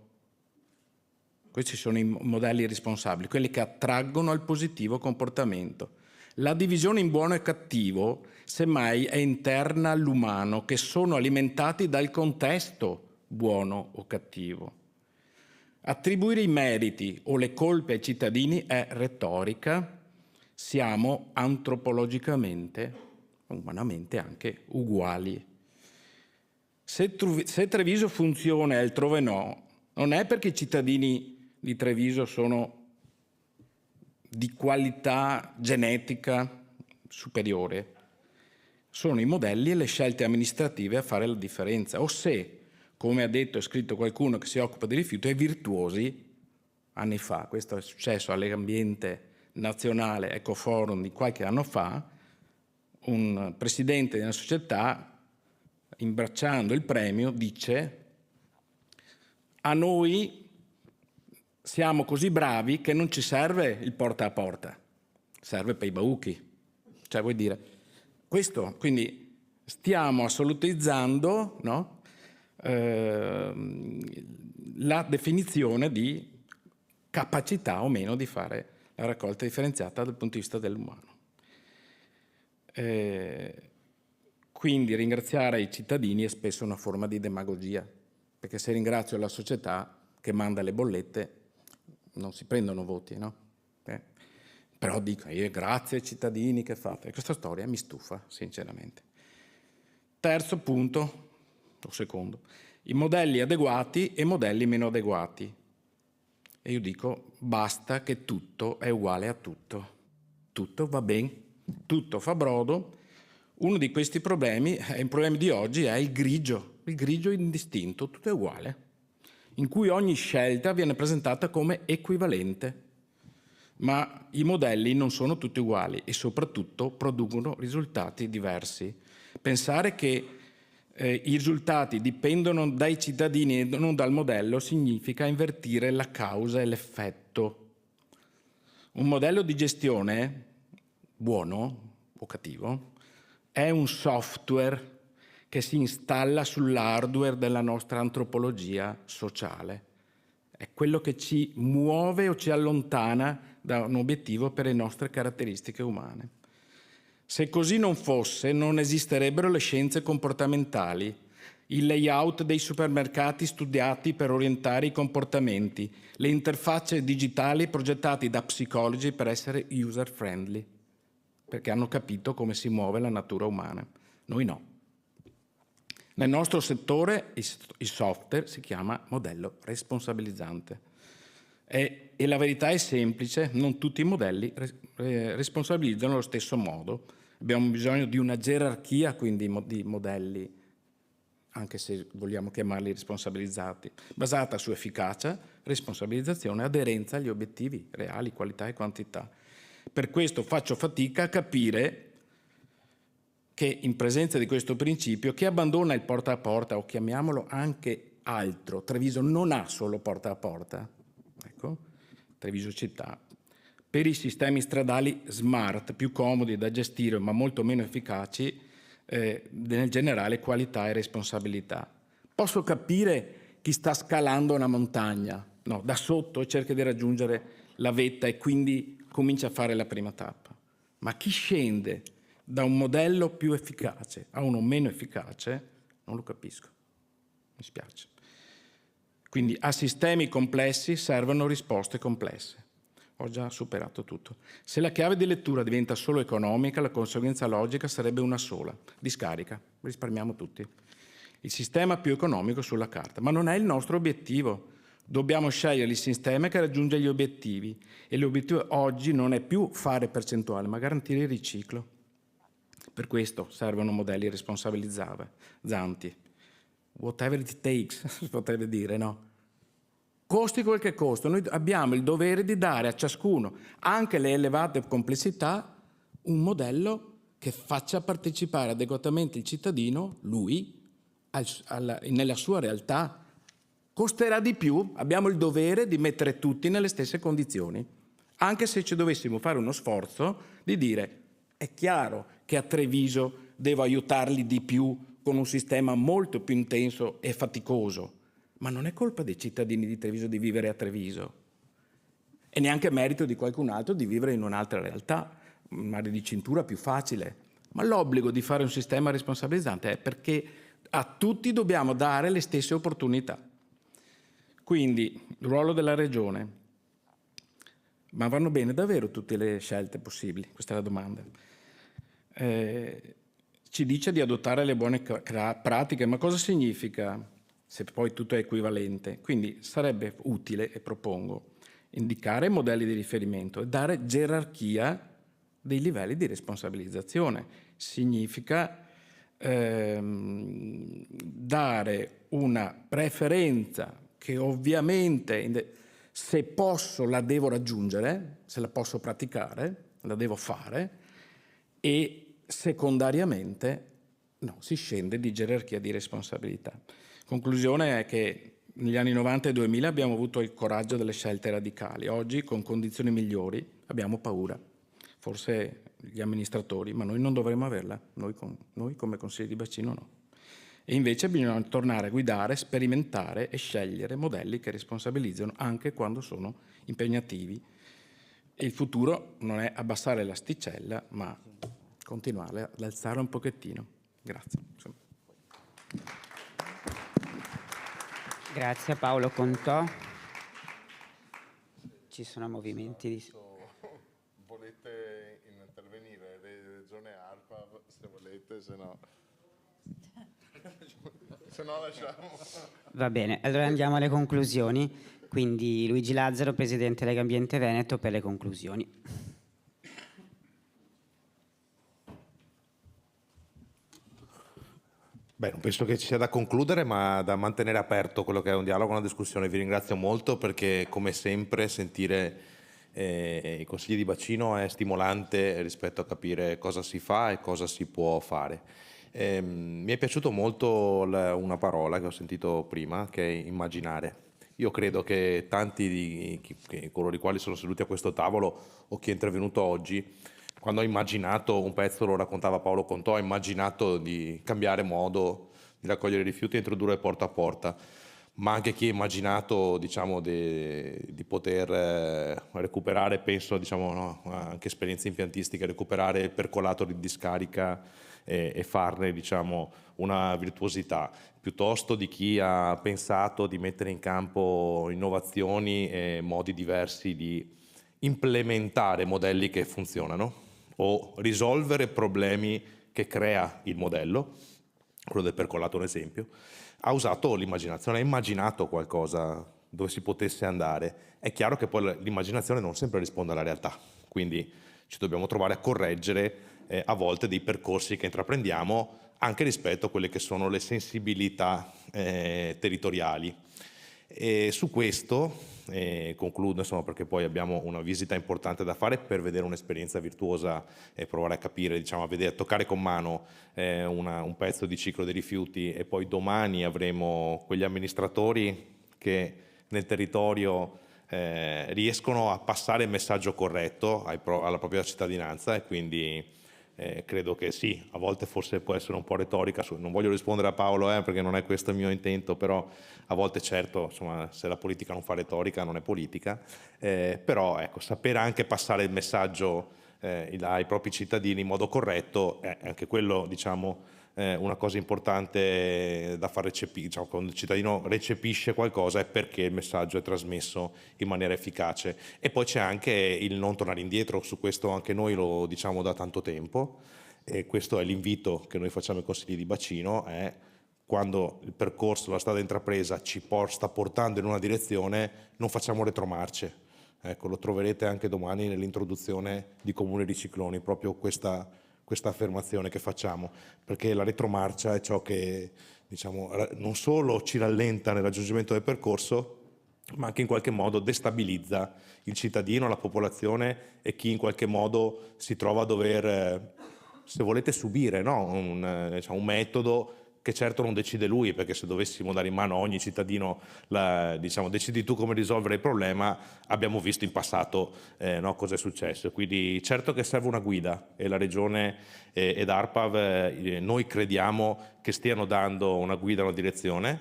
Questi sono i modelli responsabili, quelli che attraggono al positivo comportamento. La divisione in buono e cattivo, semmai, è interna all'umano, che sono alimentati dal contesto buono o cattivo. Attribuire i meriti o le colpe ai cittadini è retorica. Siamo antropologicamente, umanamente anche, uguali. Se Treviso funziona e altrove no, non è perché i cittadini di Treviso sono di qualità genetica superiore. Sono i modelli e le scelte amministrative a fare la differenza. O se, come ha detto e scritto qualcuno che si occupa di rifiuti, è virtuosi, anni fa, questo è successo all'Ambiente Nazionale Ecoforum di qualche anno fa, un presidente di una società, imbracciando il premio, dice: a noi siamo così bravi che non ci serve il porta a porta, serve per i bauchi. Cioè, vuol dire, questo, quindi stiamo assolutizzando, no? La definizione di capacità o meno di fare la raccolta differenziata dal punto di vista dell'umano. Quindi ringraziare i cittadini è spesso una forma di demagogia, perché se ringrazio la società che manda le bollette non si prendono voti, no? Però dico, grazie ai cittadini che fate. E questa storia mi stufa, sinceramente. Terzo punto, o secondo, i modelli adeguati e modelli meno adeguati. E io dico, basta che tutto è uguale a tutto. Tutto va bene, tutto fa brodo. Uno di questi problemi, il problema di oggi, è il grigio indistinto, tutto è uguale, in cui ogni scelta viene presentata come equivalente. Ma i modelli non sono tutti uguali e soprattutto producono risultati diversi. Pensare che i risultati dipendono dai cittadini e non dal modello, significa invertire la causa e l'effetto. Un modello di gestione, buono o cattivo, è un software che si installa sull'hardware della nostra antropologia sociale. È quello che ci muove o ci allontana da un obiettivo per le nostre caratteristiche umane. Se così non fosse, non esisterebbero le scienze comportamentali, il layout dei supermercati studiati per orientare i comportamenti, le interfacce digitali progettate da psicologi per essere user-friendly, perché hanno capito come si muove la natura umana. Noi no. Nel nostro settore il software si chiama modello responsabilizzante. E la verità è semplice, non tutti i modelli responsabilizzano allo stesso modo. Abbiamo bisogno di una gerarchia quindi di modelli, anche se vogliamo chiamarli responsabilizzati, basata su efficacia, responsabilizzazione, aderenza agli obiettivi reali, qualità e quantità. Per questo faccio fatica a capire che in presenza di questo principio chi abbandona il porta a porta, o chiamiamolo anche altro, Treviso non ha solo porta a porta, ecco, Treviso città, per i sistemi stradali smart, più comodi da gestire ma molto meno efficaci, nel generale qualità e responsabilità. Posso capire chi sta scalando una montagna, no, da sotto e cerca di raggiungere la vetta e quindi comincia a fare la prima tappa, ma chi scende da un modello più efficace a uno meno efficace non lo capisco, mi spiace. Quindi a sistemi complessi servono risposte complesse. Ho già superato tutto. Se la chiave di lettura diventa solo economica, la conseguenza logica sarebbe una sola: discarica, risparmiamo tutti. Il sistema più economico sulla carta, ma non è il nostro obiettivo. Dobbiamo scegliere il sistema che raggiunge gli obiettivi e l'obiettivo oggi non è più fare percentuale, ma garantire il riciclo. Per questo servono modelli responsabilizzanti. Whatever it takes, si potrebbe dire, no? Costi quel che costa, noi abbiamo il dovere di dare a ciascuno, anche le elevate complessità, un modello che faccia partecipare adeguatamente il cittadino, lui, nella sua realtà. Costerà di più, abbiamo il dovere di mettere tutti nelle stesse condizioni, anche se ci dovessimo fare uno sforzo di dire: è chiaro che a Treviso devo aiutarli di più con un sistema molto più intenso e faticoso, ma non è colpa dei cittadini di Treviso di vivere a Treviso e neanche merito di qualcun altro di vivere in un'altra realtà, un'area di cintura più facile. Ma l'obbligo di fare un sistema responsabilizzante è perché a tutti dobbiamo dare le stesse opportunità. Quindi il ruolo della Regione. Ma vanno bene davvero tutte le scelte possibili? Questa è la domanda. Ci dice di adottare le buone pratiche, ma cosa significa se poi tutto è equivalente? Quindi sarebbe utile, e propongo, indicare modelli di riferimento e dare gerarchia dei livelli di responsabilizzazione. Significa dare una preferenza che ovviamente, se posso, la devo raggiungere, se la posso praticare, la devo fare, e secondariamente no, si scende di gerarchia di responsabilità. Conclusione è che negli anni 90 e 2000 abbiamo avuto il coraggio delle scelte radicali. Oggi, con condizioni migliori, abbiamo paura. Forse gli amministratori, ma noi non dovremmo averla, noi come Consiglio di Bacino no. E invece bisogna tornare a guidare, sperimentare e scegliere modelli che responsabilizzano anche quando sono impegnativi. E il futuro non è abbassare l'asticella, ma continuare ad alzarla un pochettino. Grazie. Grazie Paolo Contò. Ci sono movimenti di... Volete intervenire? Regione ARPA, se volete, se no... Se no lasciamo... Va bene, allora andiamo alle conclusioni. Quindi Luigi Lazzaro, Presidente Legambiente Veneto, per le conclusioni. Beh, non penso che ci sia da concludere, ma da mantenere aperto quello che è un dialogo, una discussione. Vi ringrazio molto perché, come sempre, sentire i consigli di bacino è stimolante rispetto a capire cosa si fa e cosa si può fare. Mi è piaciuto molto una parola che ho sentito prima, che è immaginare. Io credo che tanti di coloro i quali sono seduti a questo tavolo o chi è intervenuto oggi, quando ha immaginato un pezzo, lo raccontava Paolo Contò, ha immaginato di cambiare modo di raccogliere rifiuti e introdurre porta a porta, ma anche chi ha immaginato, diciamo, di poter recuperare, penso, diciamo, no, anche esperienze impiantistiche, recuperare il percolato di discarica e farne, diciamo, una virtuosità, piuttosto di chi ha pensato di mettere in campo innovazioni e modi diversi di implementare modelli che funzionano o risolvere problemi che crea il modello, quello del percolato è un esempio. Ha usato l'immaginazione, ha immaginato qualcosa dove si potesse andare. È chiaro che poi l'immaginazione non sempre risponde alla realtà, quindi ci dobbiamo trovare a correggere a volte dei percorsi che intraprendiamo anche rispetto a quelle che sono le sensibilità territoriali. E su questo concludo, insomma, perché poi abbiamo una visita importante da fare per vedere un'esperienza virtuosa e provare a capire, diciamo, a vedere, a toccare con mano un pezzo di ciclo dei rifiuti, e poi domani avremo quegli amministratori che nel territorio riescono a passare il messaggio corretto alla propria cittadinanza, e quindi credo che sì, a volte forse può essere un po' retorica, non voglio rispondere a Paolo perché non è questo il mio intento, però a volte certo, insomma, se la politica non fa retorica non è politica, però ecco, sapere anche passare il messaggio ai propri cittadini in modo corretto è anche quello, diciamo, una cosa importante da far recepire. Diciamo, quando il cittadino recepisce qualcosa è perché il messaggio è trasmesso in maniera efficace. E poi c'è anche il non tornare indietro, su questo anche noi lo diciamo da tanto tempo, e questo è l'invito che noi facciamo ai consigli di bacino, è quando il percorso, la strada intrapresa ci sta portando in una direzione, non facciamo retromarce. Ecco, lo troverete anche domani nell'introduzione di Comune Ricicloni, proprio questa affermazione che facciamo, perché la retromarcia è ciò che, diciamo, non solo ci rallenta nel raggiungimento del percorso, ma anche in qualche modo destabilizza il cittadino, la popolazione e chi in qualche modo si trova a dover, se volete, subire, no? un metodo che certo non decide lui, perché se dovessimo dare in mano a ogni cittadino, diciamo, decidi tu come risolvere il problema, abbiamo visto in passato no, cosa è successo. Quindi certo che serve una guida, e la Regione ed ARPAV noi crediamo che stiano dando una guida, una direzione.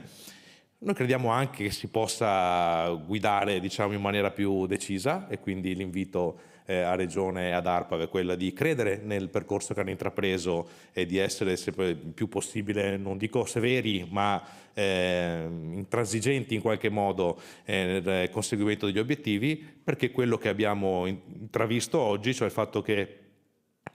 Noi crediamo anche che si possa guidare, diciamo, in maniera più decisa, e quindi l'invito a Regione e ad ARPAV è quella di credere nel percorso che hanno intrapreso e di essere sempre più possibile, non dico severi, ma intransigenti in qualche modo nel conseguimento degli obiettivi, perché quello che abbiamo intravisto oggi, cioè il fatto che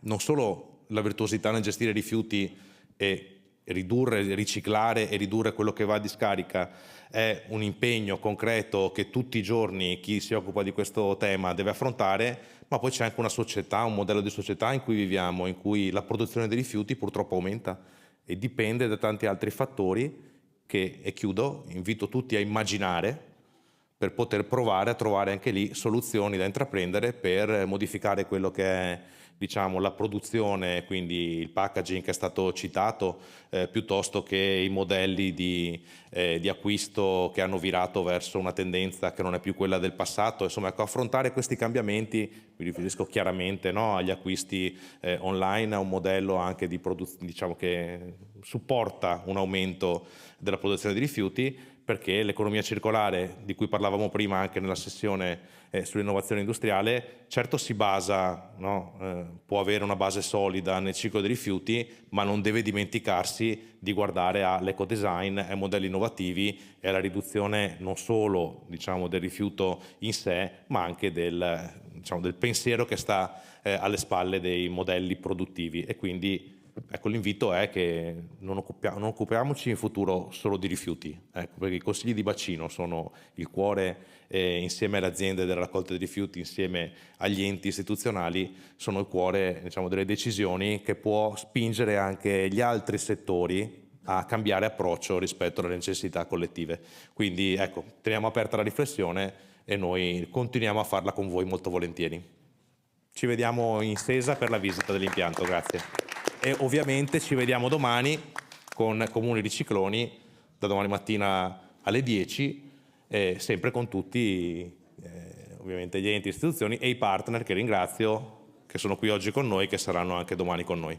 non solo la virtuosità nel gestire i rifiuti e ridurre, riciclare e ridurre quello che va a discarica è un impegno concreto che tutti i giorni chi si occupa di questo tema deve affrontare, ma poi c'è anche una società, un modello di società in cui viviamo, in cui la produzione dei rifiuti purtroppo aumenta e dipende da tanti altri fattori che, e chiudo, invito tutti a immaginare per poter provare a trovare anche lì soluzioni da intraprendere per modificare quello che è, diciamo, la produzione, quindi il packaging che è stato citato, piuttosto che i modelli di acquisto che hanno virato verso una tendenza che non è più quella del passato. Insomma, ecco, affrontare questi cambiamenti, mi riferisco chiaramente, no, agli acquisti online, a un modello anche di diciamo, che supporta un aumento della produzione di rifiuti, perché l'economia circolare, di cui parlavamo prima anche nella sessione sull'innovazione industriale, certo si basa, no? Può avere una base solida nel ciclo dei rifiuti, ma non deve dimenticarsi di guardare all'ecodesign, ai modelli innovativi e alla riduzione non solo, diciamo, del rifiuto in sé, ma anche del, diciamo, del pensiero che sta alle spalle dei modelli produttivi. E quindi ecco, l'invito è che non occupiamoci in futuro solo di rifiuti, ecco, perché i consigli di bacino sono il cuore, insieme alle aziende della raccolta dei rifiuti, insieme agli enti istituzionali, sono il cuore, diciamo, delle decisioni che può spingere anche gli altri settori a cambiare approccio rispetto alle necessità collettive. Quindi ecco, teniamo aperta la riflessione e noi continuiamo a farla con voi molto volentieri. Ci vediamo in Sesa per la visita dell'impianto, grazie. e ovviamente ci vediamo domani con Comuni Ricicloni, da domani mattina alle 10, sempre con tutti ovviamente gli enti, istituzioni e i partner che ringrazio, che sono qui oggi con noi, che saranno anche domani con noi.